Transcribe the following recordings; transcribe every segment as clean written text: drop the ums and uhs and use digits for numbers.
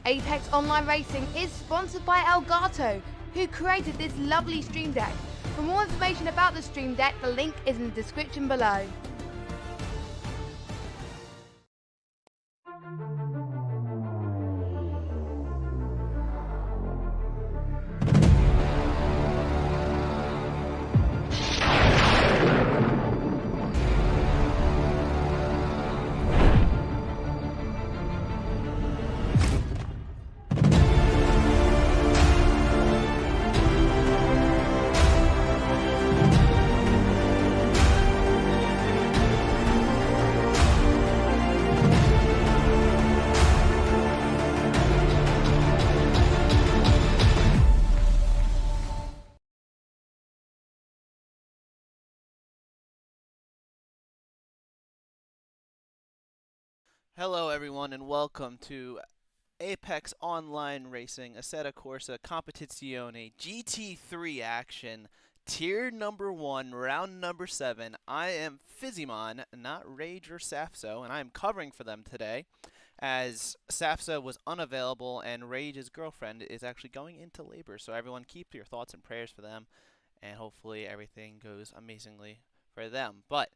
Apex Online Racing is sponsored by Elgato, who created this lovely stream deck. For more information about the stream deck, the link is in the description below. Hello everyone and welcome to Apex Online Racing Assetto Corsa Competizione GT3 action, tier number 1, round number 7. I am Fizzymon, not Rage or Saffzo, and I am covering for them today as Saffzo was unavailable and Rage's girlfriend is actually going into labor. So everyone keep your thoughts and prayers for them, and hopefully everything goes amazingly for them. But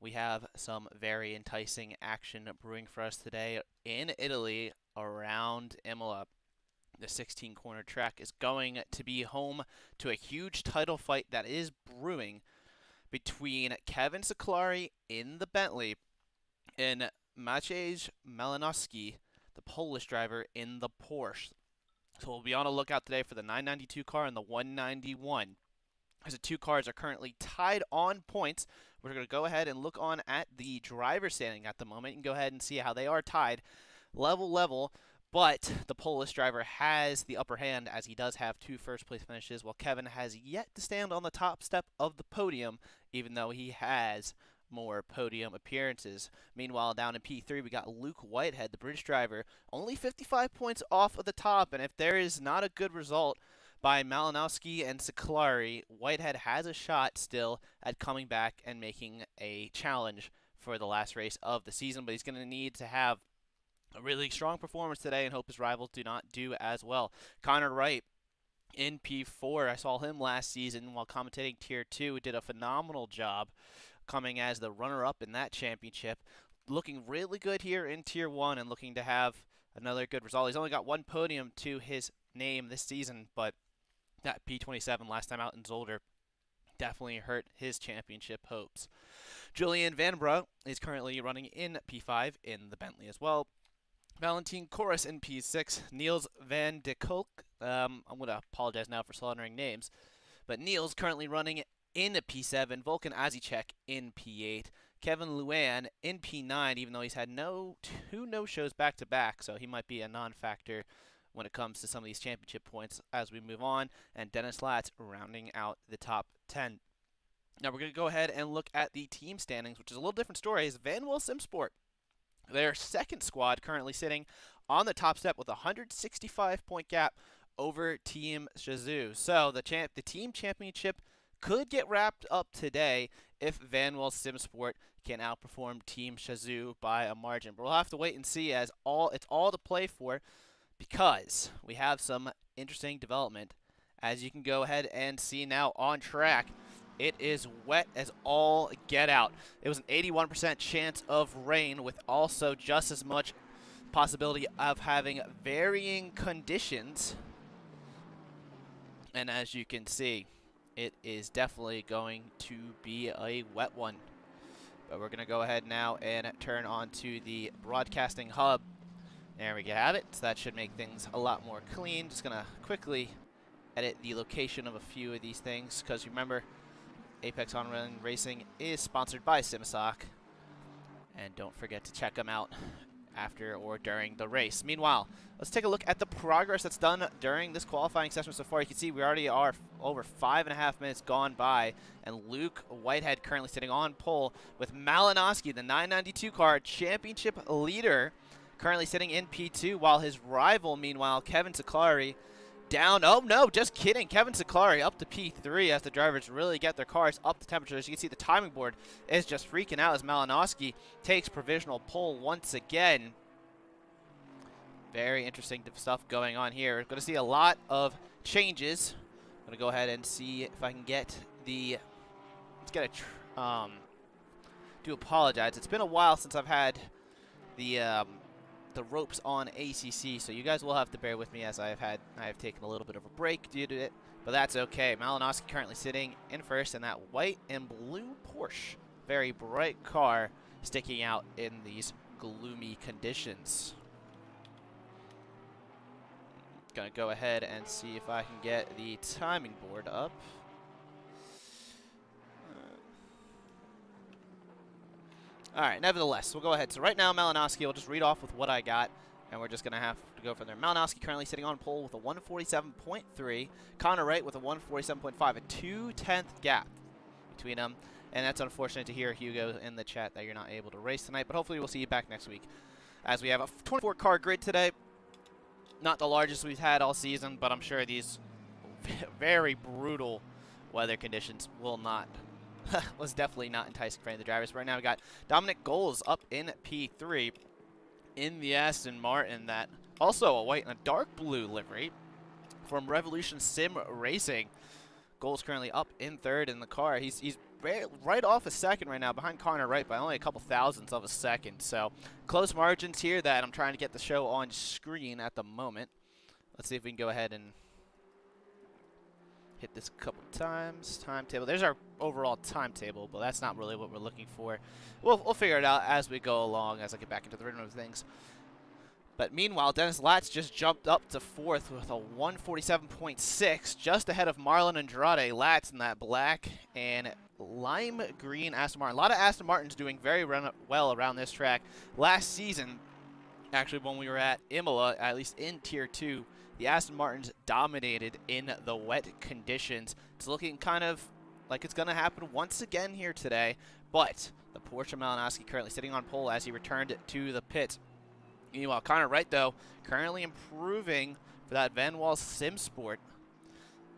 we have some very enticing action brewing for us today in Italy around Imola. The 16-corner track is going to be home to a huge title fight that is brewing between Kevin Siclari in the Bentley and Maciej Malinowski, the Polish driver, in the Porsche. So we'll be on a lookout today for the 992 car and the 191. As the two cars are currently tied on points, we're going to go ahead and look on at the driver standing at the moment and go ahead and see how they are tied level, but the Polish driver has the upper hand as he does have 2 first-place finishes, while Kevin has yet to stand on the top step of the podium, even though he has more podium appearances. Meanwhile, down in P3, we got Luke Whitehead, the British driver, only 55 points off of the top, and if there is not a good result by Malinowski and Siclari, Whitehead has a shot still at coming back and making a challenge for the last race of the season, but he's going to need to have a really strong performance today and hope his rivals do not do as well. Connor Wright in P4, I saw him last season while commentating Tier 2, did a phenomenal job coming as the runner-up in that championship. Looking really good here in Tier 1 and looking to have another good result. He's only got 1 podium to his name this season, but that P27 last time out in Zolder definitely hurt his championship hopes. Julian Vanbrugh is currently running in P5 in the Bentley as well. Valentin Corus in P6. Niels van de Kolk. I'm going to apologize now for slaughtering names. But Niels currently running in P7. Volkan Azicek in P8. Kevin Luan in P9, even though he's had two no-shows back-to-back, so he might be a non-factor when it comes to some of these championship points as we move on, and Dennis Latz rounding out the top 10. Now we're going to go ahead and look at the team standings, which is a little different story. Is Vanwell Simsport, their second squad, currently sitting on the top step with a 165-point gap over Team Shazoo. So the team championship could get wrapped up today if Vanwell Simsport can outperform Team Shazoo by a margin. But we'll have to wait and see, as it's all to play for, because we have some interesting development. As you can go ahead and see now on track, it is wet as all get out. It was an 81% chance of rain, with also just as much possibility of having varying conditions. And as you can see, it is definitely going to be a wet one. But we're going to go ahead now and turn on to the broadcasting hub. There we have it. So that should make things a lot more clean. Just going to quickly edit the location of a few of these things, because remember, Apex Online Racing is sponsored by Simsock. And don't forget to check them out after or during the race. Meanwhile, let's take a look at the progress that's done during this qualifying session so far. You can see we already are over 5.5 minutes gone by, and Luke Whitehead currently sitting on pole with Malinowski, the 992 car championship leader, currently sitting in P2, while his rival, meanwhile, Kevin Siclari, down. Oh, no, just kidding. Kevin Siclari up to P3 as the drivers really get their cars up to temperature. As you can see, the timing board is just freaking out as Malinowski takes provisional pole once again. Very interesting stuff going on here. We're going to see a lot of changes. I'm going to go ahead and see if I can get the... Let's get a... do apologize. It's been a while since I've had the ropes on ACC, so you guys will have to bear with me as I have taken a little bit of a break due to it, but that's okay. Malinowski currently sitting in first in that white and blue Porsche. Very bright car sticking out in these gloomy conditions. Gonna go ahead and see if I can get the timing board up. Alright, nevertheless, we'll go ahead. So right now, Malinowski will just read off with what I got, and we're just going to have to go from there. Malinowski currently sitting on pole with a 147.3. Connor Wright with a 147.5. A 2/10 gap between them. And that's unfortunate to hear, Hugo, in the chat that you're not able to race tonight, but hopefully we'll see you back next week. As we have a 24-car grid today. Not the largest we've had all season, but I'm sure these very brutal weather conditions will not... was definitely not enticing for any of the drivers. Right now we got Dominic Goals up in P3 in the Aston Martin, that also a white and a dark blue livery from Revolution Sim Racing. Goals currently up in third in the car. He's right off a second right now, behind Connor Wright by only a couple thousandths of a second. So close margins here that I'm trying to get the show on screen at the moment. Let's see if we can go ahead and hit this a couple times. Timetable. There's our overall timetable, but that's not really what we're looking for. We'll figure it out as we go along, as I get back into the rhythm of things. But meanwhile, Dennis Latz just jumped up to fourth with a 147.6, just ahead of Marlon Andrade. Latz in that black and lime green Aston Martin. A lot of Aston Martins doing very well around this track. Last season, actually when we were at Imola, at least in Tier 2, the Aston Martins dominated in the wet conditions. It's looking kind of like it's going to happen once again here today, but the Porsche Malinowski currently sitting on pole as he returned to the pit. Meanwhile, Connor Wright, though, currently improving for that Van Wall Sim Sport.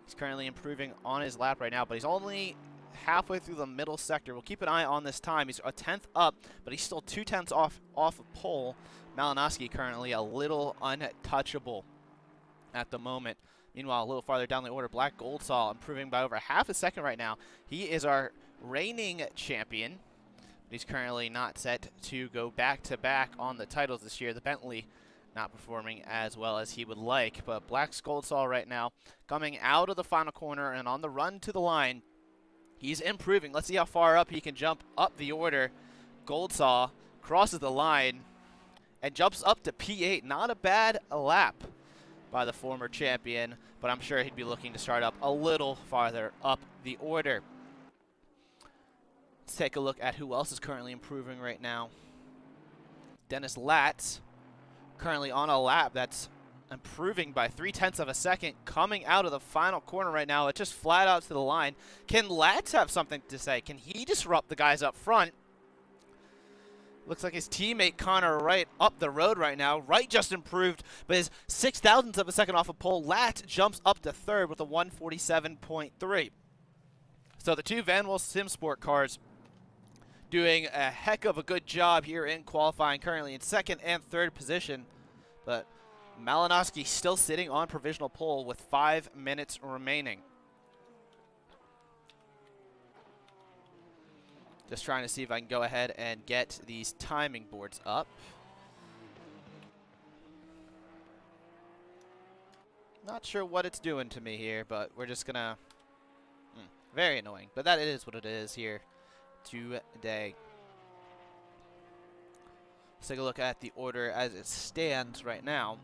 He's currently improving on his lap right now, but he's only halfway through the middle sector. We'll keep an eye on this time. He's a 10th up, but he's still 2/10 off of pole. Malinowski currently a little untouchable at the moment. Meanwhile, a little farther down the order, Black Goldsaw improving by over half a second right now. He is our reigning champion. He's currently not set to go back-to-back on the titles this year. The Bentley not performing as well as he would like. But Black Goldsaw right now coming out of the final corner and on the run to the line. He's improving. Let's see how far up he can jump up the order. Goldsaw crosses the line and jumps up to P8. Not a bad lap by the former champion, but I'm sure he'd be looking to start up a little farther up the order. Let's take a look at who else is currently improving right now. Dennis Latz, currently on a lap that's improving by 0.3 of a second, coming out of the final corner right now. It's just flat out to the line. Can Latz have something to say? Can he disrupt the guys up front? Looks like his teammate Connor Wright up the road right now. Wright just improved, but his 0.6 of a second off of pole. Latz jumps up to third with a 147.3. So the two Van Wall Sim Sport cars doing a heck of a good job here in qualifying, currently in second and third position. But Malinowski still sitting on provisional pole with 5 minutes remaining. Just trying to see if I can go ahead and get these timing boards up. Not sure what it's doing to me here, but we're just gonna... very annoying, but that is what it is here today. Let's take a look at the order as it stands right now.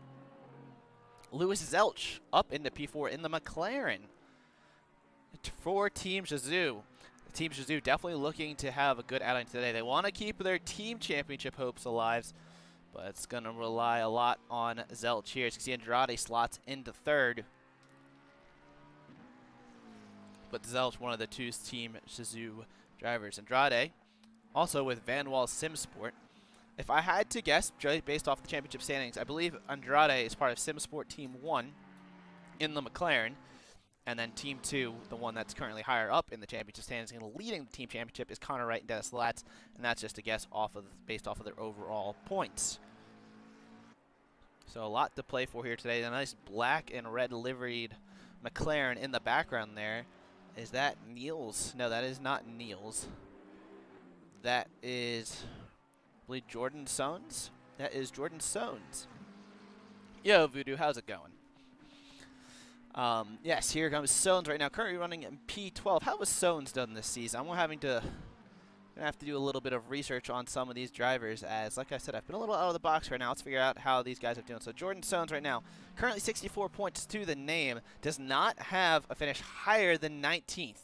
Lewis Zelch up into P4 in the McLaren for Team Shazoo. Team Shazoo definitely looking to have a good outing today. They want to keep their team championship hopes alive, but it's going to rely a lot on Zelch here. As you can see, Andrade slots into third. But Zelch, one of the two Team Shazoo drivers. Andrade, also with Van Wall Sim Sport. If I had to guess, based off the championship standings, I believe Andrade is part of Sim Sport Team 1 in the McLaren. And then Team 2, the one that's currently higher up in the championship standings and leading the team championship, is Connor Wright and Dennis Latz, and that's just a guess based off of their overall points. So a lot to play for here today. A nice black and red liveried McLaren in the background there. Is that Niels? No, that is not Niels. That is, I believe, Jordan Sones. That is Jordan Sones. Yo, Voodoo, how's it going? Yes, here comes Sones right now, currently running in P12. How was Sones done this season? I'm gonna have to do a little bit of research on some of these drivers, as, like I said, I've been a little out of the box right now. Let's figure out how these guys are doing. So Jordan Sones right now, currently 64 points to the name, does not have a finish higher than 19th.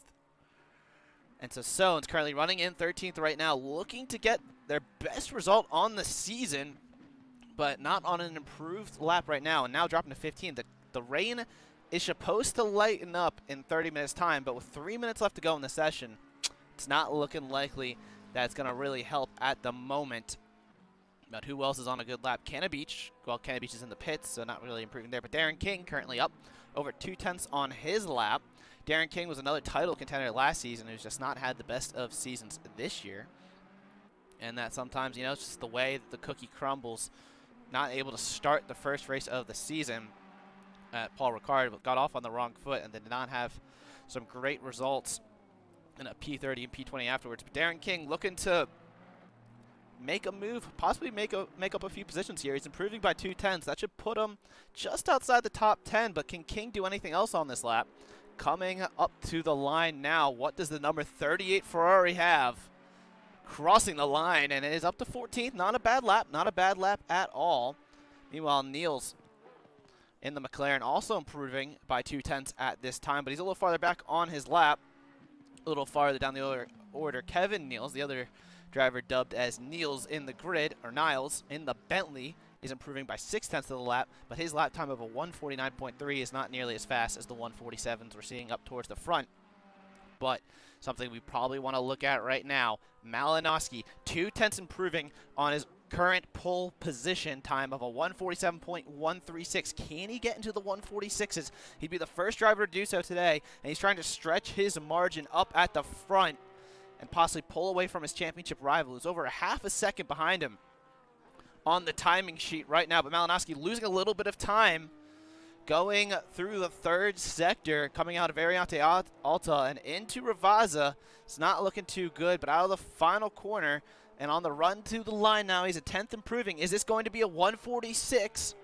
And so Sones currently running in 13th right now, looking to get their best result on the season, but not on an improved lap right now, and now dropping to 15th. The rain is supposed to lighten up in 30 minutes time, but with 3 minutes left to go in the session, it's not looking likely that it's going to really help at the moment. But who else is on a good lap? Canna Beach. Well, Canna Beach is in the pits, so not really improving there. But Darren King currently up over 2/10 on his lap. Darren King was another title contender last season who's just not had the best of seasons this year. And that sometimes, you know, it's just the way that the cookie crumbles. Not able to start the first race of the season at Paul Ricard, but got off on the wrong foot and did not have some great results in a P30 and P20 afterwards. But Darren King looking to make a move, possibly make up a few positions here. He's improving by 2/10. That should put him just outside the top 10, but can King do anything else on this lap? Coming up to the line now, what does the number 38 Ferrari have? Crossing the line, and it is up to 14th. Not a bad lap, not a bad lap at all. Meanwhile, Niels in the McLaren also improving by 2/10 at this time, but he's a little farther back on his lap. A little farther down the order, Kevin Niels, the other driver dubbed as Niels in the grid, or Niles, in the Bentley, is improving by 6/10 of the lap, but his lap time of a 1:49.3 is not nearly as fast as the 1:47s we're seeing up towards the front. But something we probably want to look at right now, Malinowski, 2/10 improving on his current pole position time of a 1:47.136. Can he get into the 1:46s? He'd be the first driver to do so today, and he's trying to stretch his margin up at the front and possibly pull away from his championship rival, who's over a half a second behind him on the timing sheet right now. But Malinowski losing a little bit of time going through the third sector, coming out of Variante Alta and into Ravazza. It's not looking too good, but out of the final corner and on the run to the line now, he's a 10th improving. Is this going to be a 1:46?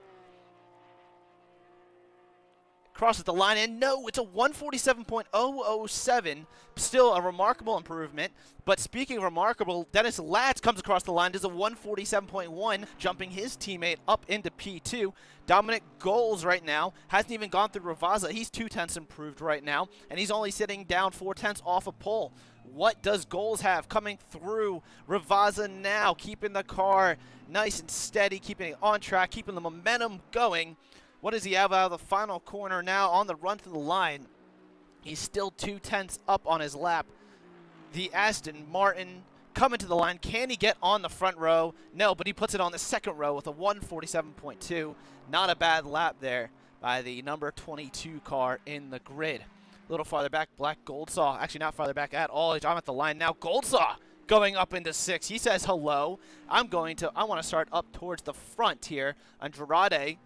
Crosses the line, and no, it's a 1:47.007. Still a remarkable improvement. But speaking of remarkable, Dennis Latz comes across the line, does a 1:47.1, jumping his teammate up into P2. Dominic Goals right now hasn't even gone through Ravazza. He's 2/10 improved right now, and he's only sitting down 4/10 off a pole. What does Goals have coming through Ravazza now, keeping the car nice and steady, keeping it on track, keeping the momentum going? What does he have out of the final corner now on the run to the line? He's still 2/10 up on his lap. The Aston Martin coming to the line. Can he get on the front row? No, but he puts it on the second row with a 1:47.2. Not a bad lap there by the number 22 car in the grid. A little farther back, Black Goldsaw. Actually, not farther back at all. I'm at the line now. Goldsaw going up into 6. He says hello. I want to start up towards the front here. Andrade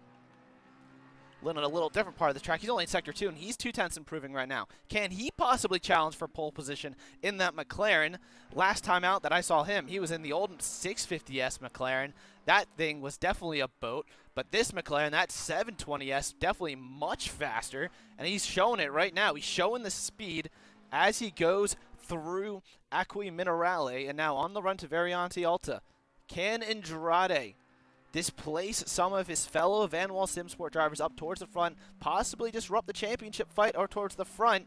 in a little different part of the track. He's only in Sector 2, and he's 2/10 improving right now. Can he possibly challenge for pole position in that McLaren? Last time out that I saw him, he was in the old 650S McLaren. That thing was definitely a boat, but this McLaren, that 720S, definitely much faster, and he's showing it right now. He's showing the speed as he goes through Acqui Minerale, and now on the run to Variante Alta. Can Andrade displace some of his fellow Van Wall Simsport drivers up towards the front, possibly disrupt the championship fight or towards the front?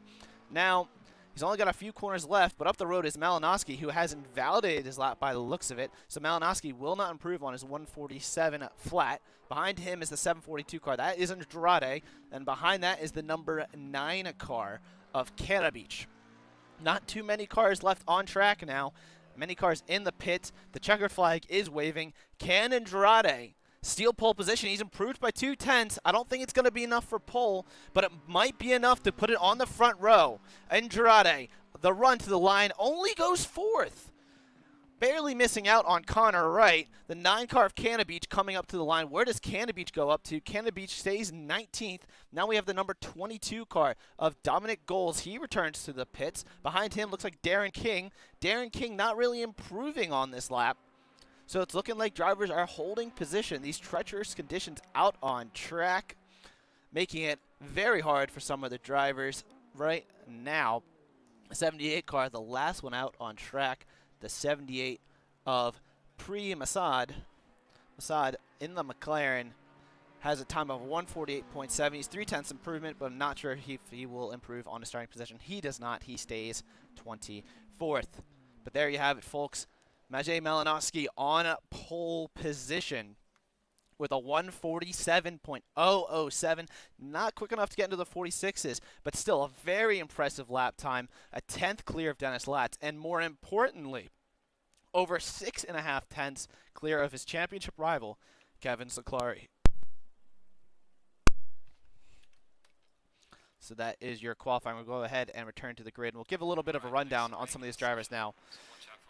Now, he's only got a few corners left, but up the road is Malinowski, who has invalidated his lap by the looks of it. So Malinowski will not improve on his 1:47 flat. Behind him is the 742 car. That is Andrade, and behind that is the number 9 car of Canna Beach. Not too many cars left on track now. Many cars in the pit. The checkered flag is waving. Can Andrade steal pole position? He's improved by 2/10. I don't think it's going to be enough for pole, but it might be enough to put it on the front row. Andrade, the run to the line, only goes 4th. barely missing out on Connor Wright. The 9-car of Canada Beach coming up to the line. Where does Canada Beach go up to? Canada Beach stays 19th. Now we have the number 22 car of Dominic Goals. He returns to the pits. Behind him looks like Darren King. Darren King not really improving on this lap. So it's looking like drivers are holding position. These treacherous conditions out on track, making it very hard for some of the drivers right now. 78 car, the last one out on track. The 78 of Masad. Masad in the McLaren has a time of 148.7. He's 0.3 improvement, but I'm not sure if he will improve on the starting position. He does not. He stays 24th. But there you have it, folks. Maciej Malinowski on pole position with a 147.007. Not quick enough to get into the 46s, but still a very impressive lap time. A 10th clear of Dennis Latz, and more importantly, over 6.5 tenths clear of his championship rival, Kevin Zaklari. So that is your qualifying. We'll go ahead and return to the grid. We'll give a little bit of a rundown on some of these drivers now.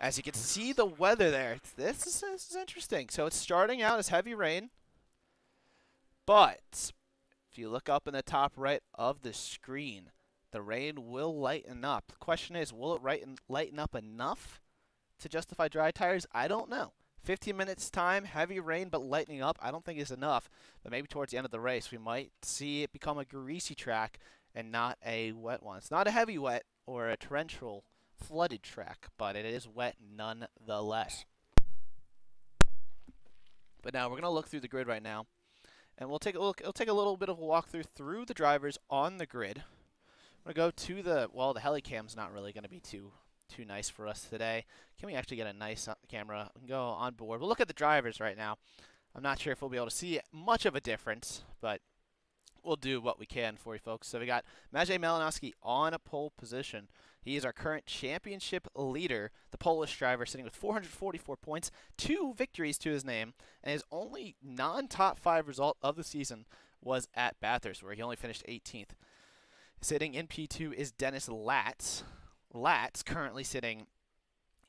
As you can see the weather there, this is interesting. So it's starting out as heavy rain. But if you look up in the top right of the screen, the rain will lighten up. The question is, will it lighten up enough to justify dry tires? I don't know. 15 minutes time, heavy rain, but lightening up, I don't think is enough. But maybe towards the end of the race, we might see it become a greasy track and not a wet one. It's not a heavy wet or a torrential flooded track, but it is wet nonetheless. But now we're going to look through the grid right now. And we'll take a look. It'll take a little bit of a walkthrough through the drivers on the grid. I'm going to go to the helicam's not really going to be too nice for us today. Can we actually get a nice camera and go on board? We'll look at the drivers right now. I'm not sure if we'll be able to see much of a difference, but we'll do what we can for you folks. So we got Maciej Malinowski on a pole position. He is our current championship leader, the Polish driver, sitting with 444 points, 2 victories to his name, and his only non-top 5 result of the season was at Bathurst, where he only finished 18th. Sitting in P2 is Dennis Latz. Latz currently sitting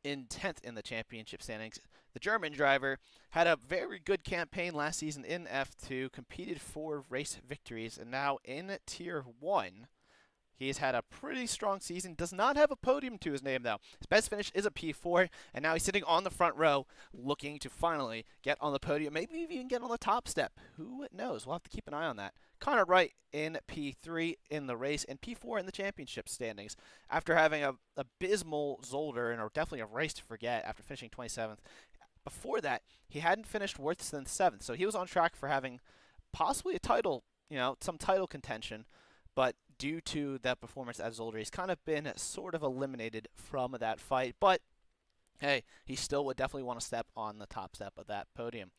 in 10th in the championship standings. The German driver had a very good campaign last season in F2, competed for race victories, and now in Tier 1. He's had a pretty strong season. Does not have a podium to his name, though. His best finish is a P4, and now he's sitting on the front row looking to finally get on the podium, maybe even get on the top step. Who knows? We'll have to keep an eye on that. Connor Wright in P3 in the race and P4 in the championship standings after having a abysmal Zolder and definitely a race to forget after finishing 27th. Before that, he hadn't finished worse than 7th, so he was on track for having possibly a title, some title contention, but due to that performance at Zolder, he's kind of been sort of eliminated from that fight, but hey, he still would definitely want to step on the top step of that podium.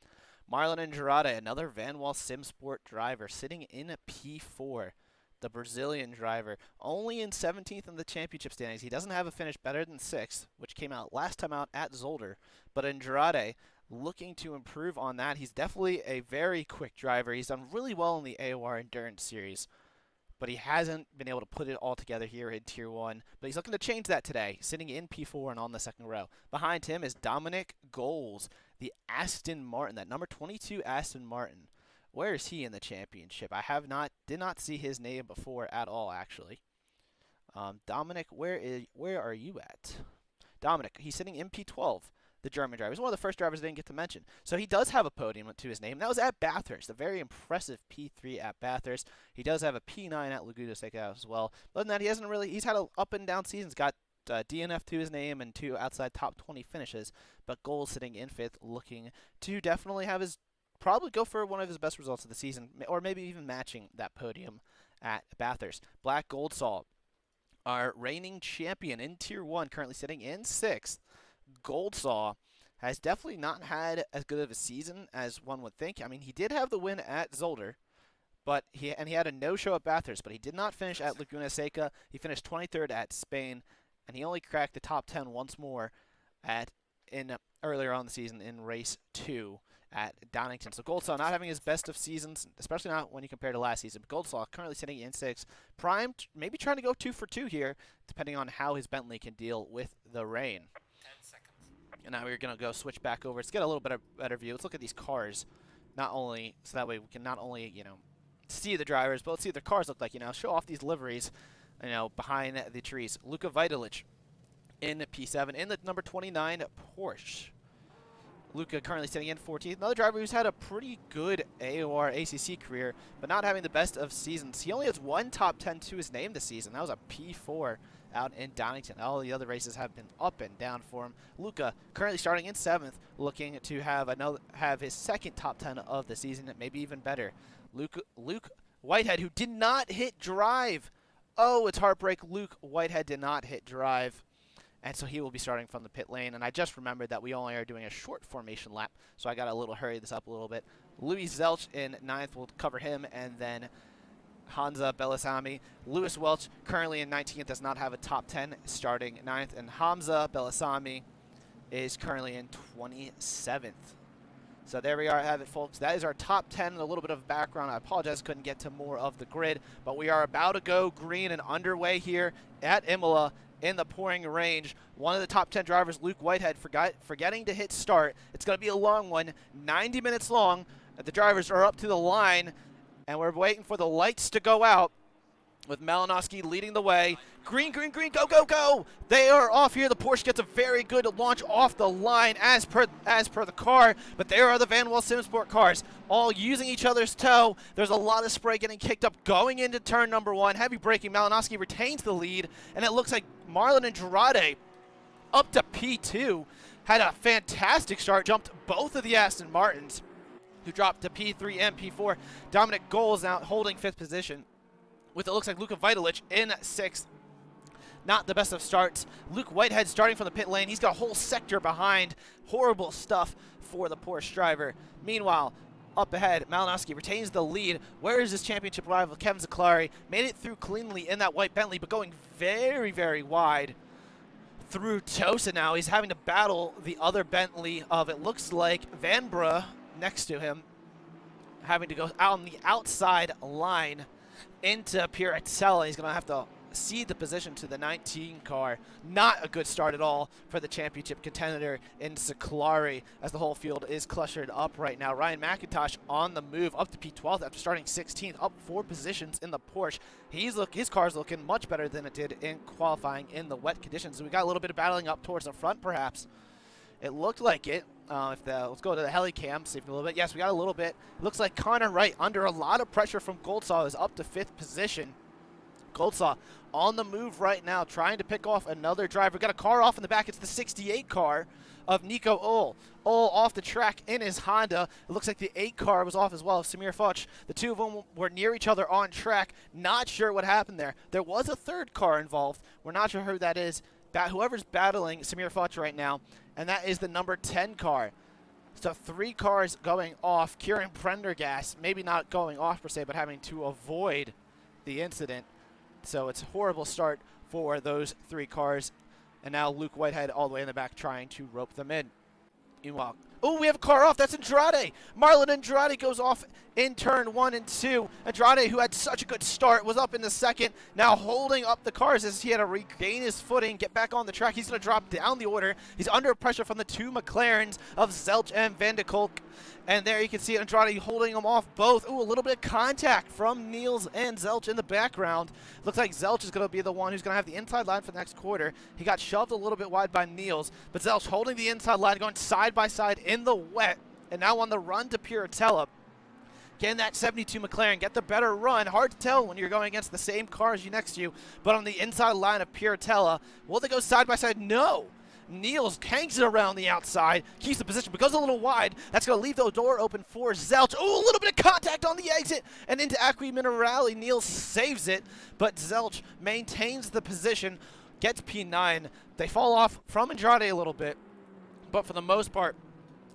Marlon Andrade, another Van Wall SimSport driver, sitting in a P4. The Brazilian driver, only in 17th in the championship standings. He doesn't have a finish better than 6th, which came out last time out at Zolder. But Andrade, looking to improve on that. He's definitely a very quick driver. He's done really well in the AOR Endurance Series, but he hasn't been able to put it all together here in Tier 1. But he's looking to change that today, sitting in P4 and on the second row. Behind him is Dominic Goals, the Aston Martin, that number 22 Aston Martin. Where is he in the championship? I did not see his name before at all, actually. Dominic, where are you at? Dominic, he's sitting in P12, the German driver. He's one of the first drivers I didn't get to mention. So he does have a podium to his name. That was at Bathurst, a very impressive P3 at Bathurst. He does have a P9 at Laguna Seca as well. Other than that, he's had an up and down season. He's got DNF to his name and 2 outside top 20 finishes. But Gold sitting in 5th, looking to definitely have probably go for one of his best results of the season, or maybe even matching that podium at Bathurst. Black Goldsaw, our reigning champion in Tier 1, currently sitting in 6th. Goldsaw has definitely not had as good of a season as one would think. I mean, he did have the win at Zolder, but he had a no-show at Bathurst, but he did not finish at Laguna Seca. He finished 23rd at Spain, and he only cracked the top 10 once more earlier on in the season in race 2 at Donington. So Goldsaw not having his best of seasons, especially not when you compare to last season. But Goldsaw currently sitting in 6th, primed, maybe trying to go 2 for 2 here, depending on how his Bentley can deal with the rain. 10 seconds. And now we're going to go switch back over. Let's get a little bit better view. Let's look at these cars. Not only, so that way we can not only, you know, see the drivers, but let's see what their cars look like, you know, show off these liveries, you know, behind the trees. Luka Vitalic in P7 in the number 29 Porsche. Luka currently sitting in 14th. Another driver who's had a pretty good AOR ACC career, but not having the best of seasons. He only has one top 10 to his name this season. That was a P4 out in Donington. All the other races have been up and down for him. Luka currently starting in 7th, looking to have his second top 10 of the season, maybe even better. Luke Whitehead, who did not hit drive. Oh, it's heartbreak. Luke Whitehead did not hit drive. And so he will be starting from the pit lane. And I just remembered that we only are doing a short formation lap, so I got to hurry this up a little bit. Louis Zelch in 9th, we'll cover him, and then Hamza Belisami. Lewis Welch currently in 19th, does not have a top 10, starting 9th. And Hamza Belisami is currently in 27th. So there we have it, folks. That is our top 10 and a little bit of background. I apologize, couldn't get to more of the grid, but we are about to go green and underway here at Imola in the pouring range. One of the top 10 drivers, Luke Whitehead, forgetting to hit start. It's going to be a long one, 90 minutes long. The drivers are up to the line, and we're waiting for the lights to go out, with Malinowski leading the way. Green, green, green, go, go, go! They are off here. The Porsche gets a very good launch off the line as per the car, but there are the Van Wel Simsport cars, all using each other's toe. There's a lot of spray getting kicked up going into turn number 1. Heavy braking. Malinowski retains the lead, and it looks like Marlon Andrade up to P2. Had a fantastic start, jumped both of the Aston Martins, who dropped to P3 and P4. Dominic Goals now holding 5th position, with it looks like Luka Vitalic in 6th. Not the best of starts. Luke Whitehead starting from the pit lane. He's got a whole sector behind. Horrible stuff for the Porsche driver. Meanwhile, up ahead, Malinowski retains the lead. Where is his championship rival, Kevin Zacklari? Made it through cleanly in that white Bentley, but going very, very wide through Tosa now. He's having to battle the other Bentley of, it looks like, Vanbrugh next to him, having to go out on the outside line into Piratella. He's going to have to cede the position to the 19 car. Not a good start at all for the championship contender in Zacklari, as the whole field is clustered up right now. Ryan McIntosh on the move up to P12 after starting 16th, up 4 positions in the Porsche. His car's looking much better than it did in qualifying in the wet conditions. So we got a little bit of battling up towards the front, perhaps. It looked like it. Let's go to the heli cam, see if a little bit. Yes, we got a little bit. It looks like Connor Wright, under a lot of pressure from Goldsaw, is up to 5th position. Goldsaw on the move right now, trying to pick off another driver. Got a car off in the back. It's the 68 car of Nico Ull. Ull off the track in his Honda. It looks like the 8 car was off as well, Samir Foch. The two of them were near each other on track. Not sure what happened there. There was a 3rd car involved. We're not sure who that is. Whoever's battling Samir Foch right now, and that is the number 10 car. So 3 cars going off. Kieran Prendergast, maybe not going off per se, but having to avoid the incident. So it's a horrible start for those 3 cars. And now Luke Whitehead all the way in the back trying to rope them in. Meanwhile, oh, we have a car off. That's Andrade. Marlon Andrade goes off in turn 1 and 2. Andrade, who had such a good start, was up in the 2nd. Now holding up the cars as he had to regain his footing, get back on the track. He's going to drop down the order. He's under pressure from the 2 McLarens of Zelch and Van de Kolk. And there you can see Andrade holding them off both. Ooh, a little bit of contact from Niels and Zelch in the background. Looks like Zelch is going to be the one who's going to have the inside line for the next quarter. He got shoved a little bit wide by Niels, but Zelch holding the inside line, going side by side in the wet, and now on the run to Piratella. Getting that 72 McLaren, get the better run. Hard to tell when you're going against the same cars next to you, but on the inside line of Piratella, will they go side by side? No. Niels hangs it around the outside, keeps the position, but goes a little wide. That's going to leave the door open for Zelch. Oh, a little bit of contact on the exit, and into Acqui Minerale. Niels saves it, but Zelch maintains the position, gets P9. They fall off from Andrade a little bit, but for the most part,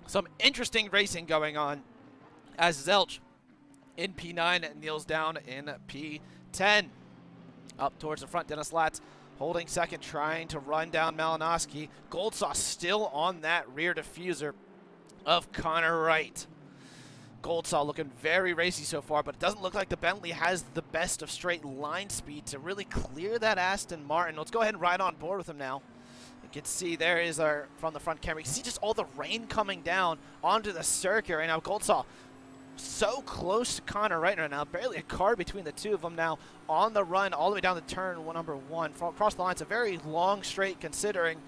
some interesting racing going on as Zelch in P9 and Niels down in P10. Up towards the front, Dennis Latz holding 2nd, trying to run down Malinowski. Goldsaw still on that rear diffuser of Connor Wright. Goldsaw looking very racy so far, but it doesn't look like the Bentley has the best of straight line speed to really clear that Aston Martin. Let's go ahead and ride on board with him now. You can see there is our, from the front camera, you can see just all the rain coming down onto the circuit right now. Goldsaw so close to Connor right now, barely a car between the two of them now, on the run all the way down to turn number 1. Across the line, it's a very long straight considering,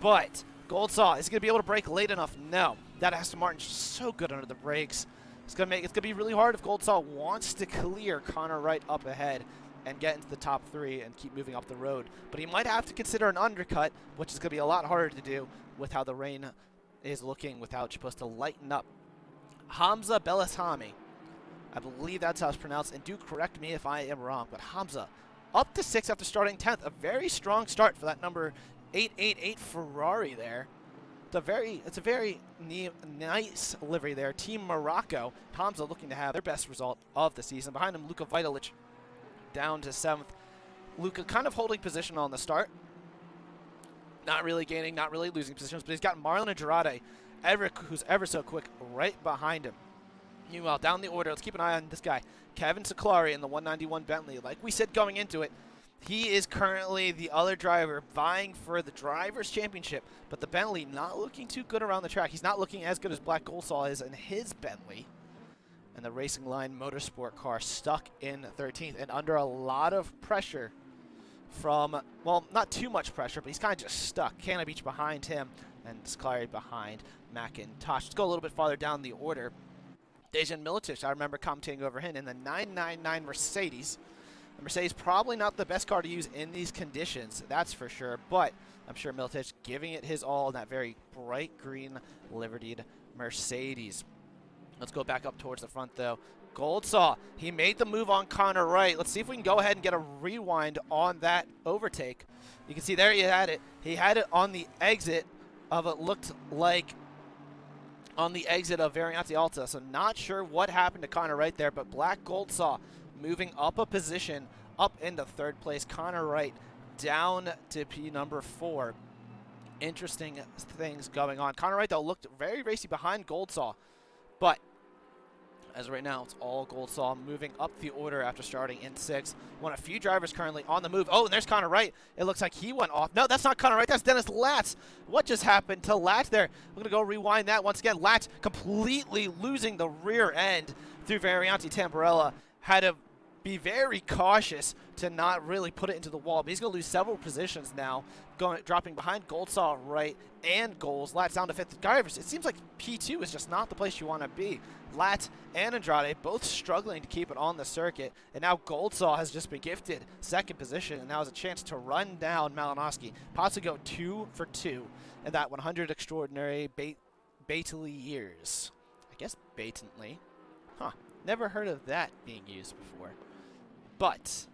but Goldsaw is going to be able to brake late enough. No, that Aston Martin's so good under the brakes. It's going to be really hard if Goldsaw wants to clear Connor Wright up ahead and get into the top 3 and keep moving up the road. But he might have to consider an undercut, which is going to be a lot harder to do with how the rain is looking without you're supposed to lighten up. Hamza Belashami, I believe that's how it's pronounced, and do correct me if I am wrong, but Hamza up to 6th after starting 10th. A very strong start for that number 888 Ferrari there. It's a very nice livery there. Team Morocco. Hamza looking to have their best result of the season. Behind him, Luka Vitalic down to 7th. Luka kind of holding position on the start. Not really gaining, not really losing positions, but he's got Marlon Andrade, who's ever so quick, right behind him. Meanwhile, down the order, let's keep an eye on this guy, Kevin Siclari in the 191 Bentley. Like we said going into it, he is currently the other driver vying for the Drivers' Championship, but the Bentley not looking too good around the track. He's not looking as good as Black Goldsaw is in his Bentley. And the Racing Line Motorsport car stuck in 13th and under a lot of pressure from, well, not too much pressure, but he's kind of just stuck. Canna Beach behind him and Siclari behind McIntosh. Let's go a little bit farther down the order. Dejan Milicic, I remember commentating over him in the 999 Mercedes. The Mercedes probably not the best car to use in these conditions, that's for sure, but I'm sure Milicic giving it his all in that very bright green liveried Mercedes. Let's go back up towards the front though. Goldsaw, he made the move on Connor Wright. Let's see if we can go ahead and get a rewind on that overtake. You can see there he had it. He had it on the exit of, it looked like, on the exit of Variante Alta. So not sure what happened to Connor Wright there, but Black Goldsaw moving up a position, up into 3rd place. Connor Wright down to P number 4. Interesting things going on. Connor Wright, though, looked very racy behind Goldsaw, but as of right now, it's all Goldsaw moving up the order after starting in 6th. One of a few drivers currently on the move. Oh, and there's Connor Wright. It looks like he went off. No, that's not Connor Wright. That's Dennis Latz. What just happened to Latz there? We're going to go rewind that once again. Latz completely losing the rear end through Variante Tamburello. Had to be very cautious to not really put it into the wall. But he's going to lose several positions now, dropping behind Goldsaw, Wright, and Goals. Latz down to 5th. Drivers, it seems like P2 is just not the place you want to be. Latz and Andrade both struggling to keep it on the circuit, and now Goldsaw has just been gifted 2nd position, and now has a chance to run down Malinowski. Possibly go 2 for 2 in that 100 extraordinary Bately years. I guess Batently. Huh. Never heard of that being used before. But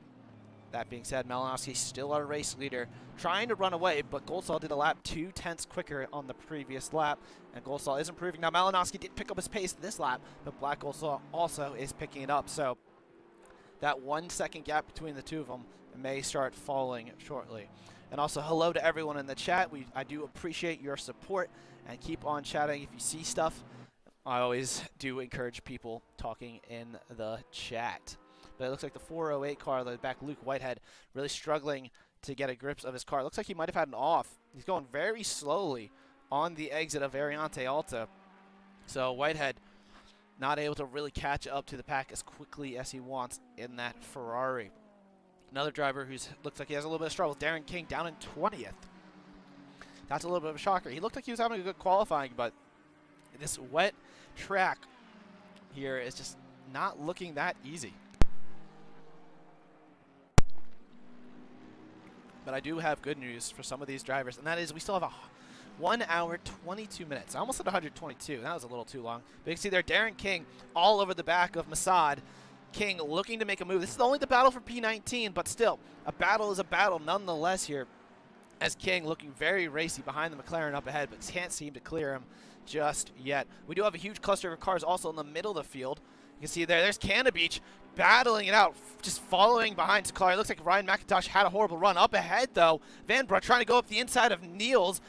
that being said, Malinowski still our race leader, trying to run away, but Goldsaw did a lap 2/10 quicker on the previous lap, and Goldsaw is improving. Now, Malinowski did pick up his pace this lap, but Black Goldsaw also is picking it up, so that 1 second gap between the two of them may start falling shortly. And also, hello to everyone in the chat. I do appreciate your support, and keep on chatting if you see stuff. I always do encourage people talking in the chat. But it looks like the 408 car, the back Luke Whitehead, really struggling to get a grip of his car. It looks like he might have had an off. He's going very slowly on the exit of Variante Alta. So Whitehead not able to really catch up to the pack as quickly as he wants in that Ferrari. Another driver who looks like he has a little bit of struggle, Darren King, down in 20th. That's a little bit of a shocker. He looked like he was having a good qualifying, but this wet track here is just not looking that easy. But I do have good news for some of these drivers, and that is we still have 1 hour, 22 minutes. I almost said 122. That was a little too long. But you can see there, Darren King all over the back of Massad. King looking to make a move. This is only the battle for P19, but still, a battle is a battle nonetheless here. As King looking very racy behind the McLaren up ahead, but can't seem to clear him just yet. We do have a huge cluster of cars also in the middle of the field. You can see there's Canada Beach battling it out, just following behind Siclari. It looks like Ryan McIntosh had a horrible run. Up ahead, though, Vanbrugh trying to go up the inside of Niels.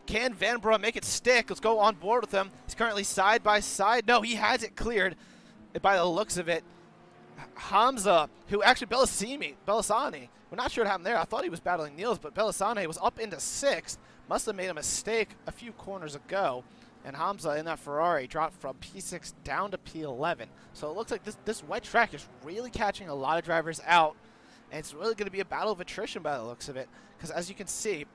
Can Vanbrugh make it stick? Let's go on board with him. He's currently side by side. No, he has it cleared by the looks of it. Hamza, who actually Belisani, we're not sure what happened there. I thought he was battling Niels, but Belisani was up into 6th. must have made a mistake a few corners ago, and Hamza in that Ferrari dropped from P6 down to P11. So it looks like this wet track is really catching a lot of drivers out, and it's really going to be a battle of attrition by the looks of it, because as you can see,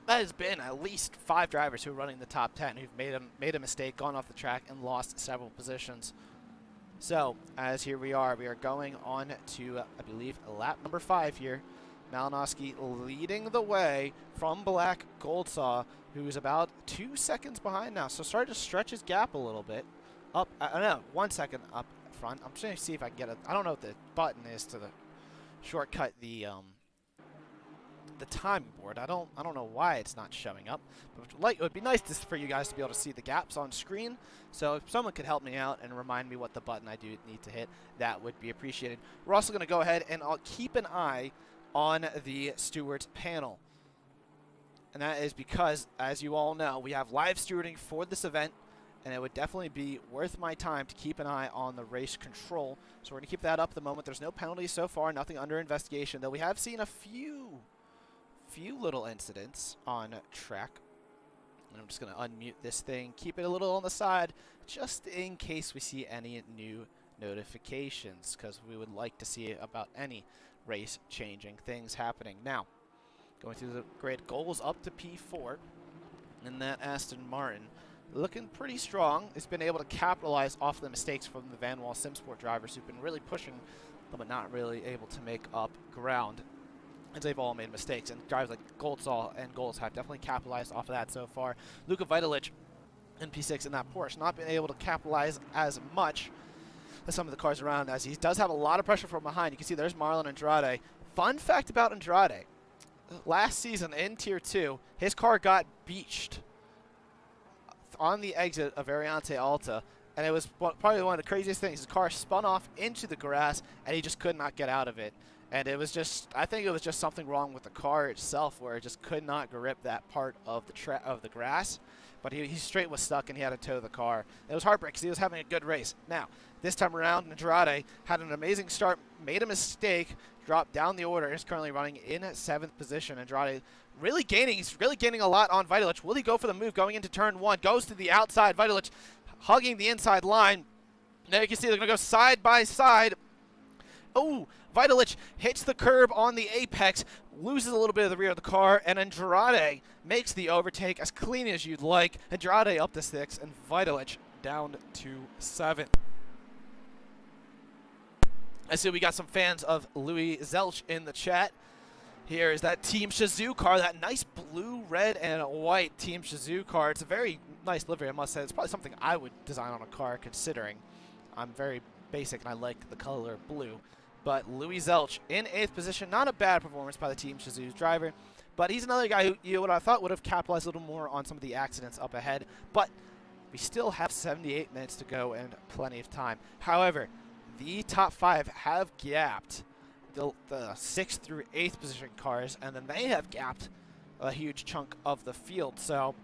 that has been at least 5 drivers who are running the top 10 who've made a mistake, gone off the track, and lost several positions. So, as here we are going on to, I believe, lap number 5 here. Malinowski leading the way from Black Goldsaw, who's about 2 seconds behind now. So starting to stretch his gap a little bit. Up, I don't know, 1 second up front. I'm just going to see if I can get it. I don't know what the button is to the shortcut the time board. I don't know why it's not showing up. But it would be nice for you guys to be able to see the gaps on screen. So if someone could help me out and remind me what the button I do need to hit, that would be appreciated. We're also going to go ahead and I'll keep an eye on the stewards panel. And that is because, as you all know, we have live stewarding for this event, and it would definitely be worth my time to keep an eye on the race control. So we're going to keep that up at the moment. There's no penalties so far, nothing under investigation, though we have seen a few little incidents on track. And I'm just going to unmute this thing, keep it a little on the side, just in case we see any new notifications, because we would like to see about any race-changing things happening. Now, going through the grid, goals up to P4, and that Aston Martin looking pretty strong. It's been able to capitalize off the mistakes from the Van Wall Simsport drivers who've been really pushing, but not really able to make up ground. And they've all made mistakes, and drivers like Goldsaw and Golds have definitely capitalized off of that so far. Luka Vitalic in P6 in that Porsche not been able to capitalize as much as some of the cars around, as he does have a lot of pressure from behind. You can see there's Marlon Andrade. Fun fact about Andrade, last season in Tier 2, his car got beached on the exit of Variante Alta, and it was probably one of the craziest things. His car spun off into the grass, and he just could not get out of it. And it was just, I think it was just something wrong with the car itself, where it just could not grip that part of the grass. But he straight was stuck, and he had to tow the car. It was heartbreaking because he was having a good race. Now, this time around, Andrade had an amazing start, made a mistake, dropped down the order, and is currently running in 7th position. Andrade really gaining, he's really gaining a lot on Vitalic. Will he go for the move going into turn 1? Goes to the outside. Vitalic hugging the inside line. Now you can see they're going to go side by side. Oh, Vitalic hits the curb on the apex, loses a little bit of the rear of the car, and Andrade makes the overtake as clean as you'd like. Andrade up to 6, and Vitalic down to 7. I see we got some fans of Louis Zelch in the chat. Here is that Team Shazoo car, that nice blue, red, and white Team Shazoo car. It's a very nice livery, I must say. It's probably something I would design on a car, considering I'm very basic and I like the color blue. But Louis Zelch in 8th position, not a bad performance by the Team Shazoo's driver, but he's another guy who you would have thought would have capitalized a little more on some of the accidents up ahead. But we still have 78 minutes to go and plenty of time. However, the top 5 have gapped the 6th through 8th position cars, and then they have gapped a huge chunk of the field. So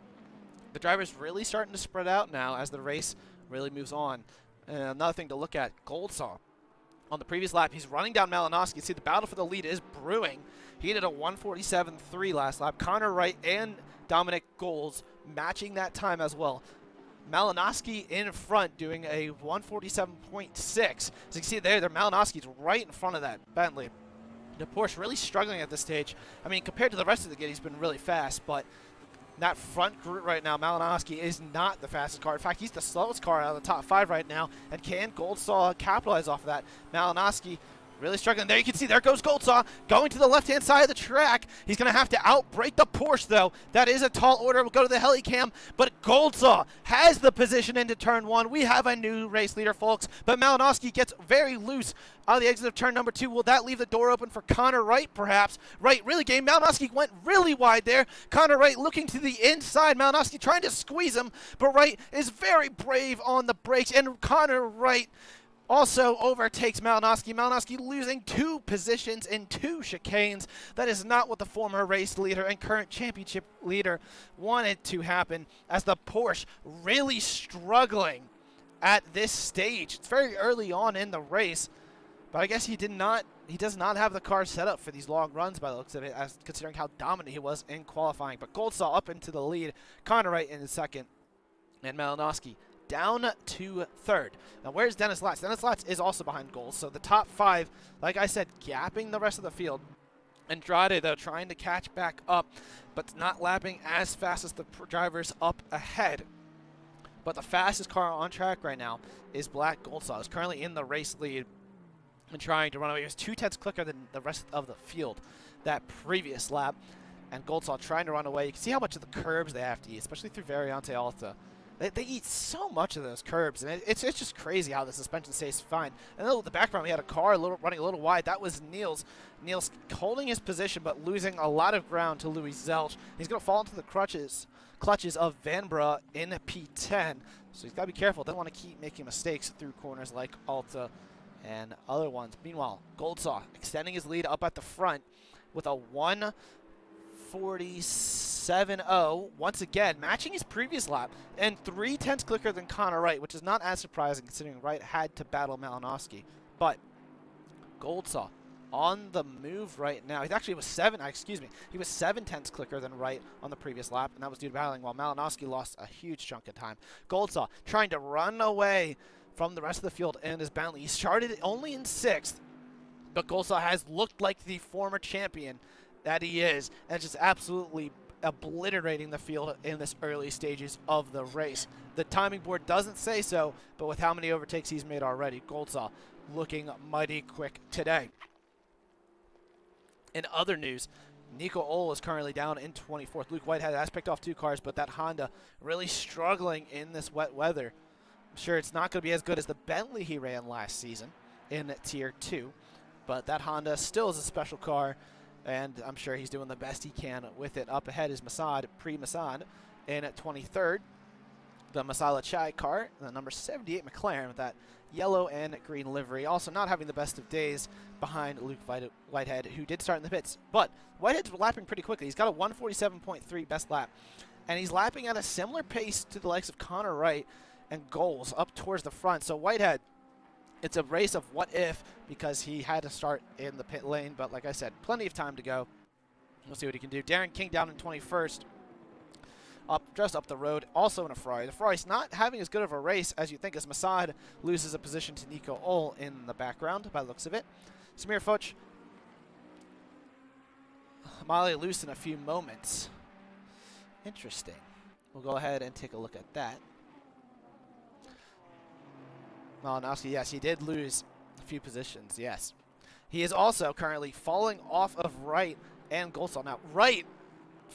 the driver's really starting to spread out now as the race really moves on. And another thing to look at, Goldsaw. On the previous lap, he's running down Malinowski. You see the battle for the lead is brewing. He did a 1:47.3 last lap. Connor Wright and Dominic Golds matching that time as well. Malinowski in front doing a 1:47.6. As you can see there, Malinowski's right in front of that Bentley. The Porsche really struggling at this stage. I mean, compared to the rest of the grid, he's been really fast, but that front group right now, Malinowski is not the fastest car. In fact, he's the slowest car out of the top 5 right now. And can Goldsaw capitalize off of that? Malinowski really struggling. There you can see, there goes Goldsaw going to the left-hand side of the track. He's going to have to outbrake the Porsche, though. That is a tall order. We'll go to the helicam. But Goldsaw has the position into turn 1. We have a new race leader, folks. But Malinowski gets very loose on the exit of turn number 2. Will that leave the door open for Connor Wright, perhaps? Wright really gained. Malinowski went really wide there. Connor Wright looking to the inside. Malinowski trying to squeeze him. But Wright is very brave on the brakes. And Connor Wright also overtakes Malinowski. Malinowski losing 2 positions in 2 chicanes. That is not what the former race leader and current championship leader wanted to happen, as the Porsche really struggling at this stage. It's very early on in the race, but I guess he did not he does not have the car set up for these long runs by the looks of it, as considering how dominant he was in qualifying. But Goldsaw up into the lead, Connor Wright in second, and Malinowski down to third. Now, where's Dennis Latz? Dennis Latz is also behind Goals, so the top 5, like I said, gapping the rest of the field. Andrade, though, trying to catch back up, but not lapping as fast as the drivers up ahead. But the fastest car on track right now is Black Goldsaw. He's currently in the race lead and trying to run away. He was 2/10 quicker than the rest of the field that previous lap. And Goldsaw trying to run away. You can see how much of the curbs they have to eat, especially through Variante Alta. They eat so much of those curbs, and it's just crazy how the suspension stays fine. And then in the background, we had a car running a little wide. That was Niels. Niels holding his position, but losing a lot of ground to Louis Zelch. He's going to fall into the clutches of Vanbrugh in P10. So he's got to be careful. Doesn't want to keep making mistakes through corners like Alta and other ones. Meanwhile, Goldsaw extending his lead up at the front with a 1:47.0, once again, matching his previous lap, and 3/10 quicker than Connor Wright, which is not as surprising considering Wright had to battle Malinowski. But Goldsaw on the move right now. He actually was 7/10 quicker than Wright on the previous lap, and that was due to battling, while Malinowski lost a huge chunk of time. Goldsaw trying to run away from the rest of the field in his Bentley. He started only in 6th, but Goldsaw has looked like the former champion that he is, and just absolutely obliterating the field in this early stages of the race. The timing board doesn't say so, but with how many overtakes he's made already, Goldsaw looking mighty quick today. In other news, Nico Ohl is currently down in 24th. Luke Whitehead has picked off 2 cars, but that Honda really struggling in this wet weather. I'm sure it's not going to be as good as the Bentley he ran last season in Tier 2, but that Honda still is a special car, and I'm sure he's doing the best he can with it. Up ahead is Masad, Masad in at 23rd. The Masala Chai car, the number 78 McLaren with that yellow and green livery. Also not having the best of days behind Luke Whitehead, who did start in the pits. But Whitehead's lapping pretty quickly. He's got a 1:47.3 best lap, and he's lapping at a similar pace to the likes of Connor Wright and Goals up towards the front. So Whitehead, it's a race of what if, because he had to start in the pit lane. But like I said, plenty of time to go. We'll see what he can do. Darren King down in 21st. Just up the road, also in a Ferrari. The Ferrari's not having as good of a race as you think, as Masad loses a position to Nico Ohl in the background, by the looks of it. Samir Foch, Molly loose in a few moments. Interesting. We'll go ahead and take a look at that. Malinowski, yes, he did lose a few positions, yes. He is also currently falling off of Wright and Goldsaw. Now, Wright,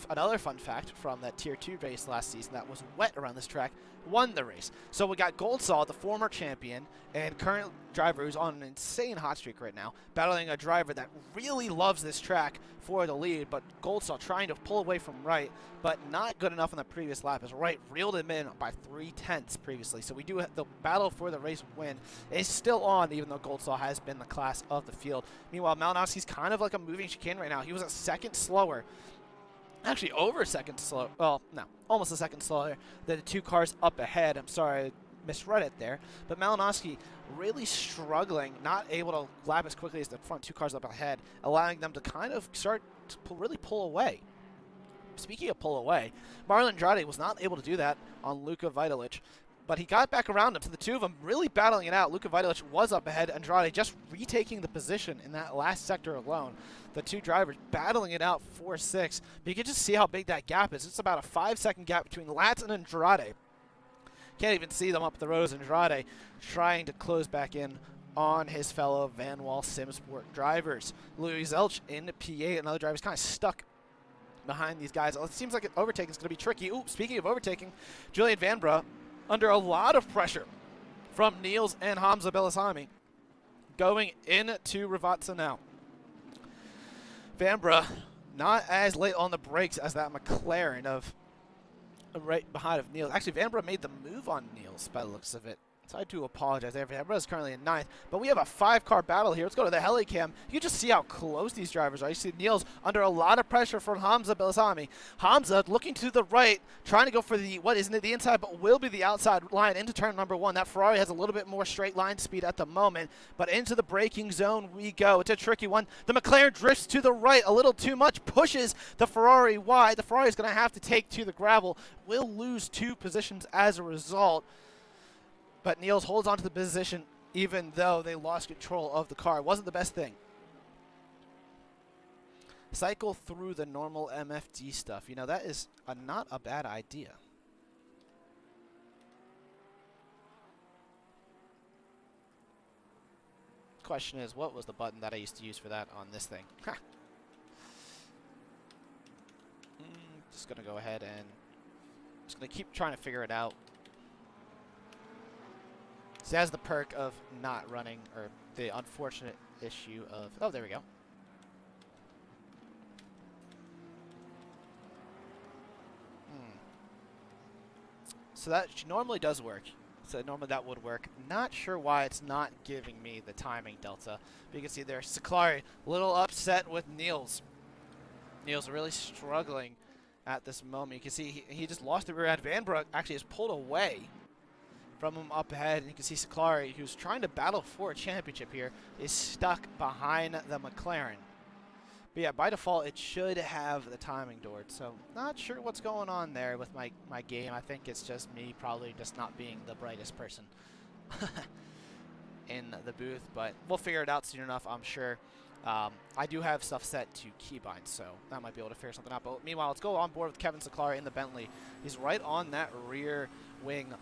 another fun fact from that Tier 2 race last season that was wet around this track, won the race. So we got Goldsaw, the former champion and current driver who's on an insane hot streak right now, battling a driver that really loves this track for the lead, but Goldsaw trying to pull away from Wright, but not good enough on the previous lap as Wright reeled him in by 3/10 previously. So we do have the battle for the race win is still on, even though Goldsaw has been the class of the field. Meanwhile, Malinowski's kind of like a moving chicane right now. He was a second slower. Actually, over a second slow. Well, no, almost a second slower than the 2 cars up ahead. I'm sorry, I misread it there. But Malinowski really struggling, not able to lap as quickly as the front 2 cars up ahead, allowing them to kind of start to really pull away. Speaking of pull away, Marlon Andrade was not able to do that on Luka Vitalic, but he got back around him. So the 2 of them really battling it out. Luka Vitalic was up ahead. Andrade just retaking the position in that last sector alone. The 2 drivers battling it out 4-6. But you can just see how big that gap is. It's about a 5-second gap between Latz and Andrade. Can't even see them up the road. Andrade trying to close back in on his fellow Van Wall Simsport drivers. Louis Zelch in P8. Another driver's kind of stuck behind these guys. It seems like an overtake is going to be tricky. Ooh, speaking of overtaking, Julian Vanbrugh under a lot of pressure from Niels and Hamza Belisami going into Rivazza now. Vanbrugh not as late on the brakes as that McLaren of right behind of Niels. Actually, Vanbrugh made the move on Niels by the looks of it. So I do apologize. Everybody's currently in 9th, but we have a 5-car battle here. Let's go to the helicam. You can just see how close these drivers are. You see Niels under a lot of pressure from Hamza Belzami. Hamza looking to the right, trying to go for the, what isn't it, the inside, but will be the outside line into turn number 1. That Ferrari has a little bit more straight line speed at the moment, but into the braking zone we go. It's a tricky one. The McLaren drifts to the right a little too much, pushes the Ferrari wide. The Ferrari is going to have to take to the gravel. Will lose 2 positions as a result. But Niels holds on to the position even though they lost control of the car. It wasn't the best thing. Cycle through the normal MFD stuff. You know, that is not a bad idea. Question is, what was the button that I used to use for that on this thing? Just going to go ahead and just going to keep trying to figure it out. So it has the perk of not running, or the unfortunate issue of, oh, there we go. So that normally does work. So normally that would work. Not sure why it's not giving me the timing delta. But you can see there, Saklari, a little upset with Niels. Niels really struggling at this moment. You can see he just lost the rear end. Vanbroek actually is pulled away from him up ahead. And you can see Saklari, who's trying to battle for a championship here, is stuck behind the McLaren. But yeah, by default, it should have the timing door. So not sure what's going on there with my game. I think it's just me probably just not being the brightest person in the booth. But we'll figure it out soon enough, I'm sure. I do have stuff set to keybind, so that might be able to figure something out. But meanwhile, let's go on board with Kevin Saklari in the Bentley. He's right on that rear wing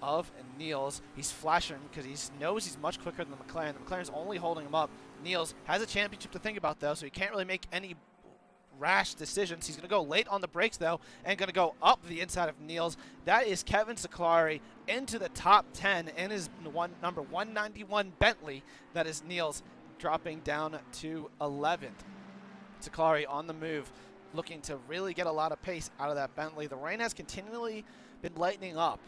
of Niels. He's flashing because he knows he's much quicker than the McLaren. The McLaren's only holding him up. Niels has a championship to think about, though, so he can't really make any rash decisions. He's going to go late on the brakes, though, and going to go up the inside of Niels. That is Kevin Saklari into the top 10 in his number 191 Bentley. That is Niels dropping down to 11th. Saklari on the move, looking to really get a lot of pace out of that Bentley. The rain has continually been lightening up.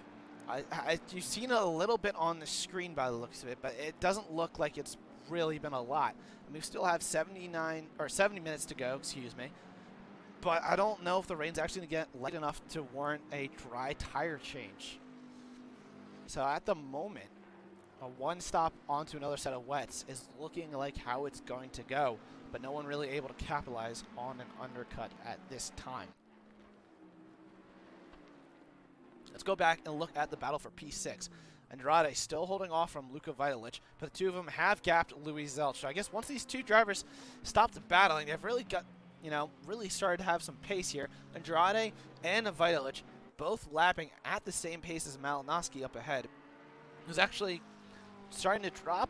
You've seen it a little bit on the screen by the looks of it, but it doesn't look like it's really been a lot. And we still have 70 minutes to go, excuse me. But I don't know if the rain's actually going to get light enough to warrant a dry tire change. So at the moment, a one stop onto another set of wets is looking like how it's going to go, but no one really able to capitalize on an undercut at this time. Let's go back and look at the battle for P6. Andrade still holding off from Luka Vitalic, but the two of them have gapped Louis Zelch. So I guess once these two drivers stopped battling, they've really got, really started to have some pace here. Andrade and Vitalic both lapping at the same pace as Malinowski up ahead, who's actually starting to drop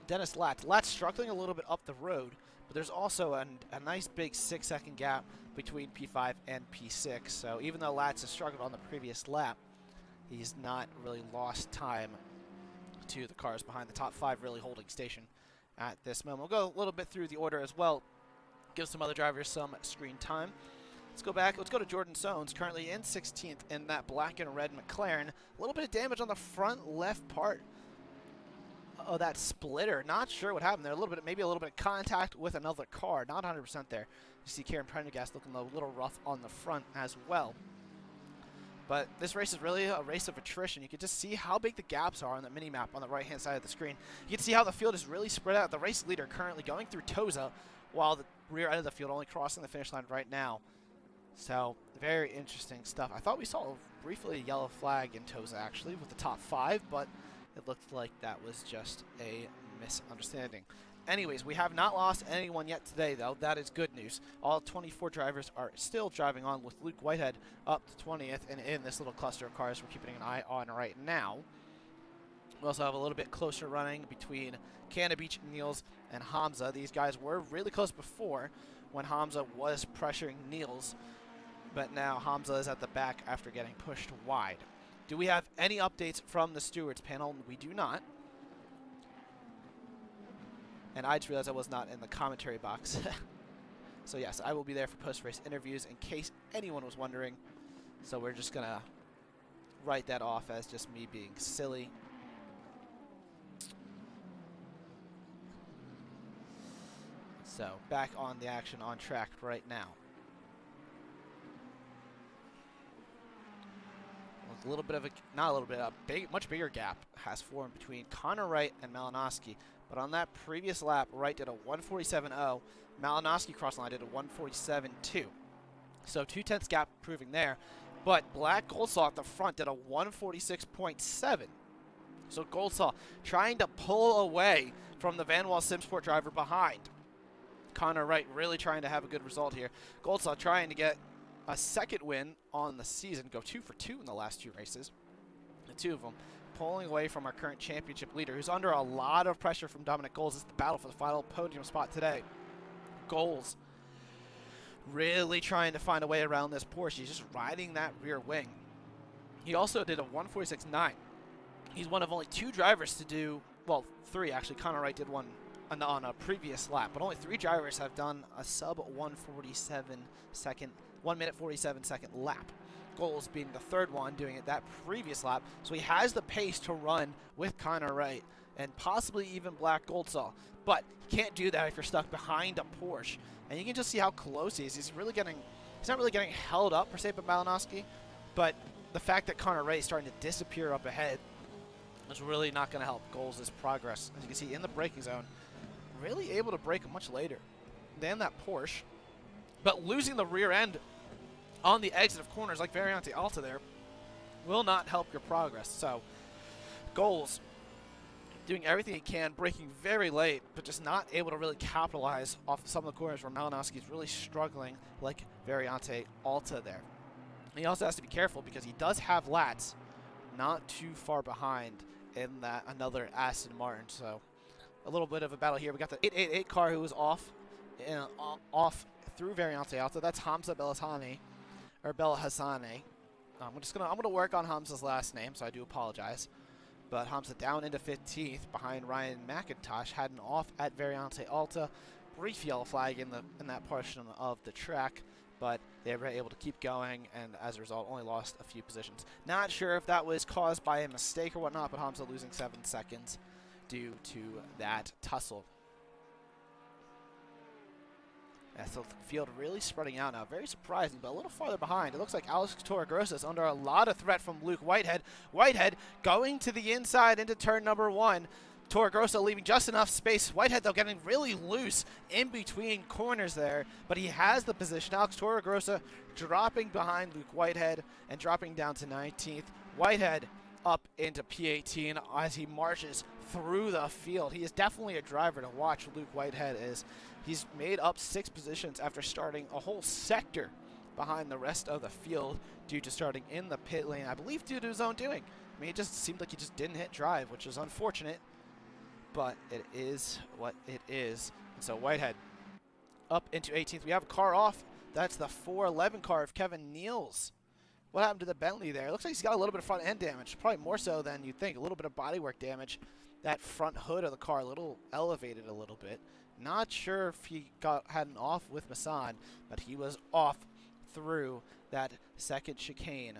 Dennis Latz. Latz struggling a little bit up the road, but there's also a nice big 6-second gap between P5 and P6. So even though Latz has struggled on the previous lap, he's not really lost time to the cars behind the top 5 really holding station at this moment. We'll go a little bit through the order as well, give some other drivers some screen time. Let's go back. Let's go to Jordan Soanes, currently in 16th in that black and red McLaren. A little bit of damage on the front left part of that splitter. Not sure what happened there. Maybe a little bit of contact with another car. Not 100% there. You see Karen Prendergast looking a little rough on the front as well. But this race is really a race of attrition. You can just see how big the gaps are on the mini-map on the right-hand side of the screen. You can see how the field is really spread out. The race leader currently going through Toza, while the rear end of the field only crossing the finish line right now. So, very interesting stuff. I thought we saw briefly a yellow flag in Toza, actually, with the top 5, but it looked like that was just a misunderstanding. Anyways, we have not lost anyone yet today, though. That is good news. All 24 drivers are still driving on, with Luke Whitehead up to 20th and in this little cluster of cars we're keeping an eye on right now. We also have a little bit closer running between Canada Beach, Niels, and Hamza. These guys were really close before when Hamza was pressuring Niels, but now Hamza is at the back after getting pushed wide. Do we have any updates from the stewards panel? We do not. And I just realized I was not in the commentary box. So yes, I will be there for post-race interviews in case anyone was wondering. So we're just going to write that off as just me being silly. So back on the action on track right now. A little bit of a, not a little bit, a big, much bigger gap has formed between Connor Wright and Malinowski. But on that previous lap, Wright did a 1:47.0. Malinowski crossed the line did a 1:47.2. So 2/10 gap proving there. But Black Goldsaw at the front did a 1:46.7. So Goldsaw trying to pull away from the Van Wall Simsport driver behind. Connor Wright really trying to have a good result here. Goldsaw trying to get a second win on the season, go 2 for 2 in the last 2 races. The 2 of them pulling away from our current championship leader, who's under a lot of pressure from Dominic Goals. It's the battle for the final podium spot today. Goals really trying to find a way around this Porsche. He's just riding that rear wing. He also did a 1:46.9. He's one of only 2 drivers to do, well, 3 actually. Connor Wright did one on a previous lap, but only 3 drivers have done a sub 1:47 second, 1 minute 47 second lap. Goals being the 3rd one doing it that previous lap, so he has the pace to run with Connor Wright and possibly even Black Goldsaw, but you can't do that if you're stuck behind a Porsche. And you can just see how close he is. He's not really getting held up per se by Malinowski, but the fact that Connor Wright is starting to disappear up ahead is really not going to help Goals' progress. As you can see in the braking zone, really able to brake much later than that Porsche, but losing the rear end on the exit of corners like Variante Alta there will not help your progress. So Goals doing everything he can, braking very late, but just not able to really capitalize off some of the corners where Malinowski is really struggling like Variante Alta there. And he also has to be careful because he does have lats not too far behind in that another Aston Martin. So a little bit of a battle here. We got the 888 car who was off through Variante Alta. That's Hamza Belhassani, or Belhassani. I'm gonna work on Hamza's last name, so I do apologize. But Hamza down into 15th behind Ryan McIntosh. Had an off at Variante Alta. Brief yellow flag in that portion of the track, but they were able to keep going, and as a result, only lost a few positions. Not sure if that was caused by a mistake or whatnot, but Hamza losing 7 seconds due to that tussle. So the field really spreading out now. Very surprising, but a little farther behind. It looks like Alex Torregrossa is under a lot of threat from Luke Whitehead. Whitehead going to the inside into turn number 1. Torregrossa leaving just enough space. Whitehead, though, getting really loose in between corners there, but he has the position. Alex Torregrossa dropping behind Luke Whitehead and dropping down to 19th. Whitehead up into P18 as he marches through the field. He is definitely a driver to watch, Luke Whitehead is. He's made up 6 positions after starting a whole sector behind the rest of the field due to starting in the pit lane, I believe due to his own doing. I mean, it just seemed like he just didn't hit drive, which is unfortunate, but it is what it is. And so Whitehead up into 18th. We have a car off. That's the 411 car of Kevin Niels. What happened to the Bentley there? It looks like he's got a little bit of front end damage, probably more so than you'd think. A little bit of bodywork damage. That front hood of the car a little elevated a little bit. Not sure if he had an off with Masson, but he was off through that second chicane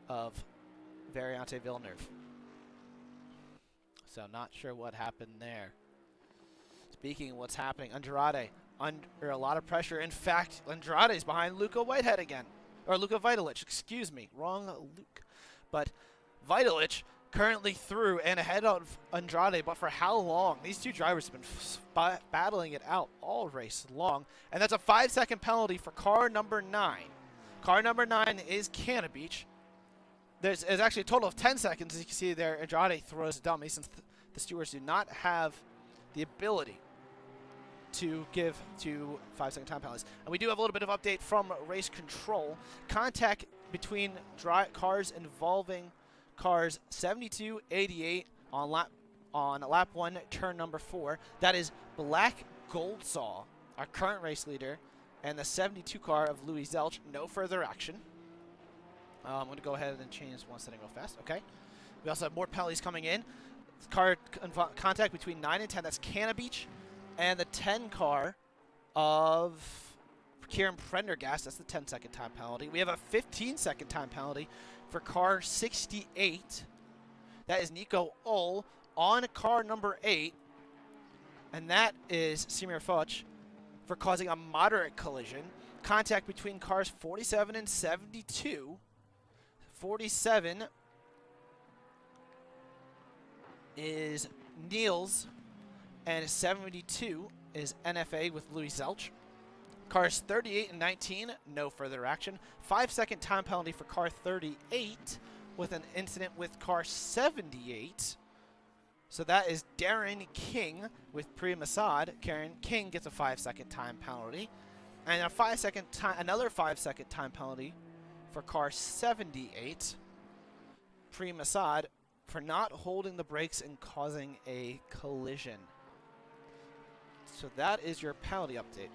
of Variante Villeneuve. So not sure what happened there. Speaking of what's happening, Andrade under a lot of pressure. In fact, Andrade's behind Luca Whitehead again. Or Luka Vitalic, excuse me. Wrong Luke. But Vitalic currently through and ahead of Andrade, but for how long? These 2 drivers have been battling it out all race long. And that's a 5-second penalty for car number 9. Car number 9 is Canna Beach. There's actually a total of 10 seconds, as you can see there. Andrade throws a dummy since the stewards do not have the ability to give 2 5-second time penalties. And we do have a little bit of update from race control. Contact between cars involving cars 72, 88 on lap 1, turn number 4. That is Black Goldsaw, our current race leader, and the 72 car of Louis Zelch. No further action. I'm going to go ahead and change one setting real fast. Okay. We also have more penalties coming in. Car contact between 9 and 10. That's Canna Beach. And the 10 car of Kieran Prendergast. That's the 10-second time penalty. We have a 15-second time penalty for car 68. That is Nico Ull on car number 8. And that is Simir Foch for causing a moderate collision. Contact between cars 47 and 72. 47 is Niels, and 72 is NFA with Louis Zelch. Cars 38 and 19, no further action. 5-second time penalty for car 38 with an incident with car 78. So that is Darren King with Priya Masad. Karen King gets a 5-second time penalty. And another 5-second time penalty for car 78. Priya Masad for not holding the brakes and causing a collision. So that is your penalty update.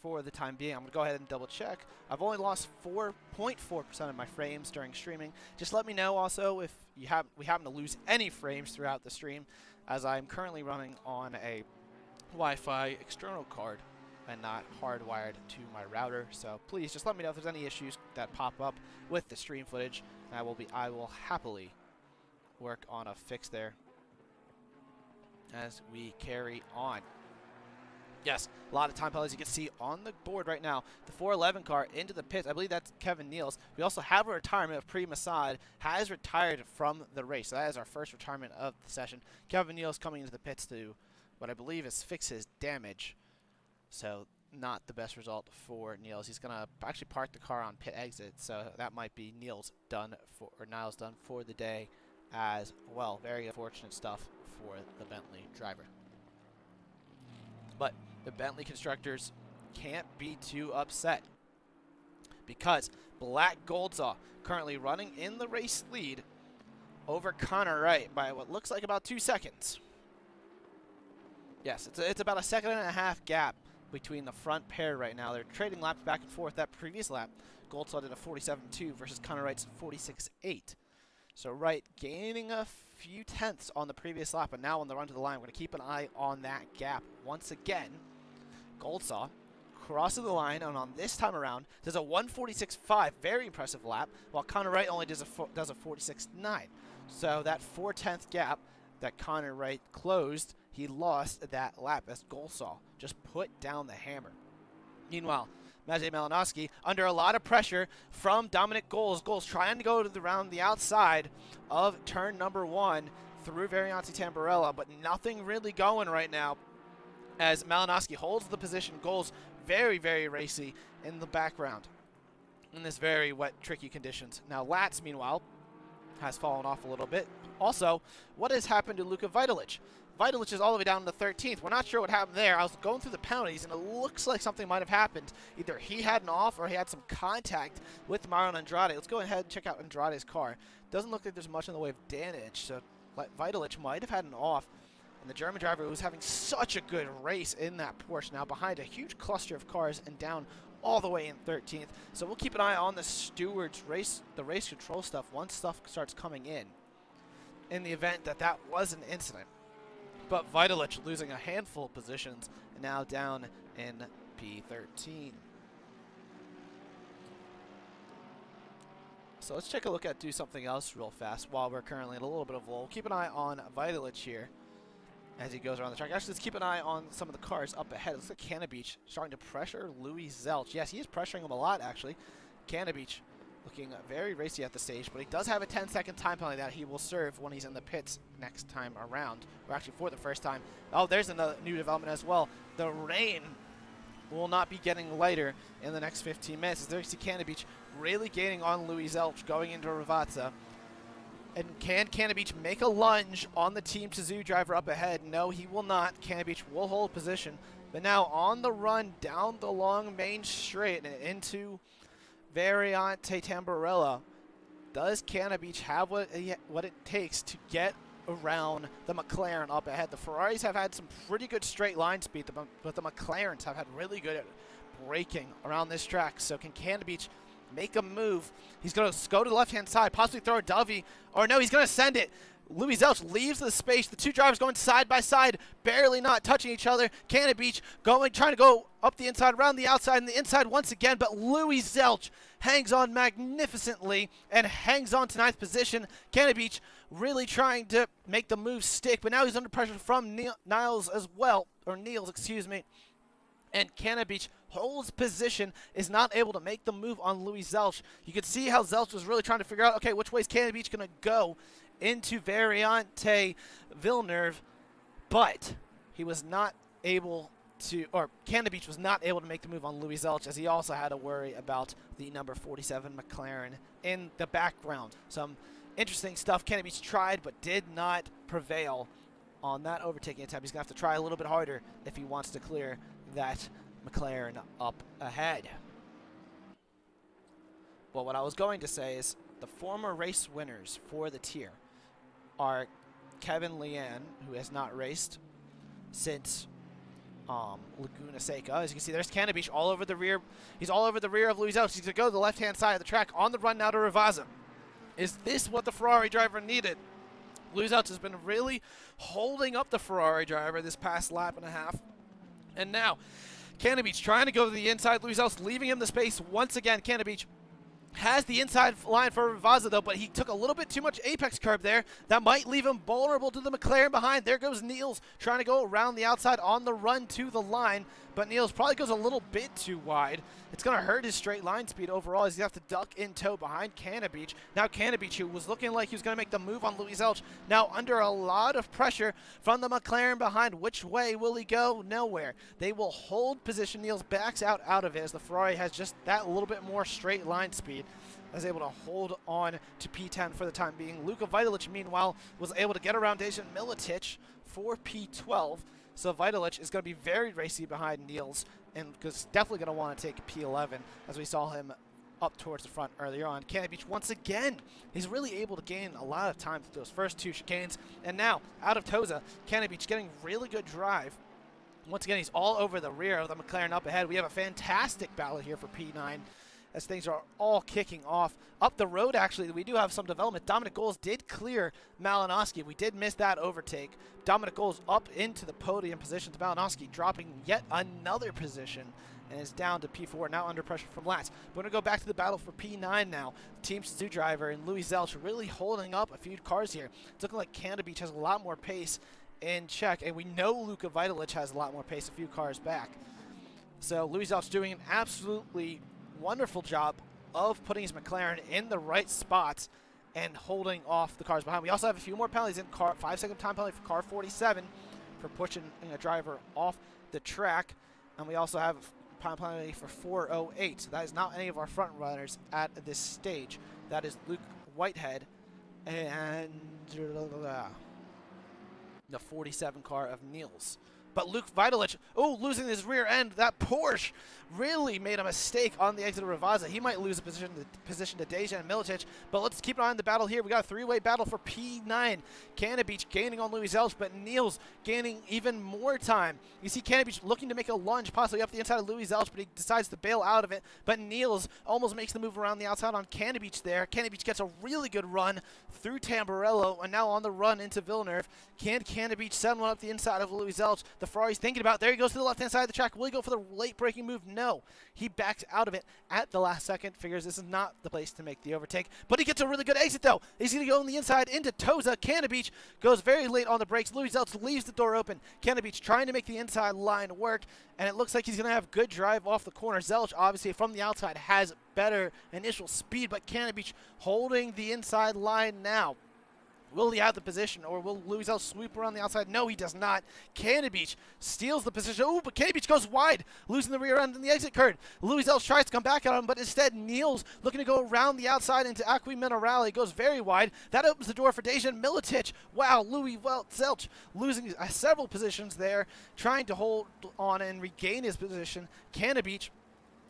For the time being, I'm going to go ahead and double check. I've only lost 4.4% of my frames during streaming. Just let me know also if we happen to lose any frames throughout the stream, as I'm currently running on a Wi-Fi external card and not hardwired to my router. So please just let me know if there's any issues that pop up with the stream footage, and I will happily work on a fix there as we carry on. Yes, a lot of time penalties you can see on the board right now. The 411 car into the pits. I believe that's Kevin Niels. We also have a retirement of Priya Masad, has retired from the race. So that is our first retirement of the session. Kevin Niels coming into the pits to what I believe is fix his damage. So not the best result for Niels. He's going to actually park the car on pit exit. So that might be Niels done for the day as well. Very unfortunate stuff for the Bentley driver. But the Bentley constructors can't be too upset, because Black Goldsaw currently running in the race lead over Connor Wright by what looks like about 2 seconds. Yes, it's about a 1.5 second gap between the front pair right now. They're trading laps back and forth. That previous lap, Goldsaw did a 47.2 versus Connor Wright's 46.8. So Wright gaining a few tenths on the previous lap, but now on the run to the line, we're going to keep an eye on that gap. Once again, Goldsaw crosses the line, and on this time around, does a 146.5, very impressive lap, while Connor Wright only does a 46.9. So that 4/10 gap that Connor Wright closed, he lost that lap as Goldsaw just put down the hammer. Meanwhile, Maciej Malinowski under a lot of pressure from Dominic Goals. Goals trying to go around the outside of turn number 1 through Varianti Tamburello, but nothing really going right now as Malinowski holds the position. Goals very, very racy in the background in this very wet, tricky conditions. Now Latz, meanwhile, has fallen off a little bit. Also, what has happened to Luka Vitalic? Vitalic is all the way down to 13th. We're not sure what happened there. I was going through the penalties, and it looks like something might have happened. Either he had an off or he had some contact with Maron Andrade. Let's go ahead and check out Andrade's car. Doesn't look like there's much in the way of damage, so Vitalic might have had an off. And the German driver was having such a good race in that Porsche, now behind a huge cluster of cars and down all the way in 13th. So we'll keep an eye on the stewards' the race control stuff once stuff starts coming in the event that that was an incident. But Vitalic losing a handful of positions and now down in P13. So let's take a look at do something else real fast while we're currently in a little bit of lull. Keep an eye on Vitalic here as he goes around the track. Actually, let's keep an eye on some of the cars up ahead. It looks like Cannabeach starting to pressure Louis Zelch. Yes, he is pressuring him a lot, actually. Cannabeach looking very racy at the stage, but he does have a 10-second time penalty that he will serve when he's in the pits next time around, or actually for the first time. Oh, there's another new development as well. The rain will not be getting lighter in the next 15 minutes. As there you see Cannabeach really gaining on Louis Zelch going into Ravazza. And can Cannabeach make a lunge on the Team Tazoo driver up ahead? No, he will not. Cannabeach will hold position. But now on the run down the long main straight and into Variante Tamburello, does Cannabeach have what it takes to get around the McLaren up ahead? The Ferraris have had some pretty good straight line speed, but the McLarens have had really good at braking around this track. So can Cannabeach make a move? He's going to go to the left-hand side, possibly throw a dovey, or no, he's going to send it. Louis Zelch leaves the space. The two drivers going side by side, barely not touching each other. Cannabeach trying to go up the inside, around the outside, and the inside once again, but Louis Zelch hangs on magnificently and hangs on to 9th position. Cannabeach really trying to make the move stick, but now he's under pressure from Niles as well, or Niels, excuse me. And Cannabeach holds position, is not able to make the move on Louis Zelch. You can see how Zelch was really trying to figure out, okay, which way is Cannabeach going to go into Variante Villeneuve, but he was not able to, or Cannabeach was not able to make the move on Louis Zelch, as he also had to worry about the number 47 McLaren in the background. Some interesting stuff. Cannabeach tried but did not prevail on that overtaking attempt. He's going to have to try a little bit harder if he wants to clear that McLaren up ahead. Well, what I was going to say is the former race winners for the tier are Kevin Lian, who has not raced since Laguna Seca. As you can see, there's Cannabeach all over the rear. He's all over the rear of Louis Zelch. He's going to go to the left-hand side of the track on the run now to Rivazza. Is this what the Ferrari driver needed? Louis Zelch has been really holding up the Ferrari driver this past lap and a half. And now, Cannabeach trying to go to the inside. Louis Zelch leaving him the space once again. Cannabeach has the inside line for Rivazza, though, but he took a little bit too much apex curb there. That might leave him vulnerable to the McLaren behind. There goes Niels trying to go around the outside on the run to the line, but Niels probably goes a little bit too wide. It's going to hurt his straight line speed overall. He's going to have to duck in tow behind Cannabeach. Now Cannabeach, who was looking like he was going to make the move on Louis Zelch, now under a lot of pressure from the McLaren behind. Which way will he go? Nowhere. They will hold position. Niels backs out of it as the Ferrari has just that little bit more straight line speed. Was able to hold on to P10 for the time being. Luka Vitalic, meanwhile, was able to get around Dejan Militic for P12. So Vitalic is going to be very racy behind Niels, and is definitely going to want to take P11, as we saw him up towards the front earlier on. Cannabeach, once again, he's really able to gain a lot of time through those first two chicanes. And now, out of Toza, Cannabeach getting really good drive. Once again, he's all over the rear of the McLaren up ahead. We have a fantastic battle here for P9, as things are all kicking off. Up the road, actually, we do have some development. Dominic Goals did clear Malinowski. We did miss that overtake. Dominic Goals up into the podium position to Malinowski, dropping yet another position, and is down to P4, now under pressure from Lats. We're going to go back to the battle for P9 now. Team Stu driver and Louis Zelch really holding up a few cars here. It's looking like Cannabeach has a lot more pace in check, and we know Luka Vitalic has a lot more pace a few cars back. So Louis Zelch doing an absolutely wonderful job of putting his McLaren in the right spots and holding off the cars behind. We also have a few more penalties in car. 5-second time penalty for car 47 for pushing a driver off the track, and we also have a time penalty for 408. So that is not any of our front runners at this stage. That is Luke Whitehead and the 47 car of Niels. But Luke Vitalic, losing his rear end. That Porsche really made a mistake on the exit of Rivazza. He might lose a position to Dejan Militic, but let's keep an eye on the battle here. We got a three-way battle for P9. Cannabeach gaining on Louis Zelch, but Niels gaining even more time. You see Cannabeach looking to make a lunge, possibly up the inside of Louis Zelch, but he decides to bail out of it. But Niels almost makes the move around the outside on Cannabeach there. Cannabeach gets a really good run through Tamburello, and now on the run into Villeneuve. Can Cannabeach send one up the inside of Louis Zelch? The Ferrari's thinking about, there he goes to the left-hand side of the track. Will he go for the late braking move? No. He backs out of it at the last second, figures this is not the place to make the overtake. But he gets a really good exit, though. He's going to go on the inside into Toza. Cannabeach goes very late on the brakes. Louis Zelch leaves the door open. Cannabeach trying to make the inside line work, and it looks like he's going to have good drive off the corner. Zelch, obviously, from the outside, has better initial speed, but Cannabeach holding the inside line now. Will he have the position, or will Louis Zelch sweep around the outside? No, he does not. Cannabeach steals the position. Oh, but Cannabeach goes wide, losing the rear end in the exit curve. Louis Zelch tries to come back at him, but instead Niels looking to go around the outside into Acqui Minerale. Goes very wide. That opens the door for Dejan Militic. Wow, Louis Zelch losing several positions there, trying to hold on and regain his position. Cannabeach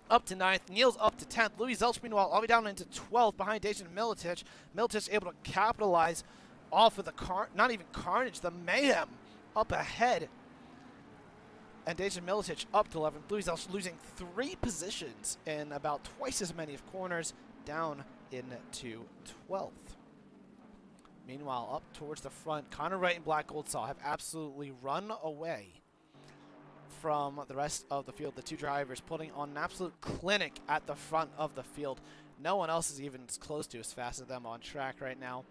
up to 9th, Niels up to 10th. Louis Zelch, meanwhile, all the way down into 12th behind Dejan Militic. Militic able to capitalize off of the not even carnage, the mayhem up ahead. And Dejan Militic up to 11th. Louis Zelch losing 3 positions in about twice as many of corners, down into 12th. Meanwhile, up towards the front, Connor Wright and Black Goldsaw have absolutely run away from the rest of the field. The two drivers putting on an absolute clinic at the front of the field. No one else is even close to as fast as them on track right now,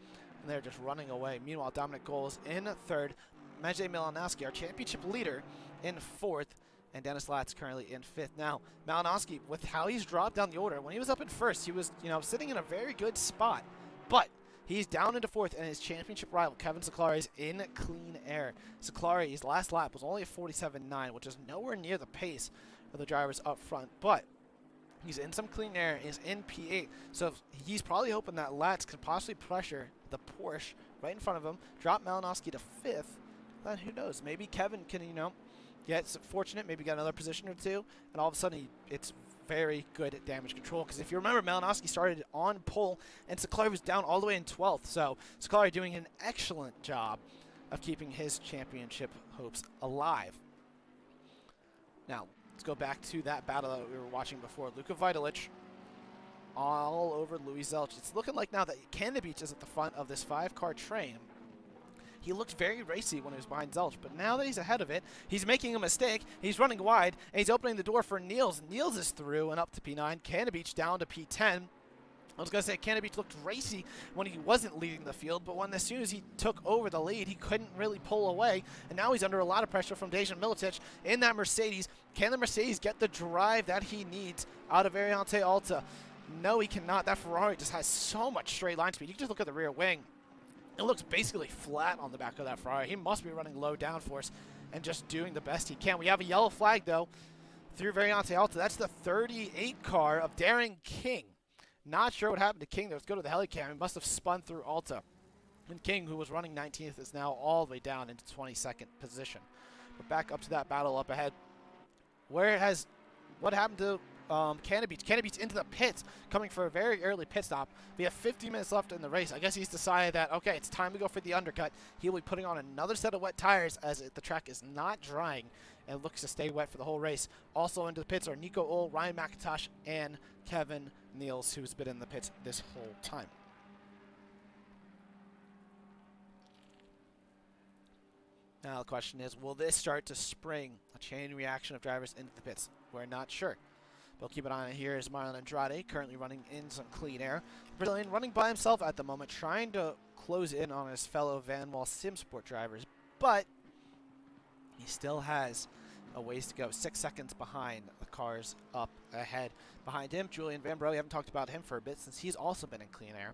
and they're just running away. Meanwhile, Dominic Goals in third, Maciej Malinowski, our championship leader, in fourth, and Dennis Latz currently in fifth. Now, Malinowski, with how he's dropped down the order, when he was up in first, he was, sitting in a very good spot, but he's down into fourth, and his championship rival, Kevin Siclari, is in clean air. Siclari, his last lap was only a 47.9, which is nowhere near the pace of the drivers up front, but he's in some clean air, is in P8, so he's probably hoping that Latz can possibly pressure the Porsche right in front of him, drop Malinowski to fifth. Then who knows? Maybe Kevin can, get fortunate, maybe get another position or two, and all of a sudden it's very good at damage control. Because if you remember, Malinowski started on pole, and Siclari was down all the way in 12th. So Siclari doing an excellent job of keeping his championship hopes alive. Now, let's go back to that battle that we were watching before. Luka Vitalic all over Louis Zelch. It's looking like now that Canada Beach is at the front of this 5-car train. He looked very racy when he was behind Zelch, but now that he's ahead of it, he's making a mistake. He's running wide, and he's opening the door for Niels. Niels is through and up to P9. Canada Beach down to P10. I was going to say Canada Beach looked racy when he wasn't leading the field, but as soon as he took over the lead, he couldn't really pull away, and now he's under a lot of pressure from Dejan Militic in that Mercedes. Can the Mercedes get the drive that he needs out of Variante Alta? No, he cannot. That Ferrari just has so much straight line speed. You can just look at the rear wing. It looks basically flat on the back of that Ferrari. He must be running low downforce and just doing the best he can. We have a yellow flag, though, through Variante Alta. That's the 38 car of Darren King. Not sure what happened to King. Let's go to the helicam. He must have spun through Alta. And King, who was running 19th, is now all the way down into 22nd position. But back up to that battle up ahead. What happened to Canada Beach? Canada Beach into the pits, coming for a very early pit stop. We have 50 minutes left in the race. I guess he's decided that, okay, it's time to go for the undercut. He'll be putting on another set of wet tires as the track is not drying and looks to stay wet for the whole race. Also into the pits are Nico Ohl, Ryan McIntosh, and Kevin Niels, who's been in the pits this whole time. Now the question is, will this start to spring a chain reaction of drivers into the pits? We're not sure. We'll keep an eye on it. Here is Marlon Andrade, currently running in some clean air. Brazilian running by himself at the moment, trying to close in on his fellow Van Wall Simsport drivers, but he still has a ways to go. 6 seconds behind the cars up ahead. Behind him, Julian Vanbrugh. We haven't talked about him for a bit since he's also been in clean air.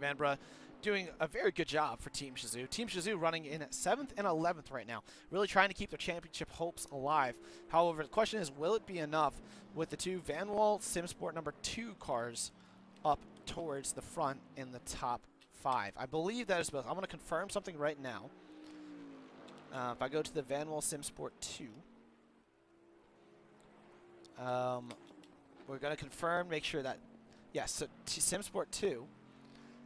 Vanbrugh doing a very good job for Team Shizou. Team Shizou running in 7th and 11th right now, really trying to keep their championship hopes alive. However, the question is, will it be enough with the two Van Wall Simsport number 2 cars up towards the front in the top 5? I believe that is both. I'm going to confirm something right now. If I go to the Van Wall Simsport 2, we're going to confirm, make sure that, yes, so Simsport 2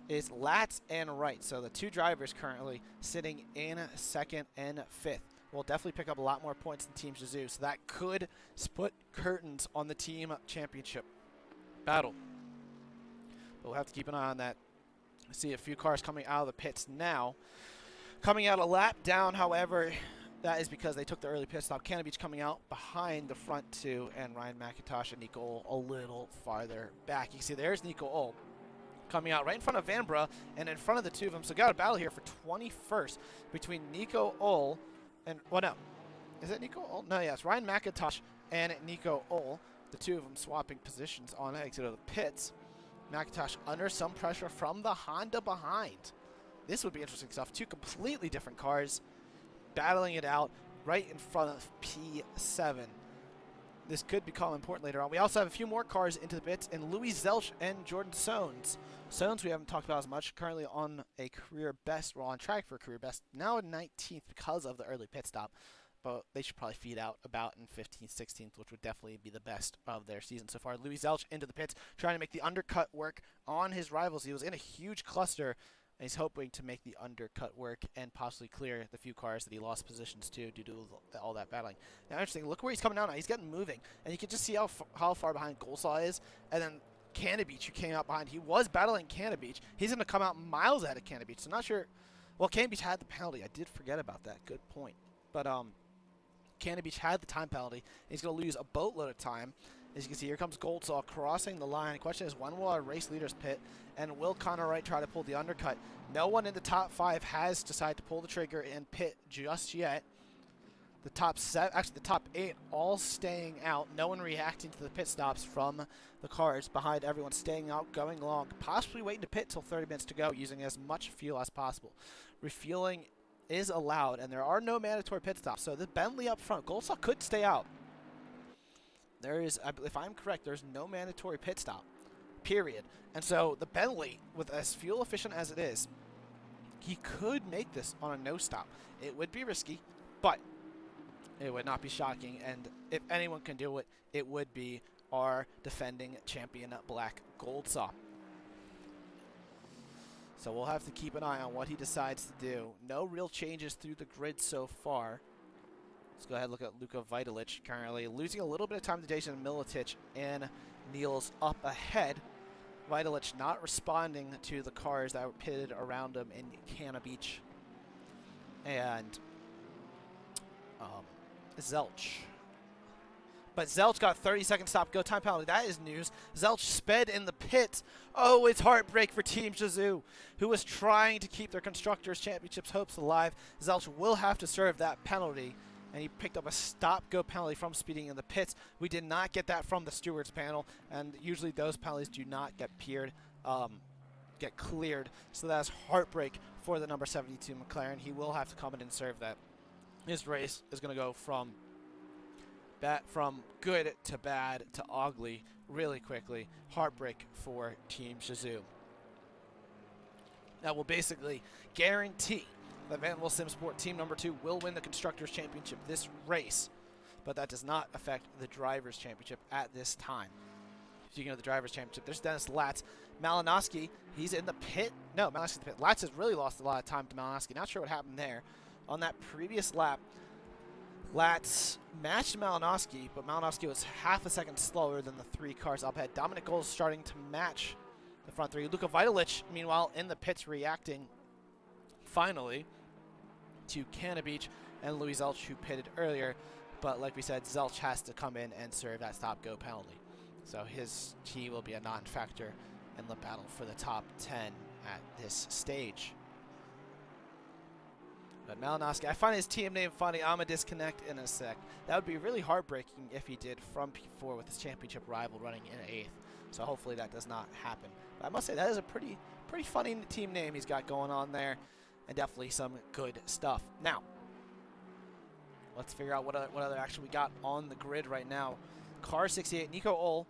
is Latz and Wright. So the two drivers currently sitting in 2nd and 5th. Will definitely pick up a lot more points than Team Shizou, so that could split curtains on the team championship battle. But we'll have to keep an eye on that. See a few cars coming out of the pits now. Coming out a lap down, however, that is because they took the early pit stop. Canada Beach coming out behind the front two, and Ryan McIntosh and Nico Ohl a little farther back. You can see there's Nico Ohl coming out right in front of Vanbrugh and in front of the two of them. So got a battle here for 21st between Nico Ohl and, well, no. Is it Nico Ohl? No, yes. Ryan McIntosh and Nico Ohl. The two of them swapping positions on exit of the pits. McIntosh under some pressure from the Honda behind. This would be interesting stuff. Two completely different cars battling it out right in front of P7. This could become important later on. We also have a few more cars into the pits, and Louis Zelch and Jordan Sones. Sones we haven't talked about as much, currently on a career best, well, on track for a career best, now in 19th because of the early pit stop, but they should probably feed out about in 15th, 16th, which would definitely be the best of their season so far. Louis Zelch into the pits, trying to make the undercut work on his rivals. He was in a huge cluster, and he's hoping to make the undercut work and possibly clear the few cars that he lost positions to due to all that battling. Now, interesting, look where he's coming out now. He's getting moving, and you can just see how far behind Golsaw is. And then Canada Beach, who came out behind, he was battling Canada Beach. He's going to come out miles ahead of Canada Beach. So not sure. Well, Canada Beach had the penalty. I did forget about that. Good point. But Cannon Beach had the time penalty. He's going to lose a boatload of time. As you can see, here comes Goldsaw crossing the line. The question is, when will our race leaders pit, and will Connor Wright try to pull the undercut? No one in the top 5 has decided to pull the trigger and pit just yet. The top 7, actually the top 8, all staying out. No one reacting to the pit stops from the cars behind everyone, staying out, going long, possibly waiting to pit till 30 minutes to go, using as much fuel as possible. Refueling is allowed, and there are no mandatory pit stops. So the Bentley up front, Goldsaw could stay out. There is, if I'm correct, there's no mandatory pit stop, period. And so the Bentley, with as fuel efficient as it is, he could make this on a no stop. It would be risky, but it would not be shocking. And if anyone can do it, it would be our defending champion, Black Goldsaw. So we'll have to keep an eye on what he decides to do. No real changes through the grid so far. Let's go ahead and look at Luka Vitalic, currently losing a little bit of time to Jason Milicic, and Niels up ahead. Vitalic not responding to the cars that were pitted around him in Cannon Beach. And Zelch. But Zelch got 30-second stop-go time penalty. That is news. Zelch sped in the pit. Oh, it's heartbreak for Team Shazoo, who was trying to keep their Constructors' Championships hopes alive. Zelch will have to serve that penalty, and he picked up a stop-go penalty from speeding in the pits. We did not get that from the stewards panel, and usually those penalties do not get cleared. So that's heartbreak for the number 72 McLaren. He will have to come in and serve that. His race is going to go from good to bad to ugly really quickly. Heartbreak for Team Shazoo. That will basically guarantee that Vanderbilt Simsport Team number 2 will win the Constructors' Championship this race, but that does not affect the Drivers' Championship at this time. Speaking of the Drivers' Championship, there's Dennis Latz. Malinowski, he's in the pit. No, Malinowski's in the pit. Latz has really lost a lot of time to Malinowski. Not sure what happened there. On that previous lap, Latz matched Malinowski, but Malinowski was half a second slower than the 3 cars up ahead. Dominic Gold starting to match the front 3. Luka Vitalic, meanwhile, in the pits reacting finally to Cannon Beach and Louis Zelch, who pitted earlier. But like we said, Zelch has to come in and serve that stop-go penalty. So he will be a non-factor in the battle for the top 10 at this stage. But Malinowski, I find his team name funny. I'm a disconnect in a sec. That would be really heartbreaking if he did from P4 with his championship rival running in 8th. So hopefully that does not happen. But I must say, that is a pretty funny team name he's got going on there. And definitely some good stuff. Now, let's figure out what other action we got on the grid right now. Car 68, Nico Ohl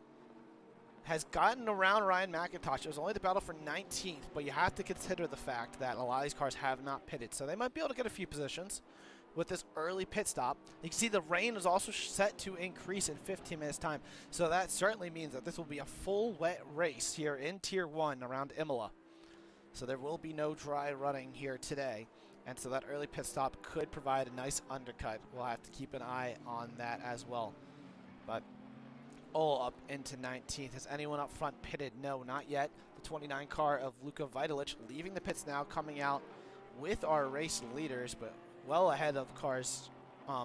has gotten around Ryan McIntosh. It was only the battle for 19th, but you have to consider the fact that a lot of these cars have not pitted, so they might be able to get a few positions with this early pit stop. You can see the rain is also set to increase in 15 minutes time, so that certainly means that this will be a full wet race here in Tier 1 around Imola. So there will be no dry running here today, and so that early pit stop could provide a nice undercut. We'll have to keep an eye on that as well. But all up into 19th. Has anyone up front pitted? No, not yet. The 29 car of Luka Vitalic leaving the pits now, coming out with our race leaders, but well ahead of cars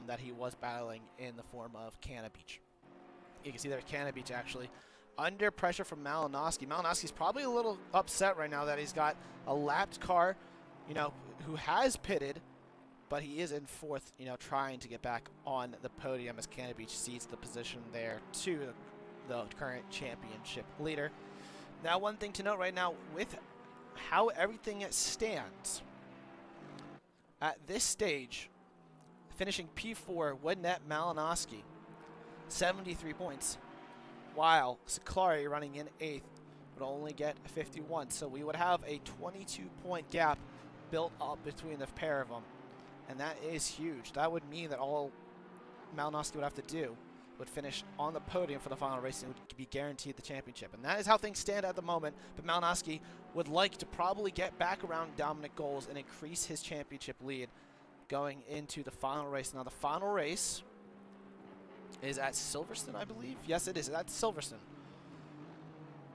that he was battling in the form of Cannon Beach. You can see there's Cannon Beach actually under pressure from Malinowski. Malinowski's probably a little upset right now that he's got a lapped car, you know, who has pitted, but he is in 4th, you know, trying to get back on the podium as Cannon Beach cedes the position there to the current championship leader. Now, one thing to note right now, with how everything stands, at this stage, finishing P4 would net Malinowski 73 points, while Saklari running in 8th would only get 51. So we would have a 22-point gap built up between the pair of them. And that is huge. That would mean that all Malinowski would have to do would finish on the podium for the final race and would be guaranteed the championship. And that is how things stand at the moment. But Malinowski would like to probably get back around Dominic Goals and increase his championship lead going into the final race. Now the final race is at Silverstone, I believe. Yes, it is. That's Silverstone.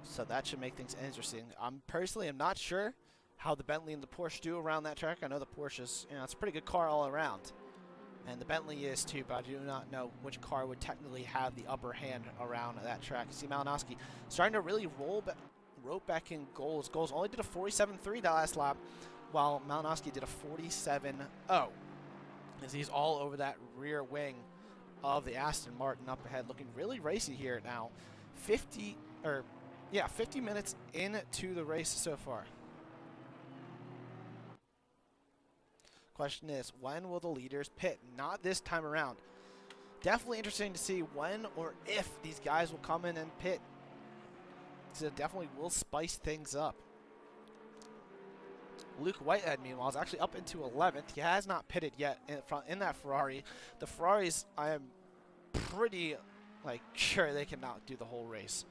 So that should make things interesting. Personally am not sure how the Bentley and the Porsche do around that track. I know the Porsche is, you know, it's a pretty good car all around. And the Bentley is too, but I do not know which car would technically have the upper hand around that track. You see Malinowski starting to really rope back in goals. Goals only did a 47.3 that last lap, while Malinowski did a 47.0. As he's all over that rear wing of the Aston Martin up ahead, looking really racy here now. 50 minutes into the race so far. Question is, when will the leaders pit? Not this time around. Definitely interesting to see when or if these guys will come in and pit. So definitely will spice things up. Luke Whitehead, meanwhile, is actually up into 11th. He has not pitted yet in that Ferrari. The Ferraris, I am pretty sure they cannot do the whole race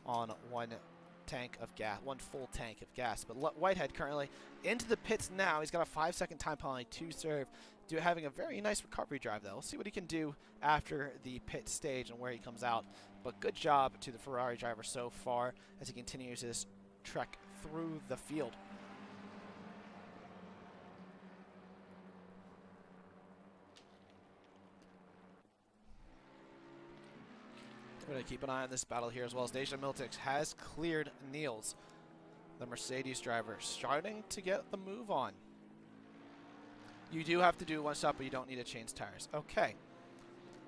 on one full tank of gas. But Whitehead currently into the pits now. He's got a 5-second time penalty to serve. Having a very nice recovery drive, though. We'll see what he can do after the pit stage and where he comes out. But good job to the Ferrari driver so far as he continues his trek through the field. We're going to keep an eye on this battle here as well as Deja Miltic has cleared Niels, the Mercedes driver, starting to get the move on. You do have to do one stop, but you don't need to change tires. Okay.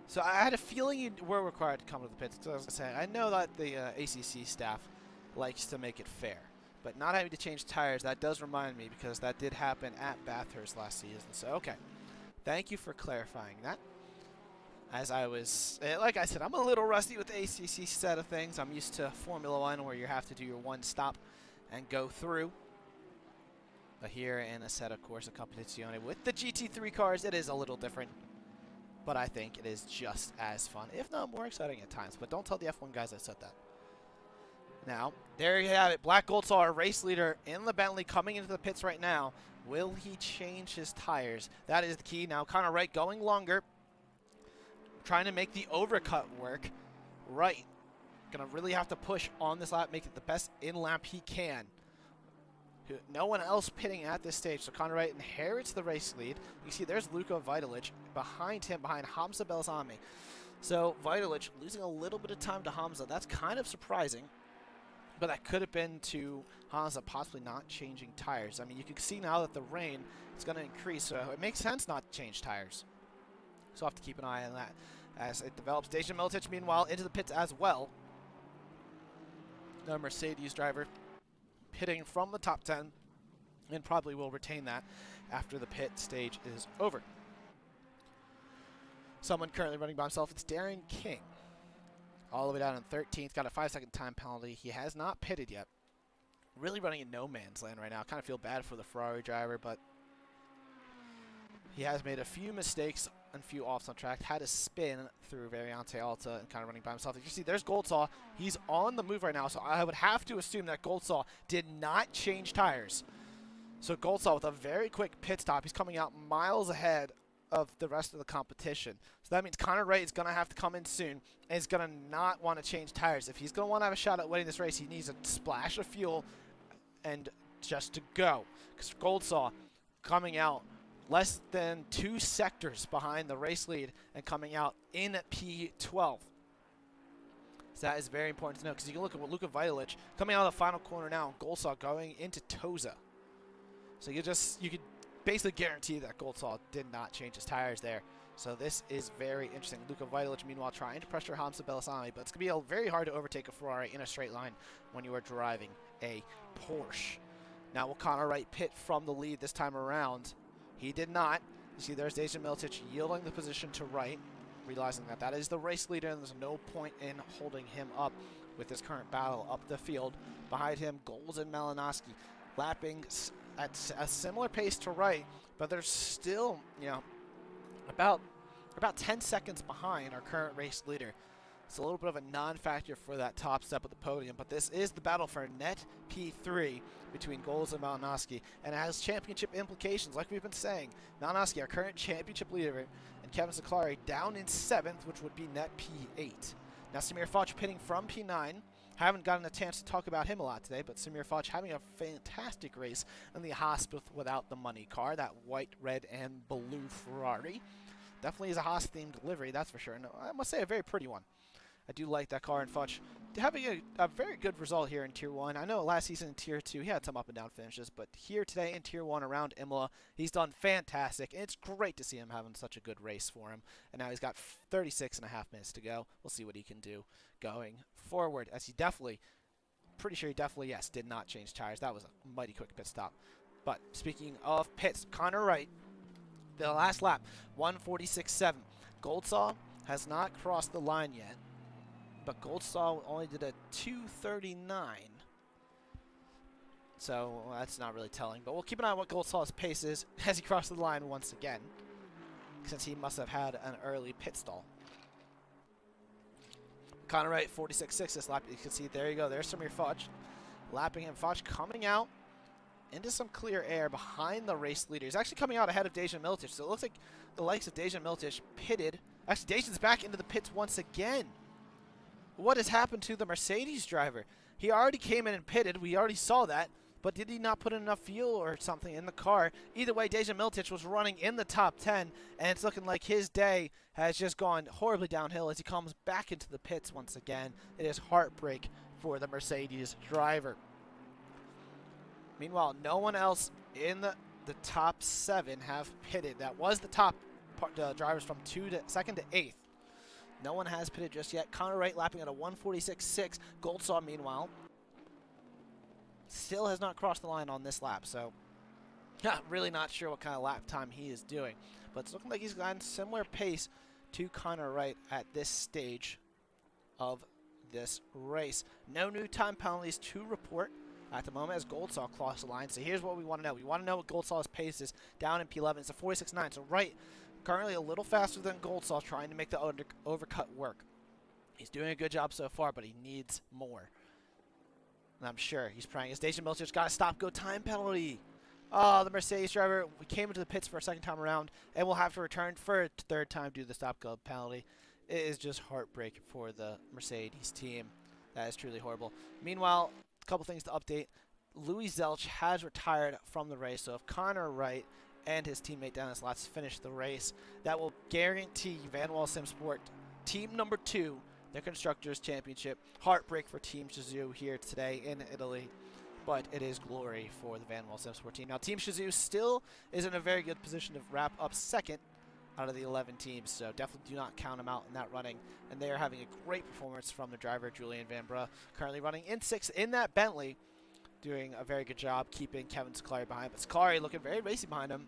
So I had a feeling you were required to come to the pits. Because I was going to say, I know that the ACC staff likes to make it fair. But not having to change tires, that does remind me, because that did happen at Bathurst last season. So, okay. Thank you for clarifying that. As I was, like I said, I'm a little rusty with the ACC set of things. I'm used to Formula One where you have to do your one stop and go through. But here in Assetto Corsa Competizione with the GT3 cars, it is a little different. But I think it is just as fun, if not more exciting at times. But don't tell the F1 guys I said that. Now, there you have it. Black Goldsaw, our race leader in the Bentley, coming into the pits right now. Will he change his tires? That is the key. Now, Connor Wright going longer. Trying to make the overcut work. Right. Gonna really have to push on this lap, make it the best in-lap he can. No one else pitting at this stage, so Connor Wright inherits the race lead. You see there's Luka Vitalic behind him, behind Hamza Belzami. So Vitalic losing a little bit of time to Hamza. That's kind of surprising. But that could have been to Hamza possibly not changing tires. I mean, you can see now that the rain is going to increase, so it makes sense not to change tires. So I'll have to keep an eye on that as it develops. Dejan Miltic, meanwhile, into the pits as well. The Mercedes driver pitting from the top 10 and probably will retain that after the pit stage is over. Someone currently running by himself, it's Darren King. All the way down in 13th, got a 5-second time penalty. He has not pitted yet. Really running in no man's land right now. Kind of feel bad for the Ferrari driver, but he has made a few mistakes and a few offs on track. Had a spin through Variante Alta and kind of running by himself. As you see, there's Goldsaw. He's on the move right now, so I would have to assume that Goldsaw did not change tires. So Goldsaw with a very quick pit stop. He's coming out miles ahead of the rest of the competition. So that means Connor Wright is going to have to come in soon and is going to not want to change tires. If he's going to want to have a shot at winning this race, he needs a splash of fuel and just to go. Because Goldsaw coming out less than 2 sectors behind the race lead and coming out in P12. So that is very important to know because you can look at what Luka Vitalic coming out of the final corner now, Goldsaw going into Toza. So you could basically guarantee that Goldsaw did not change his tires there. So this is very interesting. Luka Vitalic, meanwhile, trying to pressure Hamza Belzami, but it's going to be very hard to overtake a Ferrari in a straight line when you are driving a Porsche. Now will Connor Wright pit from the lead this time around? He did not. You see there's Dejan Miltic yielding the position to Wright, realizing that that is the race leader and there's no point in holding him up with this current battle up the field. Behind him, Goals and Malinowski lapping at a similar pace to Wright, but they're still, about 10 seconds behind our current race leader. It's a little bit of a non-factor for that top step of the podium, but this is the battle for net P3 between Goals and Malinowski, and it has championship implications, like we've been saying. Malinowski, our current championship leader, and Kevin Zaklari down in 7th, which would be net P8. Now Samir Foch pitting from P9. Haven't gotten a chance to talk about him a lot today, but Samir Foch having a fantastic race in the Haas without the money car, that white, red, and blue Ferrari. Definitely is a Haas-themed livery, that's for sure. And I must say, a very pretty one. I do like that car, and Futch having a very good result here in Tier 1. I know last season in Tier 2 he had some up and down finishes, but here today in Tier 1 around Imola, he's done fantastic, and it's great to see him having such a good race for him. And now he's got 36.5 minutes to go. We'll see what he can do going forward, as he definitely, pretty sure he definitely, yes, did not change tires. That was a mighty quick pit stop. But speaking of pits, Connor Wright, the last lap, 146.7. Goldsaw has not crossed the line yet, but Goldsaw only did a 2:39. So that's not really telling. But we'll keep an eye on what Goldsaw's pace is as he crosses the line once again, since he must have had an early pit stall. Connor Wright, 46.6 this lap. You can see, there you go. There's Samir Futch lapping him. Futch coming out into some clear air behind the race leader. He's actually coming out ahead of Dejan Miltic. So it looks like the likes of Dejan Miltic pitted. Actually, Dejan's back into the pits once again. What has happened to the Mercedes driver? He already came in and pitted. We already saw that. But did he not put in enough fuel or something in the car? Either way, Dejan Miltic was running in the top 10, and it's looking like his day has just gone horribly downhill as he comes back into the pits once again. It is heartbreak for the Mercedes driver. Meanwhile, no one else in the top 7 have pitted. That was the top drivers from 2nd to 8th. No one has pitted just yet. Connor Wright lapping at a 146.6. Goldsaw, meanwhile, still has not crossed the line on this lap. So, really not sure what kind of lap time he is doing. But it's looking like he's gotten similar pace to Connor Wright at this stage of this race. No new time penalties to report at the moment as Goldsaw crossed the line. So here's what we want to know. We want to know what Goldsaw's pace is down in P11. It's a 46.9. So Wright currently a little faster than Goldsaw, trying to make the overcut work. He's doing a good job so far, but he needs more. And I'm sure he's praying. His Dejan Miltic's got a stop-go time penalty. Oh, the Mercedes driver, we came into the pits for a second time around, and we'll have to return for a third time due to the stop-go penalty. It is just heartbreak for the Mercedes team. That is truly horrible. Meanwhile, a couple things to update. Louis Zelch has retired from the race, so if Connor Wright and his teammate Dennis Lotz finish the race, that will guarantee Van Wall Sim Sport team number 2 their Constructors Championship. Heartbreak for Team Shizou here today in Italy, but it is glory for the Van Wall Sim Sport team. Now, Team Shizou still is in a very good position to wrap up second out of the 11 teams, so definitely do not count them out in that running. And they are having a great performance from the driver, Julian Van Brugge, currently running in 6th in that Bentley, doing a very good job keeping Kevin Scolari behind. But Scolari looking very racy behind him.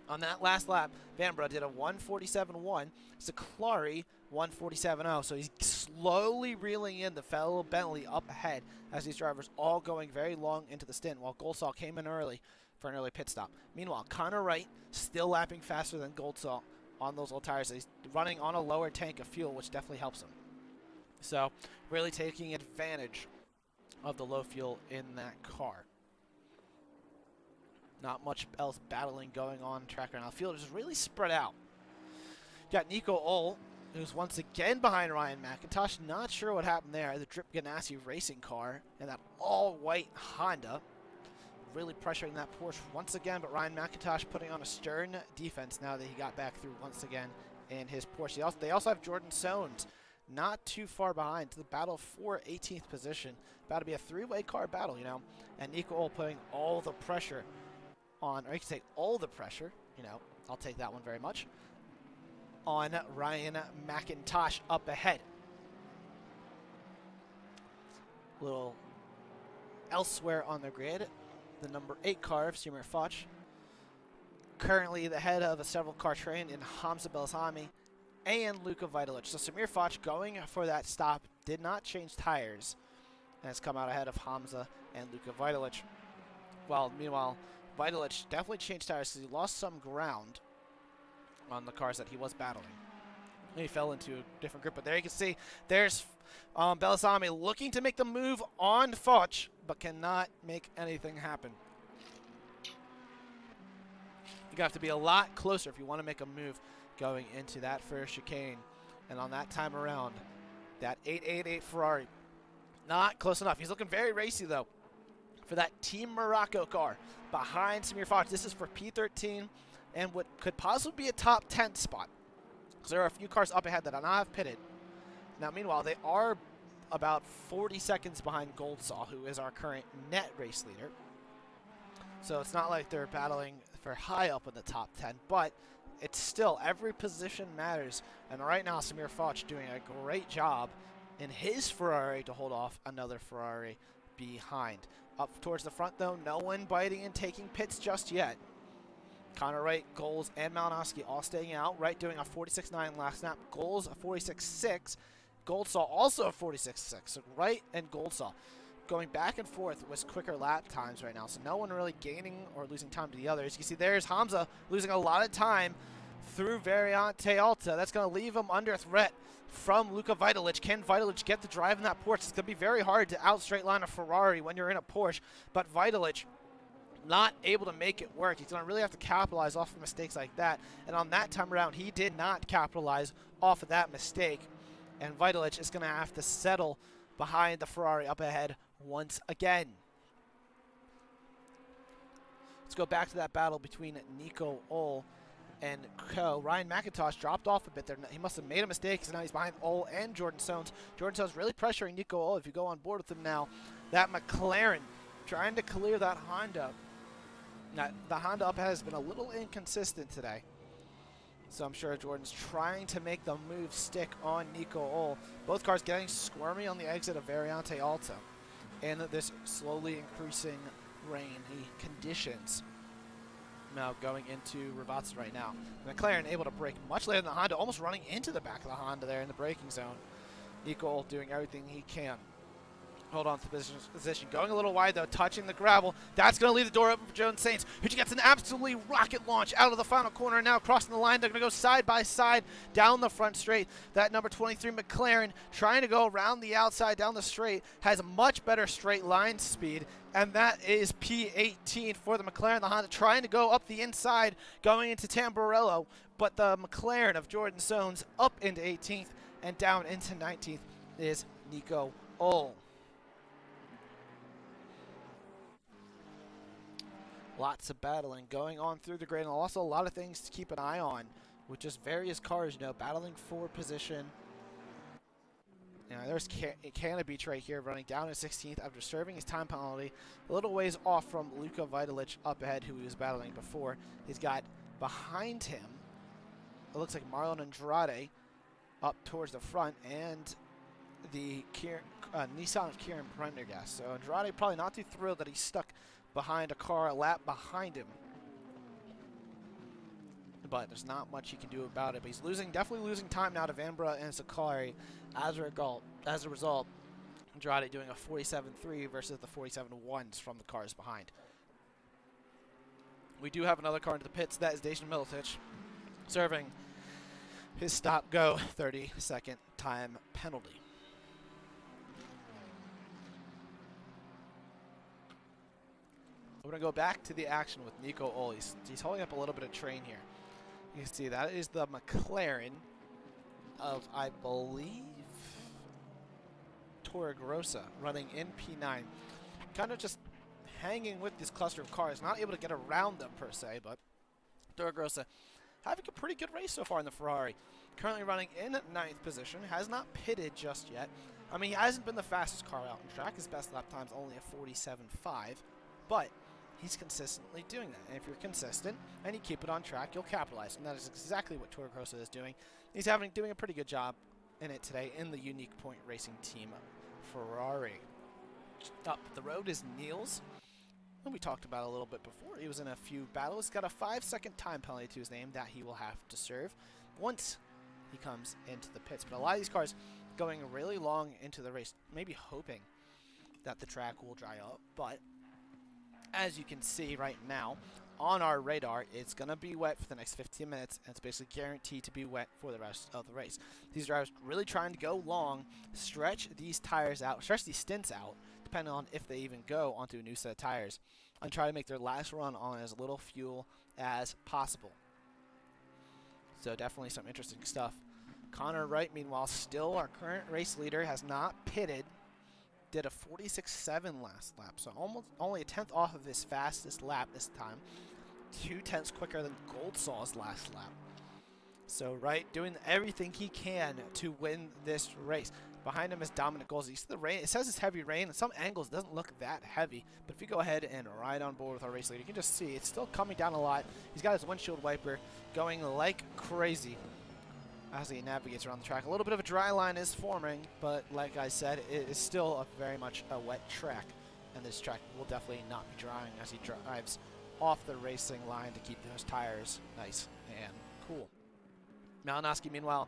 On that last lap, Van Brugge did a 147.1. Scolari 147.0. So he's slowly reeling in the fellow Bentley up ahead as these drivers all going very long into the stint, while Goldsaw came in early for an early pit stop. Meanwhile, Connor Wright still lapping faster than Goldsaw on those old tires. He's running on a lower tank of fuel, which definitely helps him. So really taking advantage of the low fuel in that car. Not much else battling going on track right now. The field is really spread out. You got Nico Ohl, who's once again behind Ryan McIntosh. Not sure what happened there. The Drip Ganassi racing car and that all-white Honda really pressuring that Porsche once again, but Ryan McIntosh putting on a stern defense now that he got back through once again in his Porsche. They also have Jordan Sones not too far behind to the battle for 18th position. About to be a three-way car battle, you know, and Nico Ohl putting all the pressure on, or you can say all the pressure, you know, I'll take that one very much, on Ryan McIntosh up ahead. Little elsewhere on the grid, the number 8 car of Samir Futch, currently the head of a several car train in Hamza Belzami and Luka Vitalic. So Samir Futch going for that stop, did not change tires, and has come out ahead of Hamza and Luka Vitalic. Well, meanwhile, Vitalic definitely changed tires because he lost some ground on the cars that he was battling. He fell into a different group, but there you can see there's Belzami looking to make the move on Futch, but cannot make anything happen. You have to be a lot closer if you want to make a move going into that first chicane. And on that time around, that 888 Ferrari, not close enough. He's looking very racy, though, for that Team Morocco car behind Samir Futch. This is for P13 and what could possibly be a top 10 spot. So there are a few cars up ahead that are not have pitted. Now, meanwhile, they are about 40 seconds behind Goldsaw, who is our current net race leader. So it's not like they're battling for high up in the top 10, but it's still, every position matters. And right now, Samir Foch doing a great job in his Ferrari to hold off another Ferrari behind. Up towards the front, though, no one biting and taking pits just yet. Connor Wright, Goals, and Malinowski all staying out. Wright doing a 46.9 last lap. Goals a 46.6. Goldsaw also a 46.6. So Wright and Goldsaw going back and forth with quicker lap times right now. So no one really gaining or losing time to the others. You can see there's Hamza losing a lot of time through Variante Alta. That's going to leave him under threat from Luka Vitalic. Can Vitalic get the drive in that Porsche? It's going to be very hard to out straight line a Ferrari when you're in a Porsche, but Vitalic not able to make it work. He's going to really have to capitalize off of mistakes like that. And on that time around, he did not capitalize off of that mistake. And Vitalic is going to have to settle behind the Ferrari up ahead once again. Let's go back to that battle between Nico Ohl and Co. Ryan McIntosh dropped off a bit there. He must have made a mistake because now he's behind Ohl and Jordan Sones. Jordan Sones really pressuring Nico Ohl. If you go on board with him now, that McLaren trying to clear that Honda. Now, the Honda up has been a little inconsistent today. So I'm sure Jordan's trying to make the move stick on Nico Ohl. Both cars getting squirmy on the exit of Variante Alta. And this slowly increasing rainy conditions. Now going into Ravazza right now. McLaren able to brake much later than the Honda, almost running into the back of the Honda there in the braking zone. Nico Ohl doing everything he can. Hold on to the position. Going a little wide, though, touching the gravel. That's going to leave the door open for Joan Saints, who gets an absolutely rocket launch out of the final corner. Now crossing the line. They're going to go side by side down the front straight. That number 23 McLaren trying to go around the outside down the straight has a much better straight line speed. And that is P18 for the McLaren. The Honda trying to go up the inside, going into Tamburello. But the McLaren of Jordan Sones up into 18th and down into 19th is Nico Ohl. Lots of battling going on through the grid, and also a lot of things to keep an eye on with just various cars, you know, battling for position. You know, there's Canna Beach right here running down to 16th after serving his time penalty. A little ways off from Luka Vitalic up ahead, who he was battling before. He's got behind him, it looks like Marlon Andrade up towards the front, and the Nissan of Kieran Prendergast. So Andrade probably not too thrilled that he's stuck behind a car a lap behind him. But there's not much he can do about it. But he's definitely losing time now to Vanbrugh and Sakari as a result. Andrade doing a 47.3 versus the 47.1s from the cars behind. We do have another car into the pits. That is Dejan Milicic serving his stop-go 30-second time penalty. We're going to go back to the action with Nico Ohl. He's holding up a little bit of train here. You can see that is the McLaren of, I believe, Torregrossa running in P9. Kind of just hanging with this cluster of cars. Not able to get around them per se, but Torregrossa having a pretty good race so far in the Ferrari. Currently running in 9th position. Has not pitted just yet. I mean, he hasn't been the fastest car out on track. His best lap time's only a 47.5. But he's consistently doing that. And if you're consistent and you keep it on track, you'll capitalize. And that is exactly what Torregrossa is doing. He's doing a pretty good job in it today in the Unique Point Racing Team Ferrari. Up the road is Niels, who we talked about a little bit before. He was in a few battles. He's got a 5-second time penalty to his name that he will have to serve once he comes into the pits. But a lot of these cars going really long into the race, maybe hoping that the track will dry up. But as you can see right now on our radar, it's going to be wet for the next 15 minutes, and it's basically guaranteed to be wet for the rest of the race. These drivers really trying to go long, stretch these tires out, stretch these stints out, depending on if they even go onto a new set of tires, and try to make their last run on as little fuel as possible. So definitely some interesting stuff. Connor Wright, meanwhile, still our current race leader, has not pitted. Did a 46.7 last lap, so almost only a 10th off of his fastest lap this time. 2 tenths quicker than Goldsaw's last lap. So, right, doing everything he can to win this race. Behind him is Dominic Goals. You see the rain. It says it's heavy rain. In some angles, it doesn't look that heavy. But if you go ahead and ride on board with our race leader, you can just see it's still coming down a lot. He's got his windshield wiper going like crazy as he navigates around the track. A little bit of a dry line is forming, but like I said, it is still very much a wet track. And this track will definitely not be drying as he drives off the racing line to keep those tires nice and cool. Malinowski, meanwhile,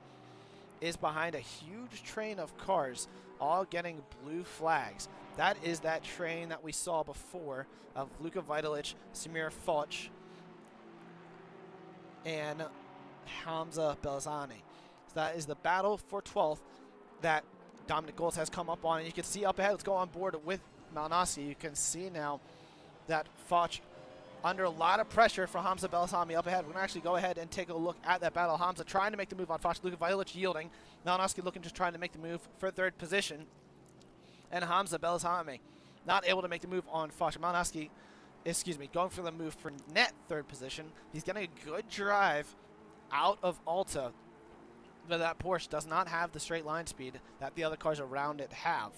is behind a huge train of cars, all getting blue flags. That is that train that we saw before of Luka Vitalic, Samir Foch, and Hamza Belzani. So that is the battle for 12th that Dominic Goals has come up on. And you can see up ahead, let's go on board with Malinowski. You can see now that Foch under a lot of pressure for Hamza Belzani up ahead. We're going to actually go ahead and take a look at that battle. Hamza trying to make the move on Foch. Luka Vitalic yielding. Malinowski looking, just trying to make the move for third position. And Hamza Belzani not able to make the move on Foch. Malinowski, going for the move for net third position. He's getting a good drive out of Alta. But that Porsche does not have the straight line speed that the other cars around it have.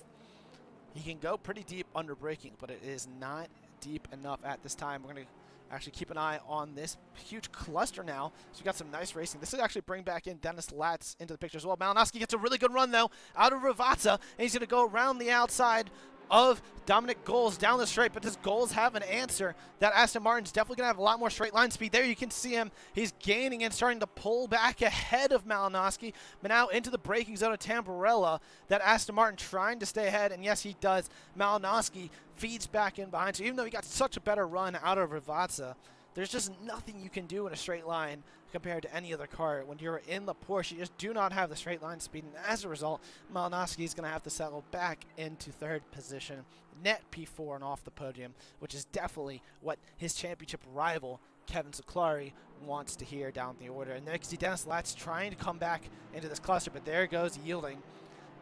He can go pretty deep under braking, but it is not deep enough at this time. We're going to actually keep an eye on this huge cluster now. So we got some nice racing. This will actually bring back in Dennis Latz into the picture as well. Malinowski gets a really good run, though, out of Ravazza, and he's going to go around the outside of Dominic Goals down the straight, but does Goals have an answer? That Aston Martin's definitely going to have a lot more straight line speed. There you can see him. He's gaining and starting to pull back ahead of Malinowski, but now into the braking zone of Tamburella. That Aston Martin trying to stay ahead, and yes, he does. Malinowski feeds back in behind, so even though he got such a better run out of Ravazza, there's just nothing you can do in a straight line compared to any other car. When you're in the Porsche, you just do not have the straight line speed, and as a result, Malinowski is going to have to settle back into third position, net P4 and off the podium, which is definitely what his championship rival, Kevin Seclari, wants to hear down the order. And there you can see Dennis Latz trying to come back into this cluster, but there goes yielding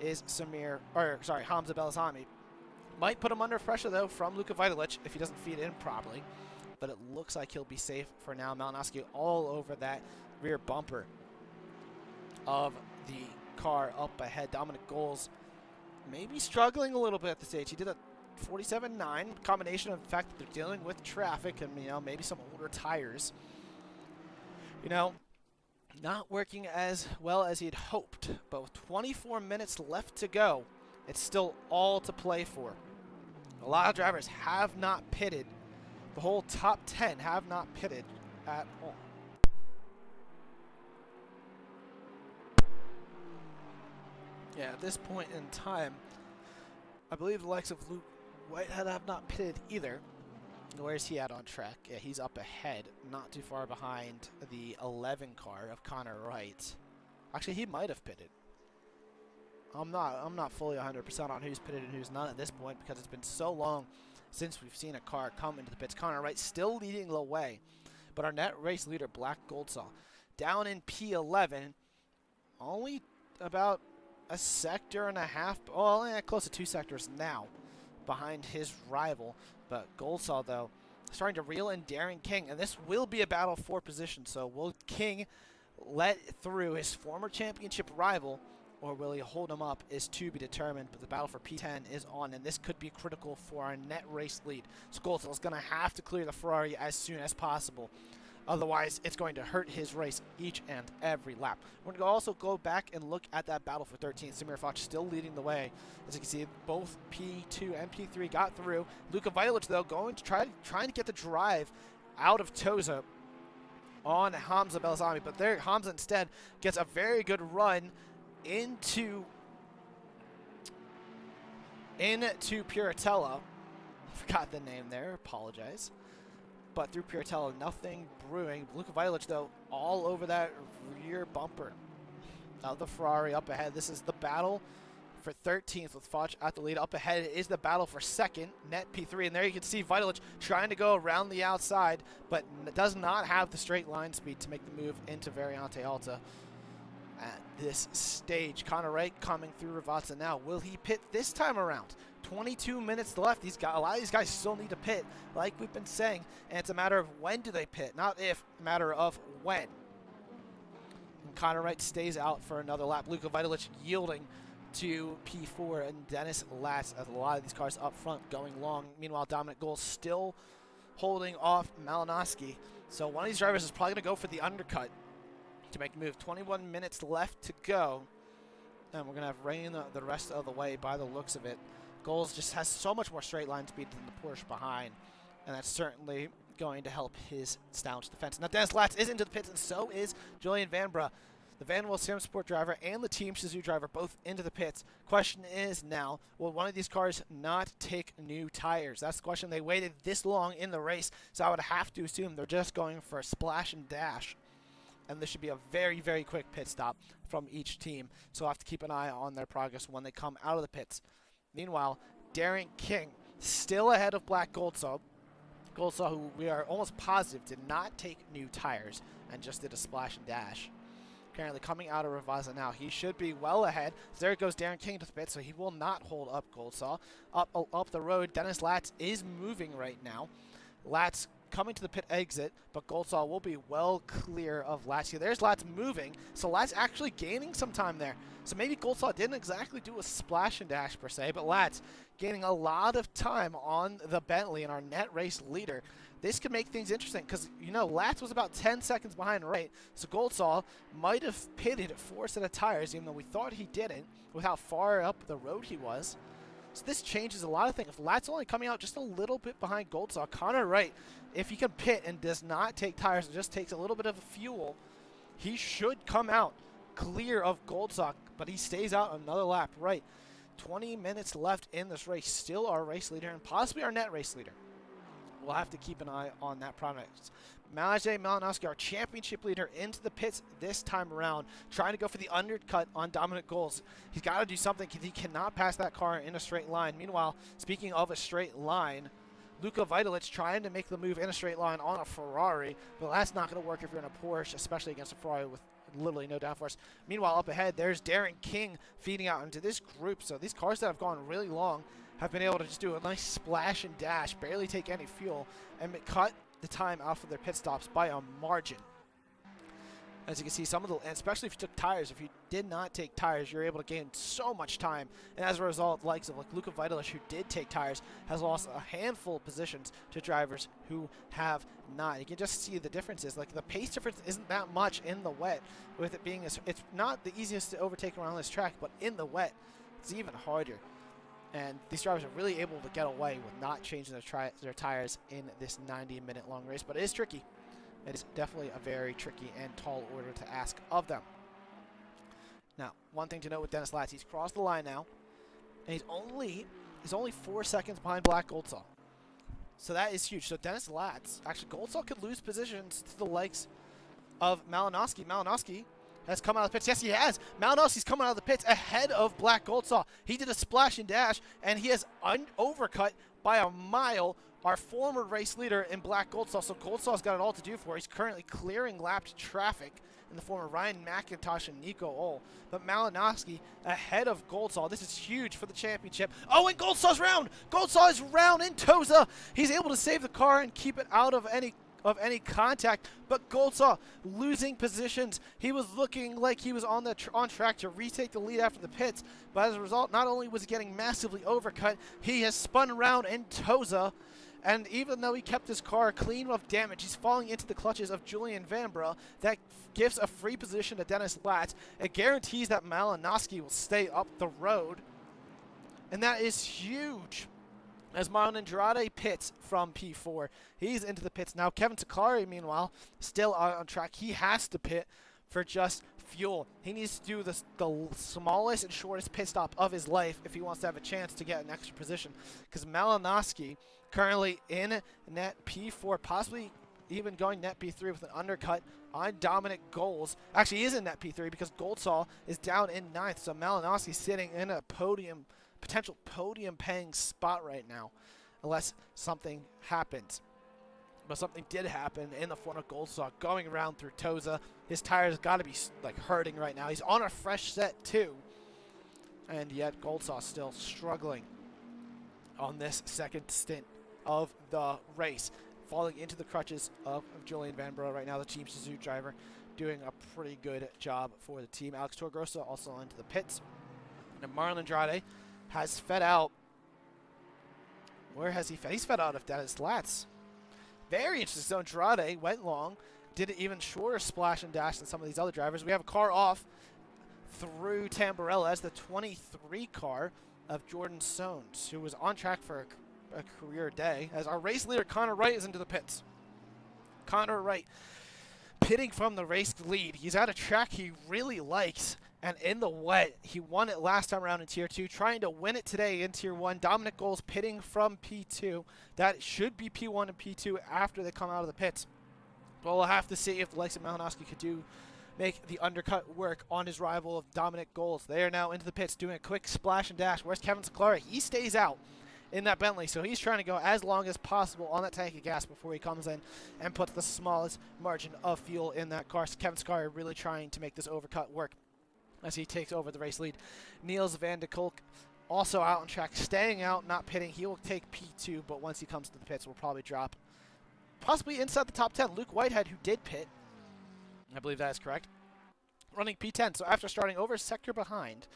is Hamza Belzani. Might put him under pressure, though, from Luka Vitalic if he doesn't feed in properly. But it looks like he'll be safe for now. Malinowski all over that rear bumper of the car up ahead. Dominic Goals maybe struggling a little bit at this stage. He did a 47.9 combination of the fact that they're dealing with traffic and, maybe some older tires. Not working as well as he'd hoped. But with 24 minutes left to go, it's still all to play for. A lot of drivers have not pitted. The whole top 10 have not pitted at all. Yeah, at this point in time, I believe the likes of Luke Whitehead have not pitted either. Where's he at on track? Yeah, he's up ahead, not too far behind the 11 car of Connor Wright. Actually, he might have pitted. I'm not fully 100% on who's pitted and who's not at this point because it's been so long since we've seen a car come into the pits. Connor Wright still leading the way, but our net race leader, Black Goldsaw, down in P11, only about a sector and a half, close to 2 sectors now behind his rival. But Goldsaw, though, starting to reel in Darren King, and this will be a battle for position. So will King let through his former championship rival, or will he hold him up, is to be determined. But the battle for P10 is on, and this could be critical for our net race lead. So Goldsaw is going to have to clear the Ferrari as soon as possible. Otherwise, it's going to hurt his race each and every lap. We're going to also go back and look at that battle for 13th. Samir Foch still leading the way. As you can see, both P2 and P3 got through. Luka Vitalic, though, trying to get the drive out of Toza on Hamza Belzani. But there, Hamza instead gets a very good run into Puritella. Forgot the name there. Apologize. But through Puritella, nothing brewing. Luka Vitalic, though, all over that rear bumper of the Ferrari up ahead. This is the battle for 13th with Foch at the lead. Up ahead is the battle for second, net P3. And there you can see Vitalic trying to go around the outside, but does not have the straight line speed to make the move into Variante Alta at this stage. Connor Wright coming through Ravazza now. Will he pit this time around? 22 minutes left. A lot of these guys still need to pit, like we've been saying, and it's a matter of when do they pit, not if, a matter of when. And Connor Wright stays out for another lap. Luka Vitalic yielding to P4 and Dennis Latz as a lot of these cars up front going long. Meanwhile, Dominic Gold still holding off Malinowski. So one of these drivers is probably going to go for the undercut to make the move. 21 minutes left to go. And we're going to have rain the rest of the way by the looks of it. Goals just has so much more straight line speed than the Porsche behind. And that's certainly going to help his staunch defense. Now Dennis Latz is into the pits, and so is Julian Vanbrugh. The Vanwell Sim Sport driver and the Team Suzuki driver both into the pits. Question is now, will one of these cars not take new tires? That's the question. They waited this long in the race, so I would have to assume they're just going for a splash and dash. And this should be a very, very quick pit stop from each team. So I'll have to keep an eye on their progress when they come out of the pits. Meanwhile, Darren King still ahead of Black Goldsaw. Goldsaw, who we are almost positive did not take new tires and just did a splash and dash. Currently coming out of Ravazza now. He should be well ahead. There goes Darren King to the pit, so he will not hold up Goldsaw. Up the road, Dennis Latz is moving right now. Latz coming to the pit exit, but Goldsaw will be well clear of Latz here. There's Latz moving, so Latz actually gaining some time there. So maybe Goldsaw didn't exactly do a splash and dash per se, but Latz gaining a lot of time on the Bentley and our net race leader. This could make things interesting because, you know, Latz was about 10 seconds behind Wright, so Goldsaw might have pitted 4 set of tires, even though we thought he didn't, with how far up the road he was. So this changes a lot of things. If Latz only coming out just a little bit behind Goldsaw, Connor Wright, if he can pit and does not take tires and just takes a little bit of fuel, he should come out clear of Goldsaw, but he stays out another lap. Right, 20 minutes left in this race, still our race leader and possibly our net race leader. We'll have to keep an eye on that progress. Malajay Malinowski, our championship leader, into the pits this time around, trying to go for the undercut on Dominic Goals. He's got to do something because he cannot pass that car in a straight line. Meanwhile, speaking of a straight line, Luka Vitalic trying to make the move in a straight line on a Ferrari, but that's not going to work if you're in a Porsche, especially against a Ferrari with literally no downforce. Meanwhile, up ahead, there's Darren King feeding out into this group. So these cars that have gone really long have been able to just do a nice splash and dash, barely take any fuel, and cut the time off of their pit stops by a margin. As you can see, some of the, and especially if you took tires, if you did not take tires, you're able to gain so much time. And as a result, the likes of like Luka Vitalic, who did take tires, has lost a handful of positions to drivers who have not. You can just see the differences. Like the pace difference isn't that much in the wet, with it being, it's not the easiest to overtake around this track, but in the wet, it's even harder. And these drivers are really able to get away with not changing their tires in this 90-minute long race. But it is tricky. It is definitely a very tricky and tall order to ask of them. Now, one thing to note with Dennis Latz, he's crossed the line now, and he's only 4 seconds behind Black Goldsaw. So that is huge. So Dennis Latz, actually Goldsaw could lose positions to the likes of Malinowski. Malinowski has come out of the pits. Yes, he has. Malinowski's coming out of the pits ahead of Black Goldsaw. He did a splash and dash, and he has overcut by a mile our former race leader in Black Goldsaw. So Goldsaw's got it all to do for. He's currently clearing lapped traffic in the form of Ryan McIntosh and Nico Ohl. But Malinowski ahead of Goldsaw. This is huge for the championship. Oh, and Goldsaw's round! Goldsaw's is round in Toza. He's able to save the car and keep it out of any contact, but Goldsaw losing positions. He was looking like he was on track to retake the lead after the pits, but as a result, not only was he getting massively overcut, he has spun around in Toza, and even though he kept his car clean of damage, he's falling into the clutches of Julian Vanbrugh. That gives a free position to Dennis Latz. It guarantees that Malinowski will stay up the road, and that is huge. As Marlon Andrade pits from P4. He's into the pits now. Kevin Takari, meanwhile, still on track. He has to pit for just fuel. He needs to do the smallest and shortest pit stop of his life if he wants to have a chance to get an extra position. Because Malinowski, currently in net P4, possibly even going net P3 with an undercut on Dominic Goals. Actually, he is in net P3 because Goldsaw is down in 9th. So Malinowski sitting in a potential podium-paying spot right now, unless something happens. But something did happen in the form of Goldsaw going around through Toza. His tires got to be like hurting right now. He's on a fresh set too, and yet Goldsaw still struggling on this second stint of the race. falling into the crutches of Julian Vanbrugh right now, the Team Suzuki driver, doing a pretty good job for the team. Alex Torgrosa also into the pits. And Marlon Andrade has fed out. Where has he fed? He's fed out of Dennis Latz. Very interesting. So Andrade went long, did an even shorter splash and dash than some of these other drivers. We have a car off through Tamburello as the 23 car of Jordan Soanes, who was on track for a career day, as our race leader Connor Wright is into the pits. Connor Wright pitting from the race lead. He's at a track he really likes, and in the wet, he won it last time around in Tier 2, trying to win it today in Tier 1. Dominic Goals pitting from P2. That should be P1 and P2 after they come out of the pits. But we'll have to see if the likes of Malinowski could make the undercut work on his rival of Dominic Goals. They are now into the pits doing a quick splash and dash. Where's Kevin Seclara? He stays out in that Bentley, so he's trying to go as long as possible on that tank of gas before he comes in and puts the smallest margin of fuel in that car. So Kevin Seclara really trying to make this overcut work as he takes over the race lead. Niels van de Kolk also out on track, staying out, not pitting. He will take P2, but once he comes to the pits, will probably drop possibly inside the top 10. Luke Whitehead, who did pit, I believe that is correct, running P10. So after starting over a sector behind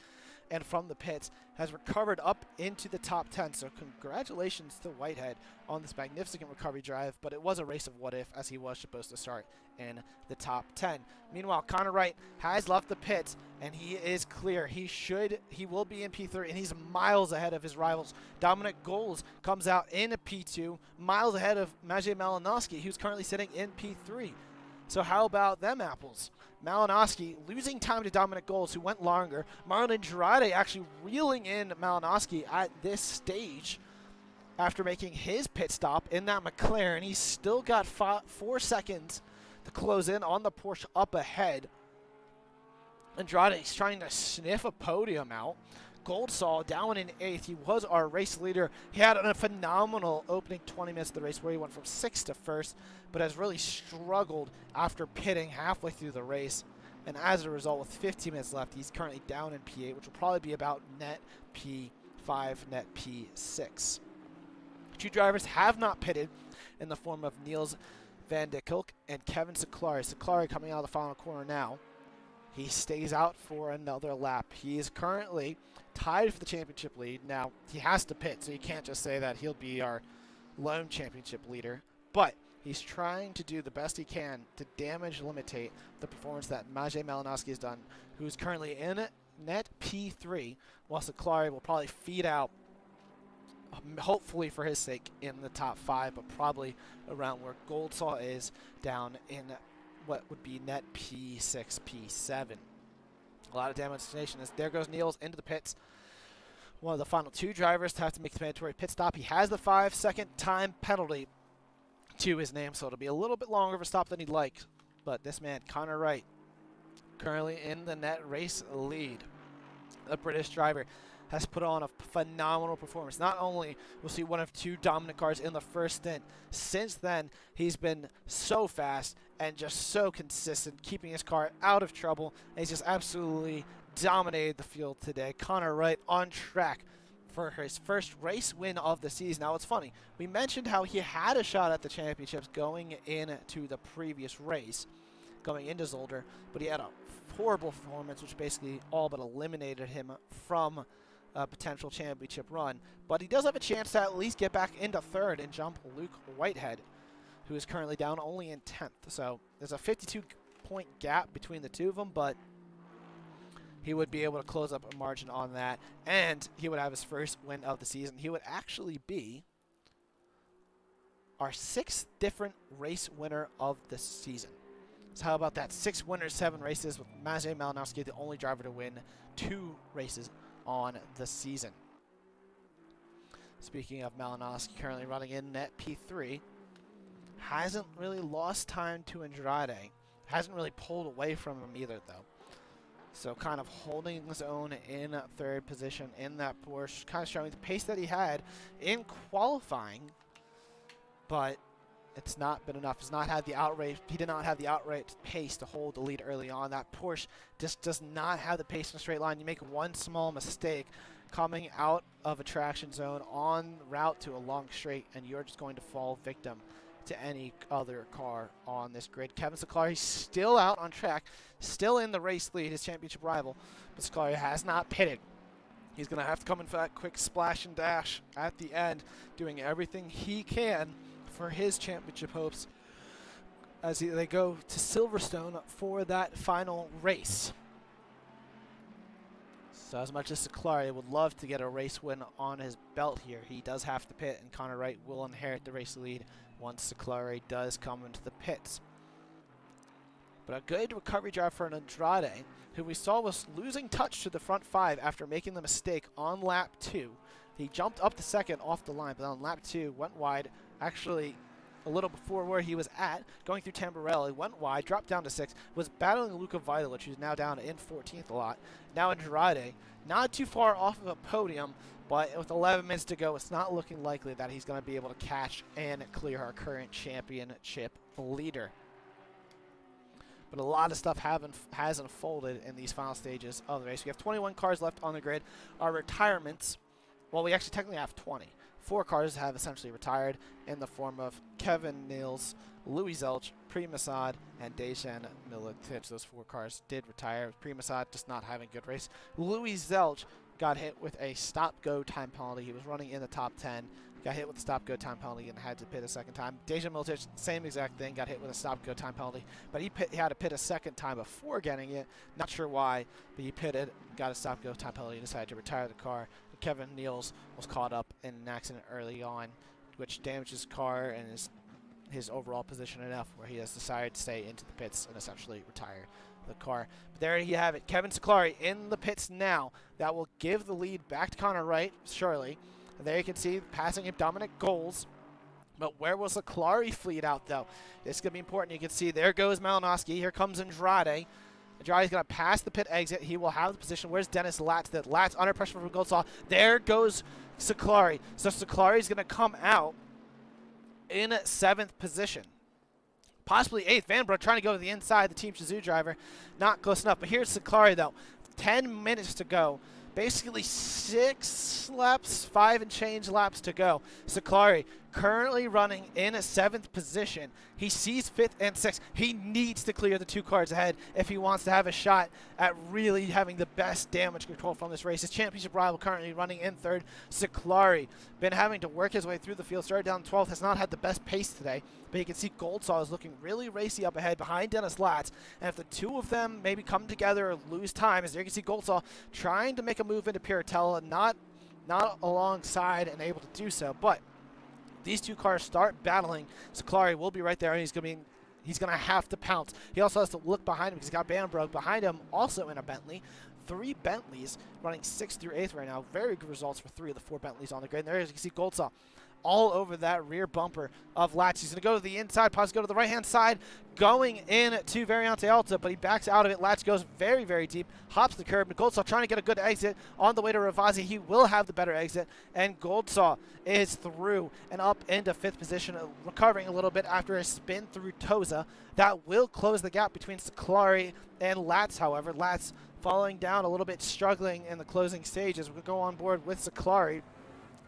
and from the pits, has recovered up into the top 10. So congratulations to Whitehead on this magnificent recovery drive, but it was a race of what if, as he was supposed to start in the top 10. Meanwhile, Connor Wright has left the pits, and he is clear. He will be in P3, and he's miles ahead of his rivals. Dominic Goals comes out in a P2, miles ahead of Maciej Malinowski, who's currently sitting in P3. So how about them apples? Malinowski losing time to Dominic Goals, who went longer. Marlon Andrade actually reeling in Malinowski at this stage after making his pit stop in that McLaren. He's still got 4 seconds to close in on the Porsche up ahead. Andrade's trying to sniff a podium out. Goldsaw down in 8th. He was our race leader. He had a phenomenal opening 20 minutes of the race where he went from 6th to 1st, but has really struggled after pitting halfway through the race. And as a result, with 15 minutes left, he's currently down in P8, which will probably be about net P5, net P6. 2 drivers have not pitted in the form of Niels van de Kolk and Kevin Seclara. Seclara coming out of the final corner now. He stays out for another lap. He is currently tied for the championship lead. Now, he has to pit, so you can't just say that he'll be our lone championship leader. But he's trying to do the best he can to damage limitate the performance that Maciej Malinowski has done, who's currently in net P3, while Seclara will probably feed out, hopefully for his sake, in the top 5, but probably around where Goldsaw is, down in what would be net P6, P7. A lot of demonstration as there goes Niels into the pits. One of the final 2 drivers to have to make the mandatory pit stop. He has the 5-second time penalty to his name, so it'll be a little bit longer of a stop than he'd like. But this man, Connor Wright, currently in the net race lead. A British driver has put on a phenomenal performance. Not only we'll see one of 2 dominant cars in the first stint, since then he's been so fast and just so consistent, keeping his car out of trouble. And he's just absolutely dominated the field today. Connor Wright on track for his first race win of the season. Now, it's funny. We mentioned how he had a shot at the championships going into the previous race, going into Zolder, but he had a horrible performance, which basically all but eliminated him from a potential championship run. But he does have a chance to at least get back into 3rd and jump Luke Whitehead, who is currently down only in 10th. So there's a 52-point gap between the 2 of them, but he would be able to close up a margin on that, and he would have his first win of the season. He would actually be our 6th different race winner of the season. So how about that? 6 winners, 7 races, with Maciej Malinowski the only driver to win 2 races on the season. Speaking of Malinowski, currently running in net P3, hasn't really lost time to Andrade. Hasn't really pulled away from him either, though. So kind of holding his own in 3rd position in that Porsche, kind of showing the pace that he had in qualifying, but it's not been enough. He did not have the outright pace to hold the lead early on. That Porsche just does not have the pace in a straight line. You make one small mistake coming out of a traction zone en route to a long straight, and you're just going to fall victim to any other car on this grid. Kevin Seclari still out on track, still in the race lead, his championship rival, but Seclari has not pitted. He's going to have to come in for that quick splash and dash at the end, doing everything he can for his championship hopes as they go to Silverstone for that final race. So as much as Seclari would love to get a race win on his belt here, he does have to pit, and Connor Wright will inherit the race lead once Seclari does come into the pits. But a good recovery drive for an Andrade, who we saw was losing touch to the front 5 after making the mistake on lap 2. He jumped up to second off the line, but on lap 2 went wide, actually a little before where he was at, going through Tamborelli, went wide, dropped down to 6, was battling Luka Vitalic, who's now down in 14th a lot. Now Andrade, not too far off of a podium, but with 11 minutes to go, it's not looking likely that he's going to be able to catch and clear our current championship leader. But a lot of stuff has unfolded in these final stages of the race. We have 21 cars left on the grid. Our retirements, well, we actually technically have 20. 4 cars have essentially retired in the form of Kevin Nils, Louis Zelch, Primasad, and Dejan Militic. Those 4 cars did retire. Primasad just not having a good race. Louis Zelch got hit with a stop-go time penalty. He was running in the top 10. Got hit with a stop-go time penalty and had to pit a second time. Dejan Militic, same exact thing, got hit with a stop-go time penalty, but he had to pit a second time before getting it. Not sure why, but he pitted, got a stop-go time penalty, and decided to retire the car. Kevin Nils was caught up in an accident early on, which damaged his car and his overall position enough where he has decided to stay into the pits and essentially retire the car. But there you have it. Kevin Seclari in the pits now. That will give the lead back to Connor Wright, surely. And there you can see passing him Dominic Goals. But where was the Seclari fleet out, though? This is going to be important. You can see there goes Malinowski. Here comes Andrade. Andrade's going to pass the pit exit. He will have the position. Where's Dennis Latz? Latz under pressure from Goldsaw. There goes Seclari. So Seclari's going to come out in 7th position. Possibly 8th. Vanbrugh trying to go to the inside. The Team Shizou driver. Not close enough. But here's Seclari, though. 10 minutes to go. Basically 6 laps, 5 and change laps to go. Seclari currently running in 7th position. He sees 5th and 6th. He needs to clear the 2 cars ahead if he wants to have a shot at really having the best damage control from this race. His championship rival currently running in 3rd. Seclari been having to work his way through the field. Started down 12th. Has not had the best pace today. But you can see Goldsaw is looking really racy up ahead behind Dennis Latz. And if the 2 of them maybe come together or lose time, as there you can see Goldsaw trying to make a move into Piratella, not alongside and able to do so. But these 2 cars start battling. Seclari will be right there, and he's going to have to pounce. He also has to look behind him because he's got Vanbrugh behind him, also in a Bentley. 3 Bentleys running 6th through 8th right now. Very good results for 3 of the 4 Bentleys on the grid. And there you can see Goldsaw all over that rear bumper of Latz. He's going to go to the inside, possibly go to the right-hand side, going in to Variante Alta, but he backs out of it. Latz goes very, very deep, hops the curb. Goldsaw trying to get a good exit on the way to Ravazzi. He will have the better exit, and Goldsaw is through and up into 5th position, recovering a little bit after a spin through Toza. That will close the gap between Seclari and Latz, however. Latz falling down a little bit, struggling in the closing stages. We'll go on board with Seclari.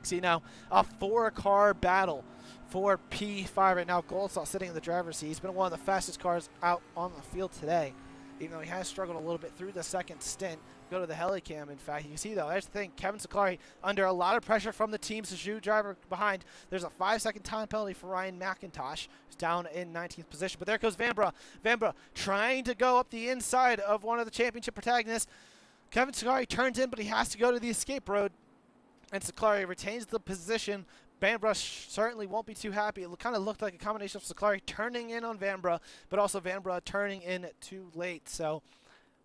See now, a 4-car battle for P5 right now. Goldsaw sitting in the driver's seat. He's been one of the fastest cars out on the field today, even though he has struggled a little bit through the second stint. Go to the helicam, in fact. You can see, though, there's the thing. Kevin Seclari under a lot of pressure from the Team Shizou driver behind. There's a 5-second time penalty for Ryan McIntosh, who's down in 19th position. But there goes Vanbrugh. Vanbrugh trying to go up the inside of one of the championship protagonists. Kevin Seclari turns in, but he has to go to the escape road. And Seclari retains the position. Vanbrugh certainly won't be too happy. It kind of looked like a combination of Seclari turning in on Vanbrugh, but also Vanbrugh turning in too late. So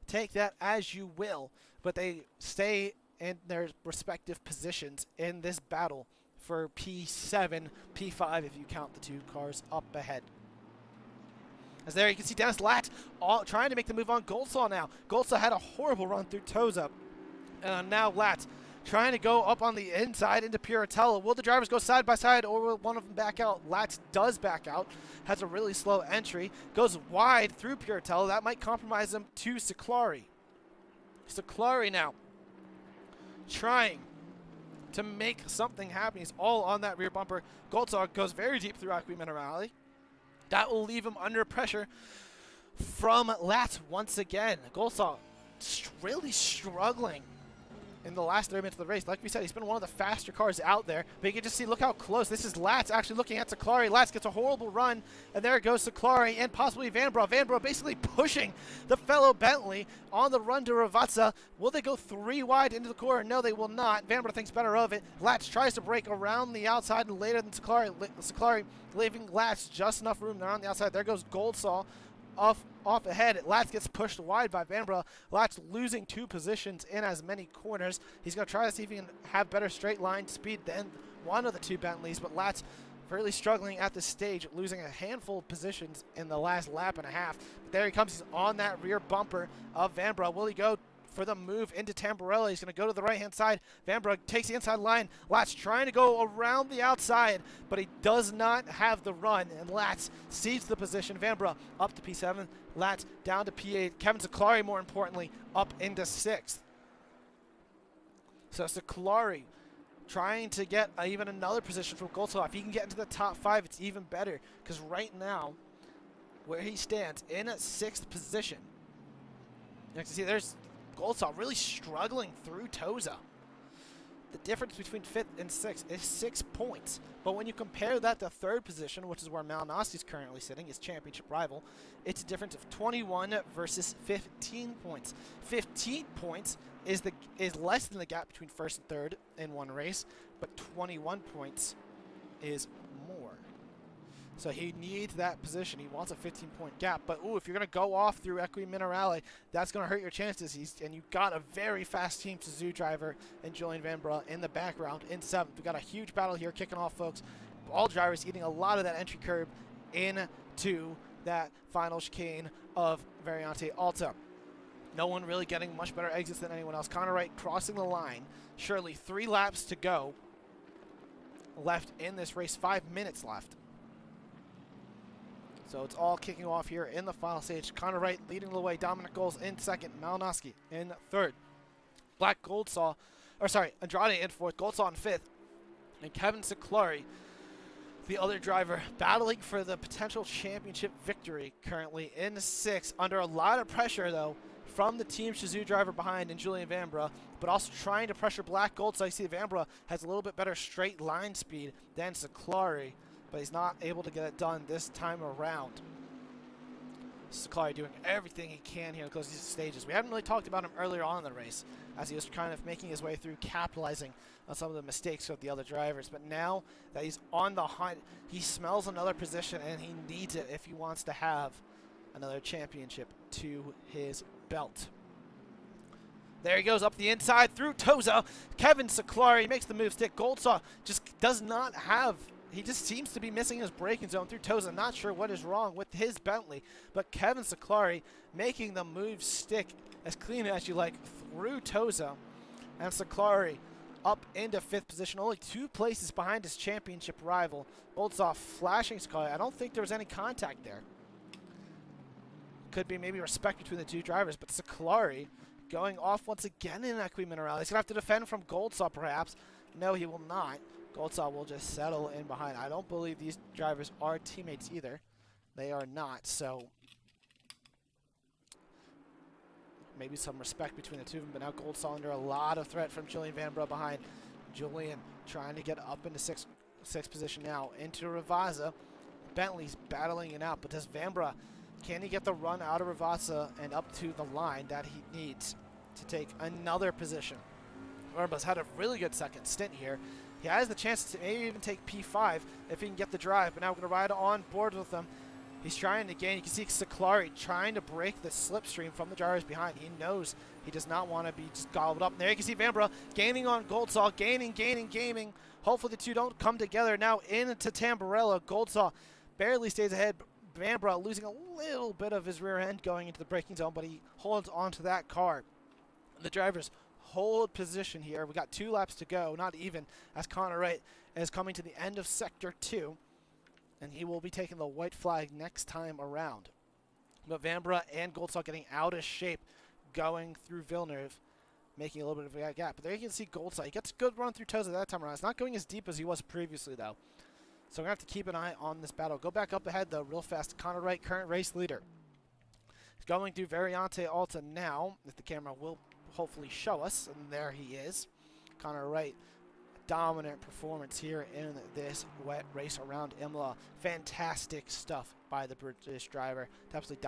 take that as you will. But they stay in their respective positions in this battle for P7, P5 if you count the 2 cars up ahead. As there you can see Dennis Latz trying to make the move on Goldsaw now. Goldsaw had a horrible run through Toza. And now Latz trying to go up on the inside into Piratella. Will the drivers go side by side, or will one of them back out? Latz does back out, has a really slow entry, goes wide through Piratella. That might compromise him to Seclari. Seclari now trying to make something happen. He's all on that rear bumper. Goldsaw goes very deep through Acqui Minerale. That will leave him under pressure from Lat once again. Golsaw really struggling in the last 3 minutes of the race. Like we said, he's been one of the faster cars out there, but you can just see, look how close. This is Latz actually looking at Saklari. Latz gets a horrible run, and there it goes Saklari and possibly Vanbrugh. Vanbrugh basically pushing the fellow Bentley on the run to Ravazza. Will they go 3 wide into the corner? No, they will not. Vanbrugh thinks better of it. Latz tries to break around the outside and later than Saklari. Saklari leaving Latz just enough room there on the outside. There goes Goldsaw off ahead. Latz gets pushed wide by Vanbrugh. Latz losing 2 positions in as many corners. He's going to try to see if he can have better straight line speed than one of the 2 Bentleys, but Latz really struggling at this stage, losing a handful of positions in the last lap and a half. But there he comes. He's on that rear bumper of Vanbrugh. Will he go for the move into Tamburello? He's going to go to the right-hand side. Vanbrugh takes the inside line. Latz trying to go around the outside, but he does not have the run, and Latz cedes the position. Vanbrugh up to P7. Latz down to P8. Kevin Saklari, more importantly, up into 6th. So Saklari trying to get even another position from Goldsaw. If he can get into the top 5, it's even better, because right now, where he stands in a 6th position, you can see there's Goldsaw really struggling through Toza. The difference between 5th and 6th is 6 points. But when you compare that to 3rd position, which is where Malinowski is currently sitting, his championship rival, it's a difference of 21 versus 15 points. 15 points is less than the gap between 1st and 3rd in one race, but 21 points is more. So he needs that position. He wants a 15-point gap. But, ooh, if you're going to go off through Equiminerale, that's going to hurt your chances. And you've got a very fast Team Suzu driver and Julian Vanbrugh in the background in 7th. We've got a huge battle here kicking off, folks. All drivers eating a lot of that entry curb into that final chicane of Variante Alta. No one really getting much better exits than anyone else. Connor Wright crossing the line. Surely 3 laps to go left in this race. 5 minutes left. So it's all kicking off here in the final stage. Connor Wright leading the way. Dominic Goals in 2nd. Malinowski in 3rd. Andrade in 4th. Goldsaw in 5th. And Kevin Saklari, the other driver, battling for the potential championship victory currently in 6th. Under a lot of pressure, though, from the Team Shazoo driver behind in Julian Vanbrugh, but also trying to pressure Black Goldsaw. You see Vanbrugh has a little bit better straight line speed than Saklari, but he's not able to get it done this time around. Saklari doing everything he can here in close these stages. We haven't really talked about him earlier on in the race, as he was kind of making his way through, capitalizing on some of the mistakes of the other drivers. But now that he's on the hunt, he smells another position, and he needs it if he wants to have another championship to his belt. There he goes up the inside through Toza. Kevin Saklari makes the move stick. Goldsaw just does not have... He just seems to be missing his braking zone through Toza. Not sure what is wrong with his Bentley, but Kevin Saklari making the move stick as clean as you like through Toza. And Saklari up into 5th position, only 2 places behind his championship rival. Goldsaw flashing Saklari. I don't think there was any contact there. Could be maybe respect between the 2 drivers, but Saklari going off once again in Equiminerale. He's going to have to defend from Goldsaw perhaps. No, he will not. Goldsaw will just settle in behind. I don't believe these drivers are teammates either. They are not, so maybe some respect between the 2 of them, but now Goldsaw under a lot of threat from Julian Vanbrugh behind. Julian trying to get up into 6th position now into Ravazza. Bentley's battling it out, but does Vanbrugh, can he get the run out of Ravazza and up to the line that he needs to take another position? Vanbrugh had a really good second stint here. He has the chance to maybe even take P5 if he can get the drive, but now we're going to ride on board with him. He's trying to gain. You can see Saklari trying to break the slipstream from the drivers behind. He knows he does not want to be just gobbled up. And there you can see Vanbrugh gaining on Goldsaw, gaining. Hopefully the 2 don't come together. Now into Tamburello. Goldsaw barely stays ahead. Vanbrugh losing a little bit of his rear end going into the braking zone, but he holds onto that car. The drivers hold position here. We got 2 laps to go, not even, as Connor Wright is coming to the end of Sector 2, and he will be taking the white flag next time around. But Vanbrugh and Goldsaw getting out of shape going through Villeneuve, making a little bit of a gap. But there you can see Goldsaw. He gets a good run through Toza that time around. It's not going as deep as he was previously, though. So we're going to have to keep an eye on this battle. Go back up ahead, though, real fast. Connor Wright, current race leader. He's going through Variante Alta now, if the camera will hopefully show us. And there he is. Connor Wright, dominant performance here in this wet race around Imola. Fantastic stuff by the British driver to absolutely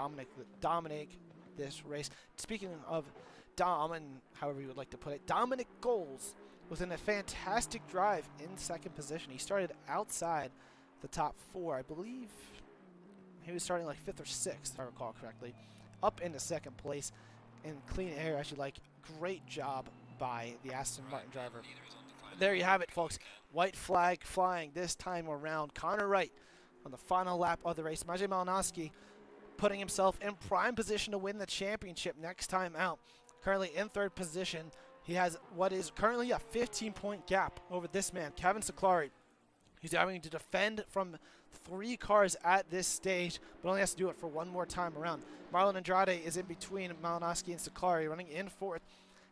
dominate this race. Speaking of Dom, and however you would like to put it, Dominic Goals was in a fantastic drive in second position. He started outside the top 4. I believe he was starting like 5th or 6th, if I recall correctly, up into second place in clean air. Actually, like, great job by the Aston Martin driver. There you have it, folks. White flag flying this time around. Connor Wright on the final lap of the race. Maciej Malinowski putting himself in prime position to win the championship next time out. Currently in 3rd position. He has what is currently a 15-point gap over this man, Kevin Saklari. He's having to defend from 3 cars at this stage, but only has to do it for one more time around. Marlon Andrade is in between Malinowski and Saklari, running in 4th.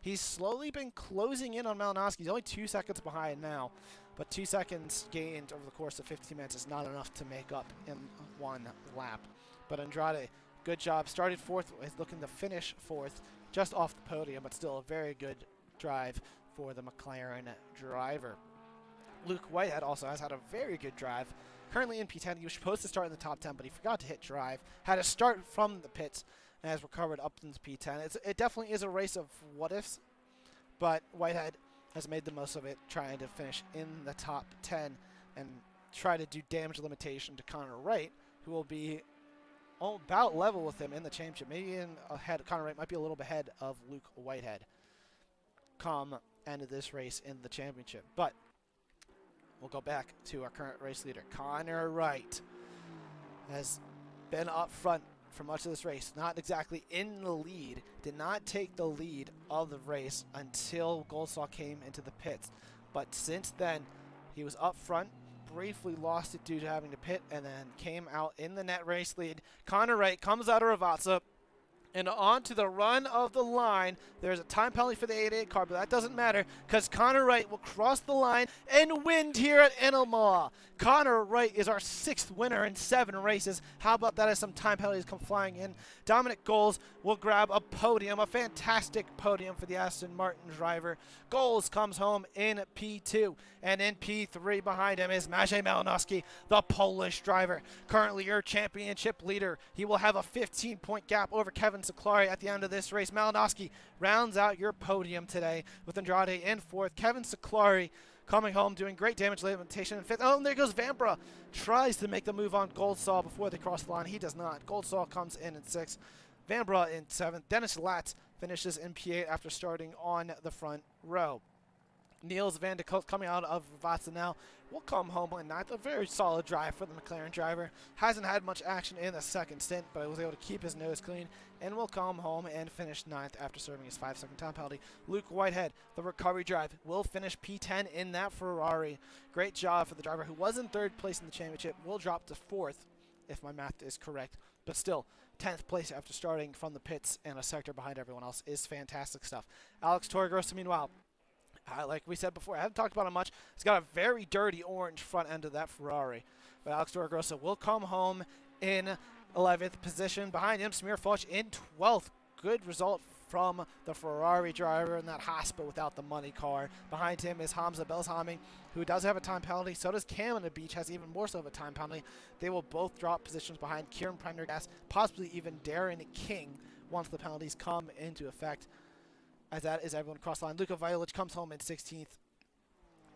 He's slowly been closing in on Malinowski. He's only 2 seconds behind now, but 2 seconds gained over the course of 15 minutes is not enough to make up in one lap. But Andrade, good job. Started 4th, is looking to finish 4th, just off the podium, but still a very good drive for the McLaren driver. Luke Whitehead also has had a very good drive. Currently in P10, he was supposed to start in the top 10, but he forgot to hit drive. Had to start from the pits and has recovered up into P10. It definitely is a race of what-ifs, but Whitehead has made the most of it, trying to finish in the top 10 and try to do damage limitation to Connor Wright, who will be about level with him in the championship. Maybe in ahead. Connor Wright might be a little bit ahead of Luke Whitehead come end of this race in the championship. But we'll go back to our current race leader. Connor Wright has been up front for much of this race. Not exactly in the lead. Did not take the lead of the race until Goldsaw came into the pits. But since then, he was up front, briefly lost it due to having to pit, and then came out in the net race lead. Connor Wright comes out of Ravazza and on to the run of the line. There's a time penalty for the 88 car, but that doesn't matter because Connor Wright will cross the line and win here at Imola. Connor Wright is our 6th winner in 7 races. How about that as some time penalties come flying in? Dominic Goals will grab a podium, a fantastic podium for the Aston Martin driver. Goals comes home in P2, and in P3 behind him is Maciej Malinowski, the Polish driver, currently your championship leader. He will have a 15-point gap over Kevin Saklari at the end of this race. Malinowski rounds out your podium today with Andrade in 4th. Kevin Saklari coming home, doing great damage limitation in 5th. Oh, and there goes Vanbrugh. Tries to make the move on Goldsaw before they cross the line. He does not. Goldsaw comes in 6th. Vanbrugh in 7th. Dennis Latz finishes in P8 after starting on the front row. Niels van de Koot coming out of Vatsa now will come home in 9th. A very solid drive for the McLaren driver. Hasn't had much action in the second stint, but was able to keep his nose clean and will come home and finish 9th after serving his 5-second time penalty. Luke Whitehead, the recovery drive, will finish P10 in that Ferrari. Great job for the driver who was in 3rd place in the championship. Will drop to 4th, if my math is correct, but still 10th place after starting from the pits and a sector behind everyone else is fantastic stuff. Alex Torregrossa, meanwhile, like we said before, I haven't talked about it much. It's got a very dirty orange front end of that Ferrari. But Alex Torregrossa will come home in 11th position. Behind him, Samir Foch in 12th. Good result from the Ferrari driver in that Haspa without the money car. Behind him is Hamza Belshami, who does have a time penalty. So does Cam on the beach, has even more so of a time penalty. They will both drop positions behind Kieran Prendergast, possibly even Darren King once the penalties come into effect. As that is everyone across the line. Luka Violic comes home in 16th.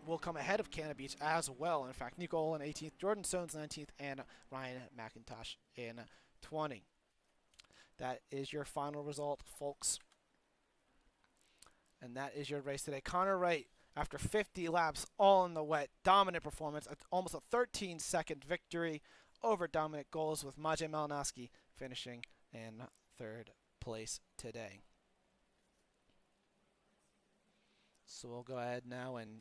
Will come ahead of Canada Beach as well. In fact, Nico Olin 18th, Jordan Stones 19th, and Ryan McIntosh in 20. That is your final result, folks. And that is your race today. Connor Wright, after 50 laps, all in the wet, dominant performance, almost a 13-second victory over Dominic Goals, with Maciej Malinowski finishing in 3rd place today. So we'll go ahead now and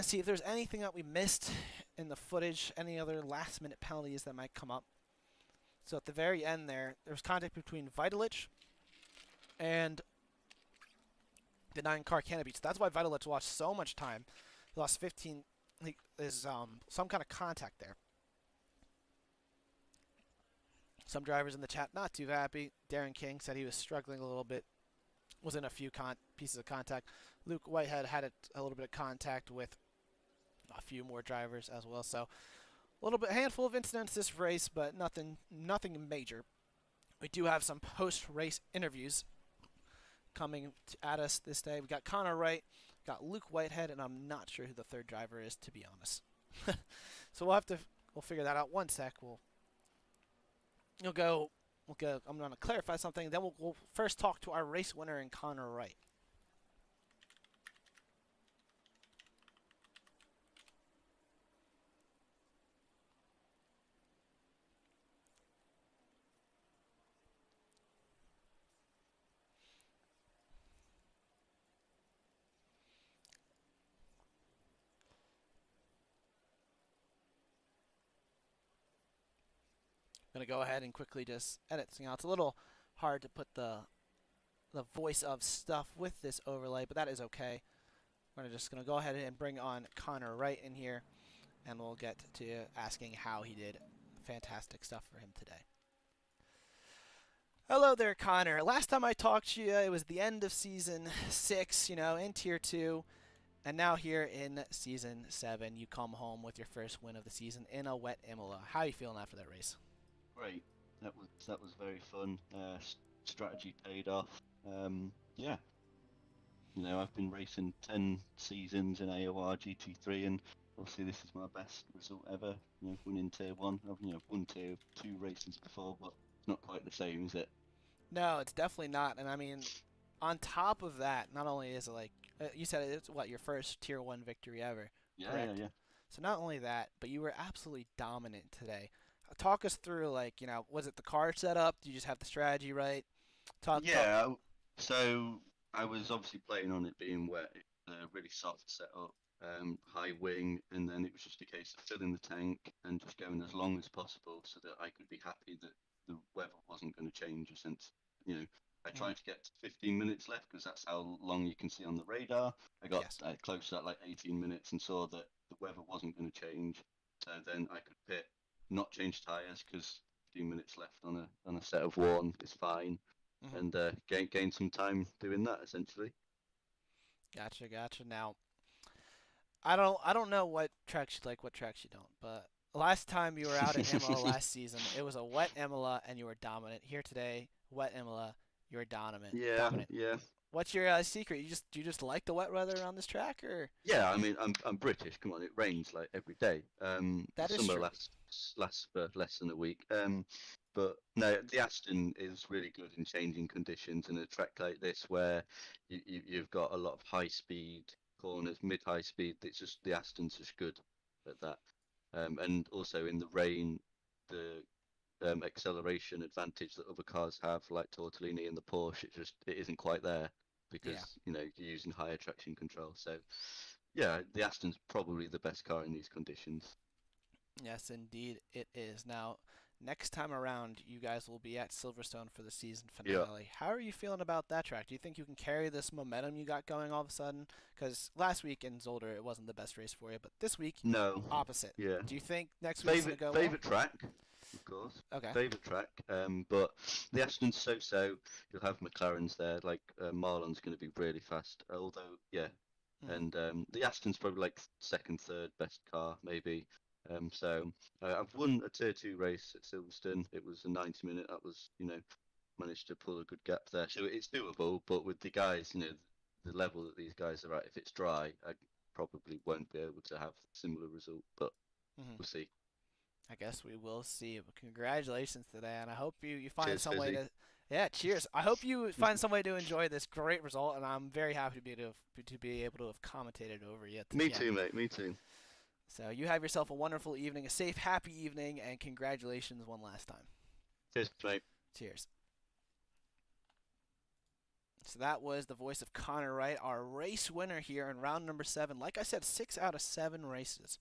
see if there's anything that we missed in the footage, any other last-minute penalties that might come up. So at the very end there was contact between Vitalic and the 9-car Canada Beach. That's why Vitalic lost so much time. He lost 15 there's some kind of contact there. Some drivers in the chat not too happy. Darren King said he was struggling a little bit. Was in a few pieces of contact. Luke Whitehead had a little bit of contact with a few more drivers as well. So a little bit, handful of incidents this race, but nothing major. We do have some post-race interviews coming at us this day. We got Connor Wright, got Luke Whitehead, and I'm not sure who the third driver is, to be honest. So we'll figure that out. One sec. I'm going to clarify something. Then we'll first talk to our race winner in Connor Wright. I'm going to go ahead and quickly just edit. You know, it's a little hard to put the voice of stuff with this overlay, but that is okay. We're just going to go ahead and bring on Connor Wright in here, and we'll get to asking how he did. Fantastic stuff for him today. Hello there, Connor. Last time I talked to you, it was the end of Season 6, in Tier 2. And now here in Season 7, you come home with your first win of the season in a wet Imola. How are you feeling after that race? Great. That was very fun. Strategy paid off. Yeah. I've been racing 10 seasons in AOR GT3, and obviously this is my best result ever. Winning Tier 1. I've won Tier 2 races before, but it's not quite the same, is it? No, it's definitely not. And I mean, on top of that, not only is it like you said, it's your first Tier 1 victory ever. Yeah, correct? yeah. So not only that, but you were absolutely dominant today. Talk us through, was it the car setup? Do you just have the strategy right? So I was obviously playing on it being wet. Really soft setup, high wing, and then it was just a case of filling the tank and just going as long as possible so that I could be happy that the weather wasn't going to change. Since I tried to get to 15 minutes left because that's how long you can see on the radar. I got close to that, like 18 minutes, and saw that the weather wasn't going to change. So then I could pit, not change tyres because 15 minutes left on a set of worn is fine, and gain some time doing that essentially. Gotcha. Now, I don't know what tracks you like, what tracks you don't, but last time you were out at Imola last season, it was a wet Imola and you were dominant. Here today, wet Imola, you were dominant. Yeah. What's your secret? Do you just like the wet weather around this track, or? Yeah, I mean, I'm British. Come on, it rains like every day. That is summer true. lasts for less than a week. But no, the Aston is really good in changing conditions, and a track like this where you've got a lot of high speed corners, mid-high speed. It's just the Aston's just good at that. And also in the rain, the acceleration advantage that other cars have, like Tortellini and the Porsche, it isn't quite there because you're using higher traction control. So yeah, the Aston's probably the best car in these conditions. Yes, indeed it is. Now, next time around, you guys will be at Silverstone for the season finale. Yeah. How are you feeling about that track? Do you think you can carry this momentum you got going all of a sudden? Because last week in Zolder, it wasn't the best race for you, but this week, no, opposite. Yeah. Do you think next week's going to go favorite track? Of course. Okay. Favorite track. But the Aston's so-so. You'll have McLarens there. Like Marlon's going to be really fast. Although, yeah. And the Aston's probably like second, third best car, maybe. So I've won a Tier 2 race at Silverstone. It was a 90-minute. That was, managed to pull a good gap there. So it's doable. But with the guys, the level that these guys are at, if it's dry, I probably won't be able to have a similar result. But we'll see. I guess we will see. But congratulations today, and I hope you find Cheers, some way Fizzy. to. Yeah, cheers. I hope you find some way to enjoy this great result, and I'm very happy to be able to have commentated over you. Me too, mate. Me too. So you have yourself a wonderful evening, a safe, happy evening, and congratulations one last time. Cheers, mate. Cheers. So that was the voice of Connor Wright, our race winner here in round number 7. Like I said, 6 out of 7 races.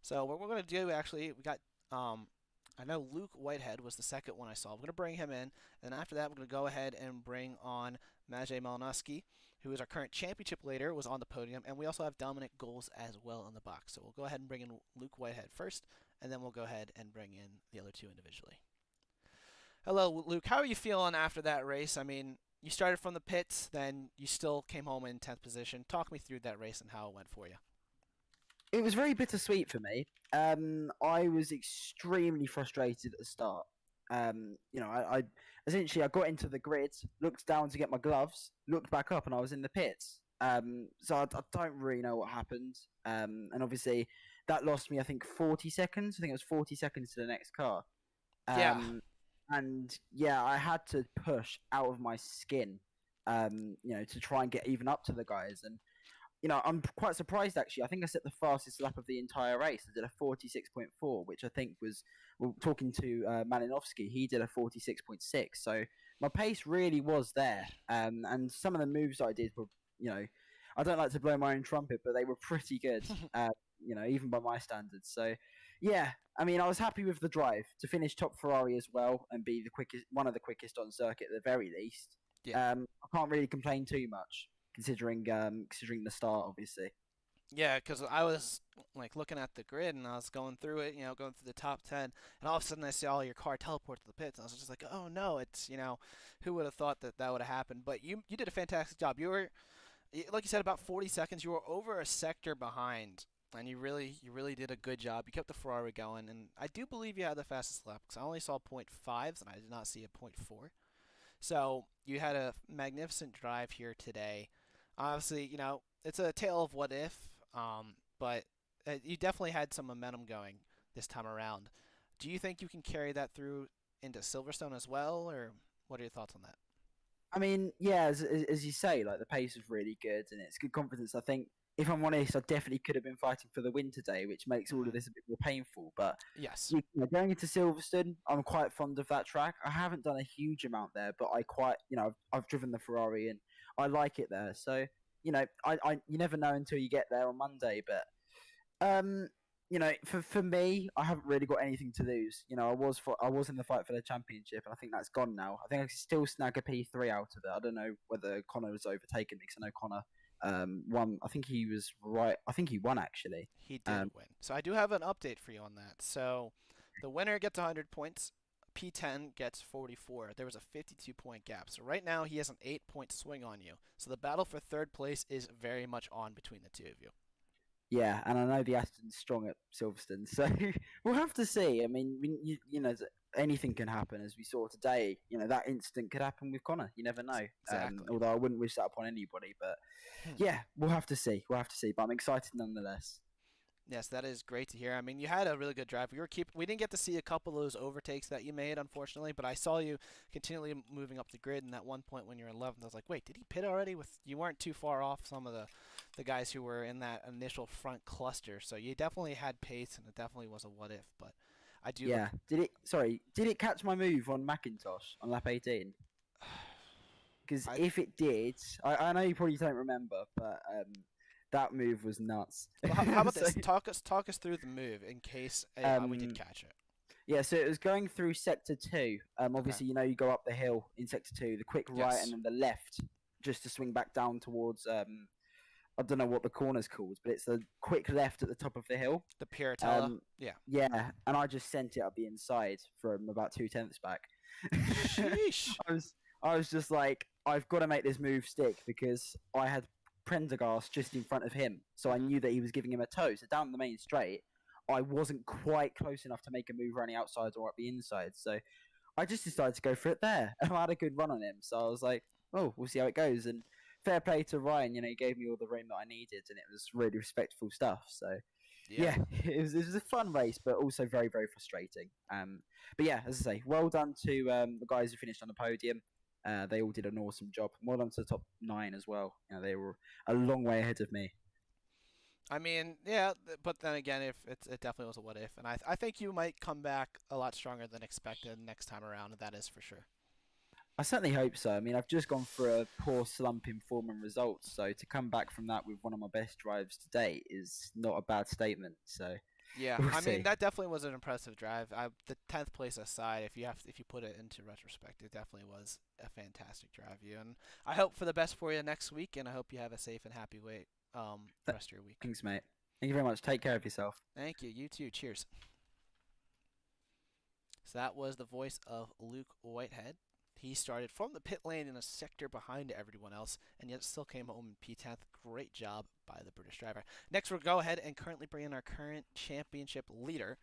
So what we're going to do, actually, we got, I know Luke Whitehead was the second one I saw. We're going to bring him in, and after that, we're going to go ahead and bring on Maciej Malinowski, who is our current championship leader, was on the podium, and we also have Dominic Goals as well in the box. So we'll go ahead and bring in Luke Whitehead first, and then we'll go ahead and bring in the other two individually. Hello, Luke. How are you feeling after that race? I mean, you started from the pits, then you still came home in 10th position. Talk me through that race and how it went for you. It was very bittersweet for me. I was extremely frustrated at the start. I essentially I got into the grid, looked down to get my gloves, looked back up, and I was in the pits. So I don't really know what happened. And obviously that lost me, I think, 40 seconds. I think it was 40 seconds to the next car. Yeah. And yeah, I had to push out of my skin, to try and get even up to the guys. And I'm quite surprised actually. I think I set the fastest lap of the entire race. I did a 46.4, which I think was, well, talking to Malinowski, he did a 46.6. So my pace really was there. And some of the moves I did were, I don't like to blow my own trumpet, but they were pretty good, even by my standards. So yeah, I mean, I was happy with the drive to finish top Ferrari as well and be one of the quickest on circuit at the very least. Yeah. I can't really complain too much, considering the start, obviously. Yeah, because I was like looking at the grid and I was going through it, going through the top 10, and all of a sudden I saw your car teleport to the pits, and I was just like, oh no, it's, who would have thought that would have happened? But you did a fantastic job. You were, like you said, about 40 seconds. You were over a sector behind, and you really did a good job. You kept the Ferrari going, and I do believe you had the fastest lap because I only saw 0.5s and I did not see a 0.4. So you had a magnificent drive here today. Obviously, it's a tale of what if, but you definitely had some momentum going this time around. Do you think you can carry that through into Silverstone as well, or what are your thoughts on that? I mean, yeah, as you say, like the pace was really good and it's good confidence. I think, if I'm honest, I definitely could have been fighting for the win today, which makes all of this a bit more painful. But yes, going into Silverstone, I'm quite fond of that track. I haven't done a huge amount there, but I quite, I've driven the Ferrari and I like it there. So, you never know until you get there on Monday. But, for me, I haven't really got anything to lose. I was in the fight for the championship, and I think that's gone now. I think I can still snag a P3 out of it. I don't know whether Connor was overtaken me, because I know Connor won. I think he was right. I think he won actually. he did win. So I do have an update for you on that. So the winner gets 100 points. P10 gets 44. There was a 52-point gap. So right now he has an 8-point swing on you. So the battle for third place is very much on between the two of you. Yeah, and I know the Aston's strong at Silverstone, so we'll have to see. I mean, anything can happen, as we saw today. That incident could happen with Connor. You never know. Exactly. Although I wouldn't wish that upon anybody, but yeah, we'll have to see. But I'm excited nonetheless. Yes, that is great to hear. I mean, you had a really good drive. We didn't get to see a couple of those overtakes that you made, unfortunately, but I saw you continually moving up the grid. And at one point when you were in 11th, I was like, wait, did he pit already? You weren't too far off some of the guys who were in that initial front cluster. So you definitely had pace, and it definitely was a what if. But I do. Yeah. Did it catch my move on Macintosh on lap 18? Because if it did, I know you probably don't remember, but that move was nuts. Well, how about this? Talk us through the move in case we did catch it. Yeah, so it was going through sector 2. Obviously, you go up the hill in sector 2, the quick right, and then the left, just to swing back down towards. I don't know what the corner's called, but it's the quick left at the top of the hill. The Piratella. Yeah. Yeah, and I just sent it up the inside from about 2/10 back. Sheesh. I was just like, I've got to make this move stick, because I had Prendergast just in front of him, so I knew that he was giving him a toe. So down the main straight, I wasn't quite close enough to make a move running outside or up the inside. So I just decided to go for it there, and I had a good run on him. So I was like, oh, we'll see how it goes. And fair play to Ryan, he gave me all the room that I needed, and it was really respectful stuff. So yeah, it was a fun race, but also very, very frustrating. But yeah, as I say, well done to the guys who finished on the podium. They all did an awesome job. Well done to the top 9 as well. They were a long way ahead of me. I mean, yeah, but then again, it definitely was a what if, and I think you might come back a lot stronger than expected next time around, and that is for sure. I certainly hope so. I mean, I've just gone for a poor slump in form and results, so to come back from that with one of my best drives to date is not a bad statement. So Yeah, We'll I mean see. that definitely was an impressive drive. The 10th place aside, if you put it into retrospect, it definitely was a fantastic drive. You and I hope for the best for you next week, and I hope you have a safe and happy Th- rest of your week. Thanks, mate. Thank you very much. Take care of yourself. Thank you. You too. Cheers. So that was the voice of Luke Whitehead. He started from the pit lane in a sector behind everyone else, and yet still came home in P10th. Great job by the British driver. Next, we'll go ahead and currently bring in our current championship leader,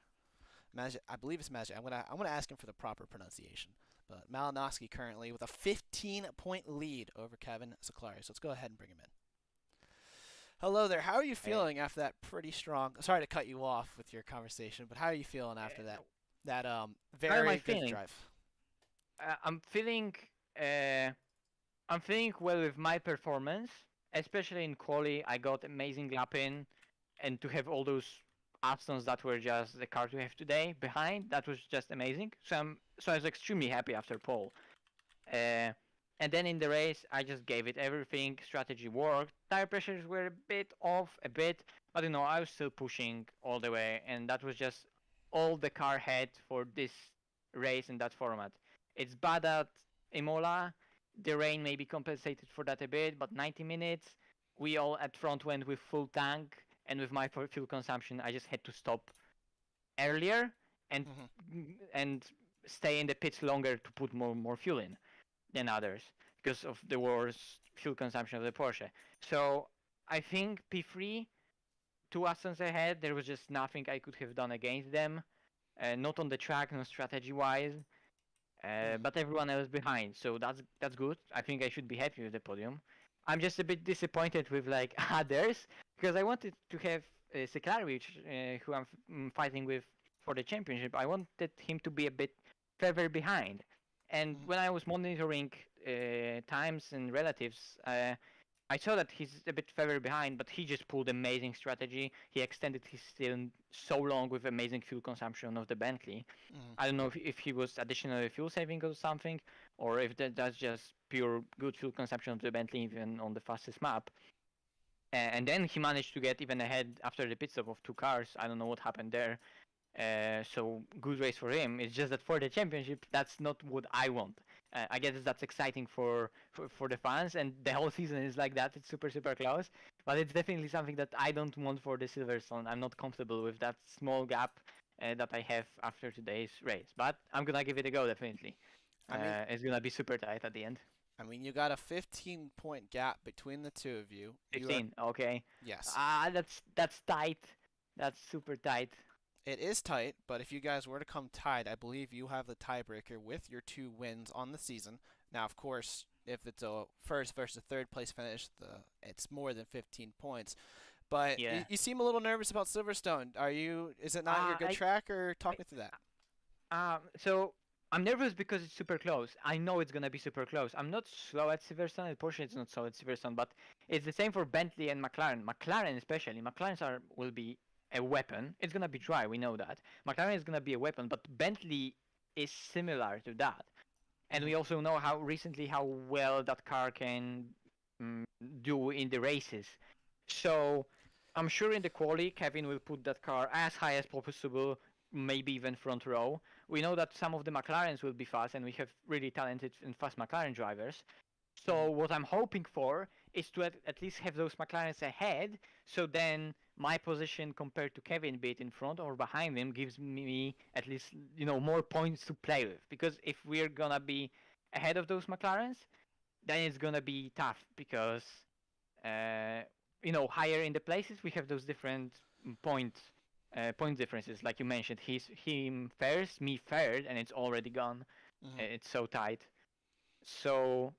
I believe it's Magic. I'm gonna ask him for the proper pronunciation. But Malinowski currently with a 15-point lead over Kevin Saklari. So let's go ahead and bring him in. Hello there. How are you feeling after that pretty strong? Sorry to cut you off with your conversation, but how are you feeling after that How am very I good feeling? drive? I'm feeling well with my performance, especially in quali. I got amazing lap in, and to have all those Astons that were just the cars we have today behind, that was just amazing. So I was extremely happy after pole. And then in the race, I just gave it everything. Strategy worked. Tire pressures were a bit off, but I was still pushing all the way, and that was just all the car had for this race in that format. It's bad at Imola. The rain maybe compensated for that a bit, but 90 minutes, we all at front went with full tank, and with my fuel consumption, I just had to stop earlier and and stay in the pits longer to put more fuel in than others because of the worse fuel consumption of the Porsche. So I think P3, 2 Astons ahead, there was just nothing I could have done against them. Not on the track, not strategy-wise, but everyone else behind. So that's good. I think I should be happy with the podium. I'm just a bit disappointed with like others because I wanted to have Seklari, who I'm fighting with for the championship. I wanted him to be a bit further behind. And when I was monitoring times and relatives, I saw that he's a bit further behind, but he just pulled amazing strategy. He extended his stint so long with amazing fuel consumption of the Bentley. I don't know if he was additional fuel saving or something, or if that's just pure good fuel consumption of the Bentley even on the fastest map. And then he managed to get even ahead after the pit stop of 2 cars. I don't know what happened there. So good race for him. It's just that for the championship, that's not what I want. I guess that's exciting for the fans, and the whole season is like that. It's super close, but it's definitely something that I don't want for the Silverstone. I'm not comfortable with that small gap that I have after today's race. But I'm gonna give it a go definitely. It's gonna be super tight at the end. I mean, you got a 15-point gap between the two of you. 15. Okay. Yes. That's tight. That's super tight. It is tight, but if you guys were to come tied, I believe you have the tiebreaker with your 2 wins on the season. Now, of course, if it's a first versus third place finish, it's more than 15 points. But Yeah. you seem a little nervous about Silverstone. Is it not your good track, or talk me through that? So I'm nervous because it's super close. I know it's gonna be super close. I'm not slow at Silverstone. Porsche is not slow at Silverstone, but it's the same for Bentley and McLaren. McLaren especially. McLarens will be a weapon. It's gonna be dry. We know that. McLaren is gonna be a weapon, but Bentley is similar to that. And we also know how well that car can do in the races. So I'm sure in the quali, Kevin will put that car as high as possible, maybe even front row. We know that some of the McLarens will be fast, and we have really talented and fast McLaren drivers. So what I'm hoping for is to at least have those McLarens ahead, so then my position compared to Kevin, be it in front or behind him, gives me at least more points to play with. Because if we're gonna be ahead of those McLarens, then it's gonna be tough because higher in the places we have those different point differences, like you mentioned. Him first, me third, and it's already gone. It's so tight. So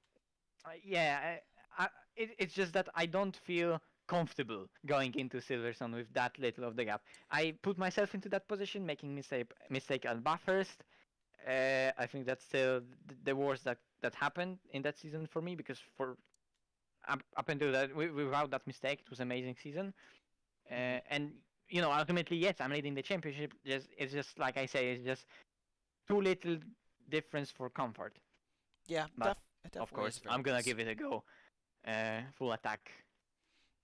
it's just that I don't feel comfortable going into Silverstone with that little of the gap. I put myself into that position, making mistake at buffers. I think that's still the worst that happened in that season for me, because for up until that, without that mistake, it was an amazing season. And ultimately, yes, I'm leading the championship. It's just like I say, it's just too little difference for comfort. Yeah, but it of course, I'm gonna give it a go. Full attack.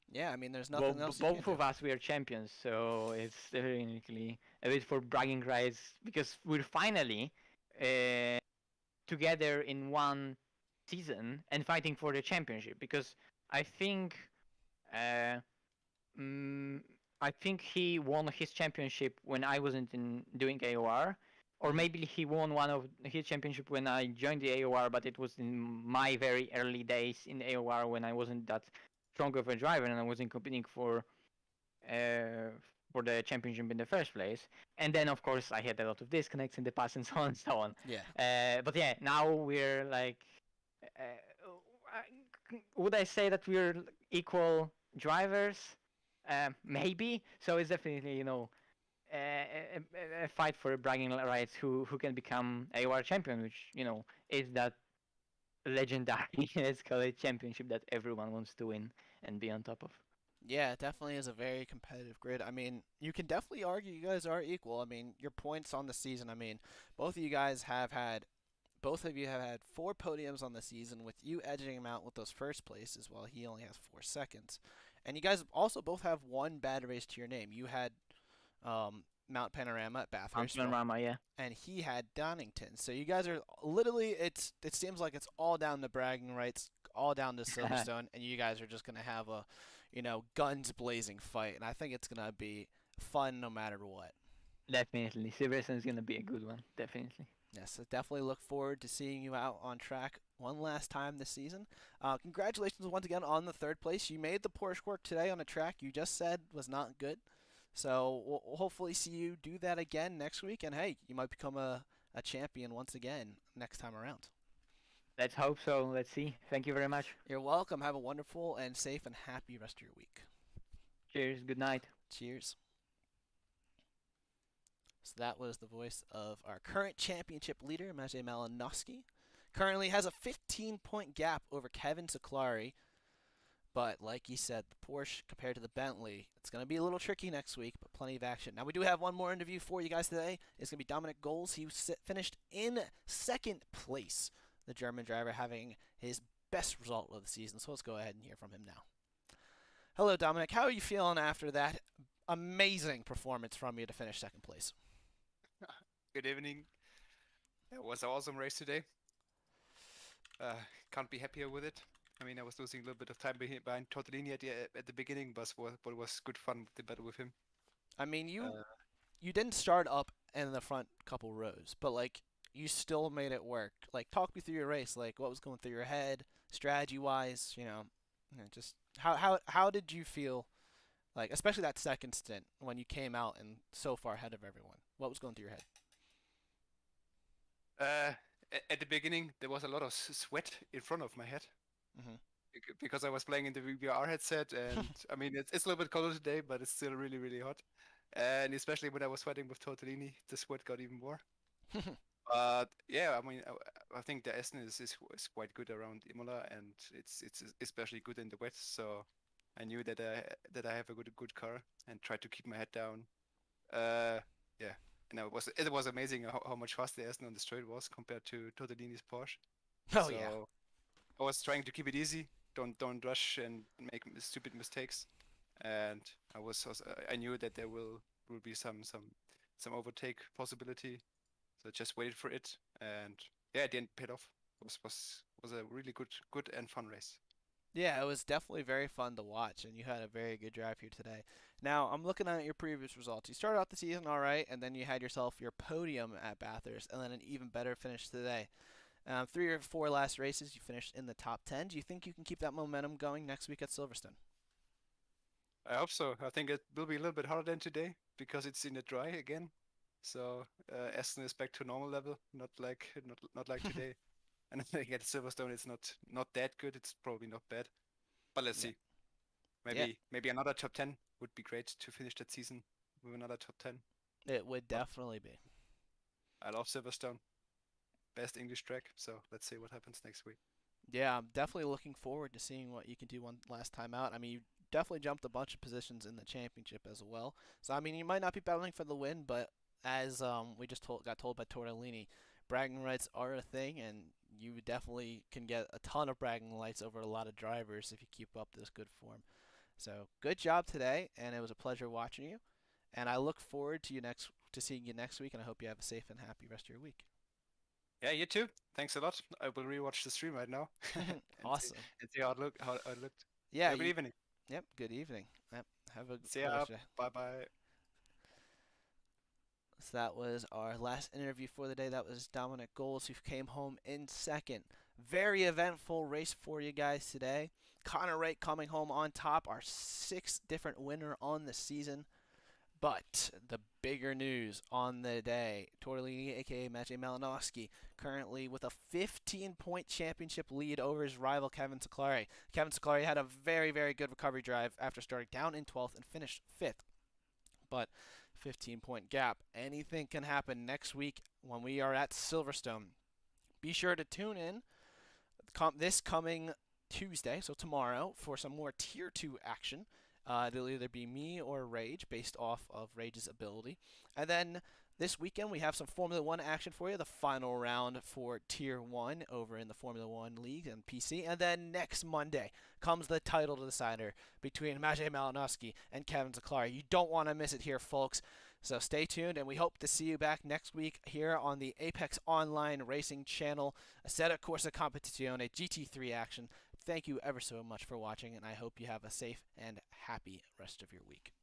Yeah, I mean, there's nothing else you can both do. of us we are champions, so it's definitely a bit for bragging rights because we're finally uh, together in one season and fighting for the championship. Because I think uh, mm, I think he won his championship when I wasn't in doing AOR, or Mhm. maybe he won one of his championship when I joined the AOR, but it was in my very early days in AOR when I wasn't that strong of a driver and I wasn't competing uh, for the championship in the first place. And then, of course, I had a lot of disconnects in the past and so on and so on. Yeah. But yeah, now we're like, would I say that we're equal drivers? Maybe. So it's definitely, a fight for bragging rights. Who can become AOR champion, which is that legendary, let's call it, championship that everyone wants to win and be on top of. Yeah, it definitely is a very competitive grid. I mean, you can definitely argue you guys are equal. I mean, your points on the season, I mean, both of you have had 4 podiums on the season, with you edging him out with those first places while he only has 4 seconds. And you guys also both have one bad race to your name. You had Mount Panorama at Bathurst, Rama, yeah. and he had Donington. So you guys are literally, it seems like it's all down to bragging rights, all down to Silverstone, and you guys are just gonna have a, guns blazing fight, and I think it's gonna be fun no matter what. Definitely. Silverstone is going to be a good one. Definitely. Yes, I definitely look forward to seeing you out on track one last time this season. Congratulations once again on the 3rd place. You made the Porsche work today on a track you just said was not good. So we'll hopefully see you do that again next week. And hey, you might become a champion once again next time around. Let's hope so. Let's see. Thank you very much. You're welcome. Have a wonderful and safe and happy rest of your week. Cheers. Good night. Cheers. So that was the voice of our current championship leader, Maciej Malinowski. Currently has a 15-point gap over Kevin Saklari. But like he said, the Porsche compared to the Bentley, it's going to be a little tricky next week, but plenty of action. Now, we do have one more interview for you guys today. It's going to be Dominic Goals. He finished in 2nd place, the German driver, having his best result of the season. So let's go ahead and hear from him now. Hello, Dominic. How are you feeling after that amazing performance from you to finish 2nd place? Good evening. It was an awesome race today. Can't be happier with it. I mean, I was losing a little bit of time behind Tortellini at the beginning, but it was good fun with the battle with him. I mean, you didn't start up in the front couple rows, but like you still made it work. Like, talk me through your race. Like, what was going through your head, strategy wise? Just how did you feel? Like, especially that 2nd stint when you came out and so far ahead of everyone. What was going through your head? At the beginning, there was a lot of sweat in front of my head. Mhm. Because I was playing in the VBR headset, and I mean, it's a little bit colder today, but it's still really, really hot. And especially when I was sweating with Tortellini, the sweat got even more. But yeah, I mean, I think the Essen is quite good around Imola, and it's especially good in the wet. So I knew that I have a good car and tried to keep my head down. Yeah, and it was amazing how much faster the Essen on the straight was compared to Tortellini's Porsche. Oh So yeah. I was trying to keep it easy, don't rush and make stupid mistakes, and I knew that there will be some overtake possibility, so just waited for it, and yeah, it didn't paid off. It was a really good and fun race. Yeah, it was definitely very fun to watch, and you had a very good drive here today. Now, I'm looking at your previous results. You started out the season all right, and then you had yourself your podium at Bathurst, and then an even better finish today. 3 or 4 last races, you finished in the top 10. Do you think you can keep that momentum going next week at Silverstone? I hope so. I think it will be a little bit harder than today because it's in the dry again. So Aston is back to normal level, not like today. And I think at Silverstone it's not that good. It's probably not bad, but let's Yeah. see. Maybe another top 10 would be great to finish that season with another top 10. It would definitely be. I love Silverstone, best English track. So let's see what happens next week. Yeah, I'm definitely looking forward to seeing what you can do one last time out. I mean, you definitely jumped a bunch of positions in the championship as well. So I mean, you might not be battling for the win, but as we just got told by Tortellini, bragging rights are a thing, and you definitely can get a ton of bragging rights over a lot of drivers if you keep up this good form. So good job today, and it was a pleasure watching you. And I look forward to seeing you next week, and I hope you have a safe and happy rest of your week. Yeah, you too. Thanks a lot. I will rewatch the stream right now. and Awesome. See how it looked. Yeah. Good evening. Yep. Good evening. Yep. Have a See good ya. rest of your day. Bye bye. So that was our last interview for the day. That was Dominic Goals, who came home in second. Very eventful race for you guys today. Connor Wright coming home on top, our 6th different winner on the season. But the bigger news on the day, Tortellini, aka Maciej Malinowski, currently with a 15-point championship lead over his rival Kevin Seclari. Kevin Seclari had a very, very good recovery drive after starting down in 12th and finished 5th. But 15-point gap. Anything can happen next week when we are at Silverstone. Be sure to tune in this coming Tuesday, so tomorrow, for some more Tier 2 action. It'll either be me or Rage, based off of Rage's ability. And then this weekend we have some Formula 1 action for you, the final round for Tier 1 over in the Formula 1 League and PC. And then next Monday comes the title decider between Maciej Malinowski and Kevin Seclari. You don't want to miss it here, folks. So stay tuned, and we hope to see you back next week here on the Apex Online Racing channel, Assetto Corsa Competizione GT3 action. Thank you ever so much for watching, and I hope you have a safe and happy rest of your week.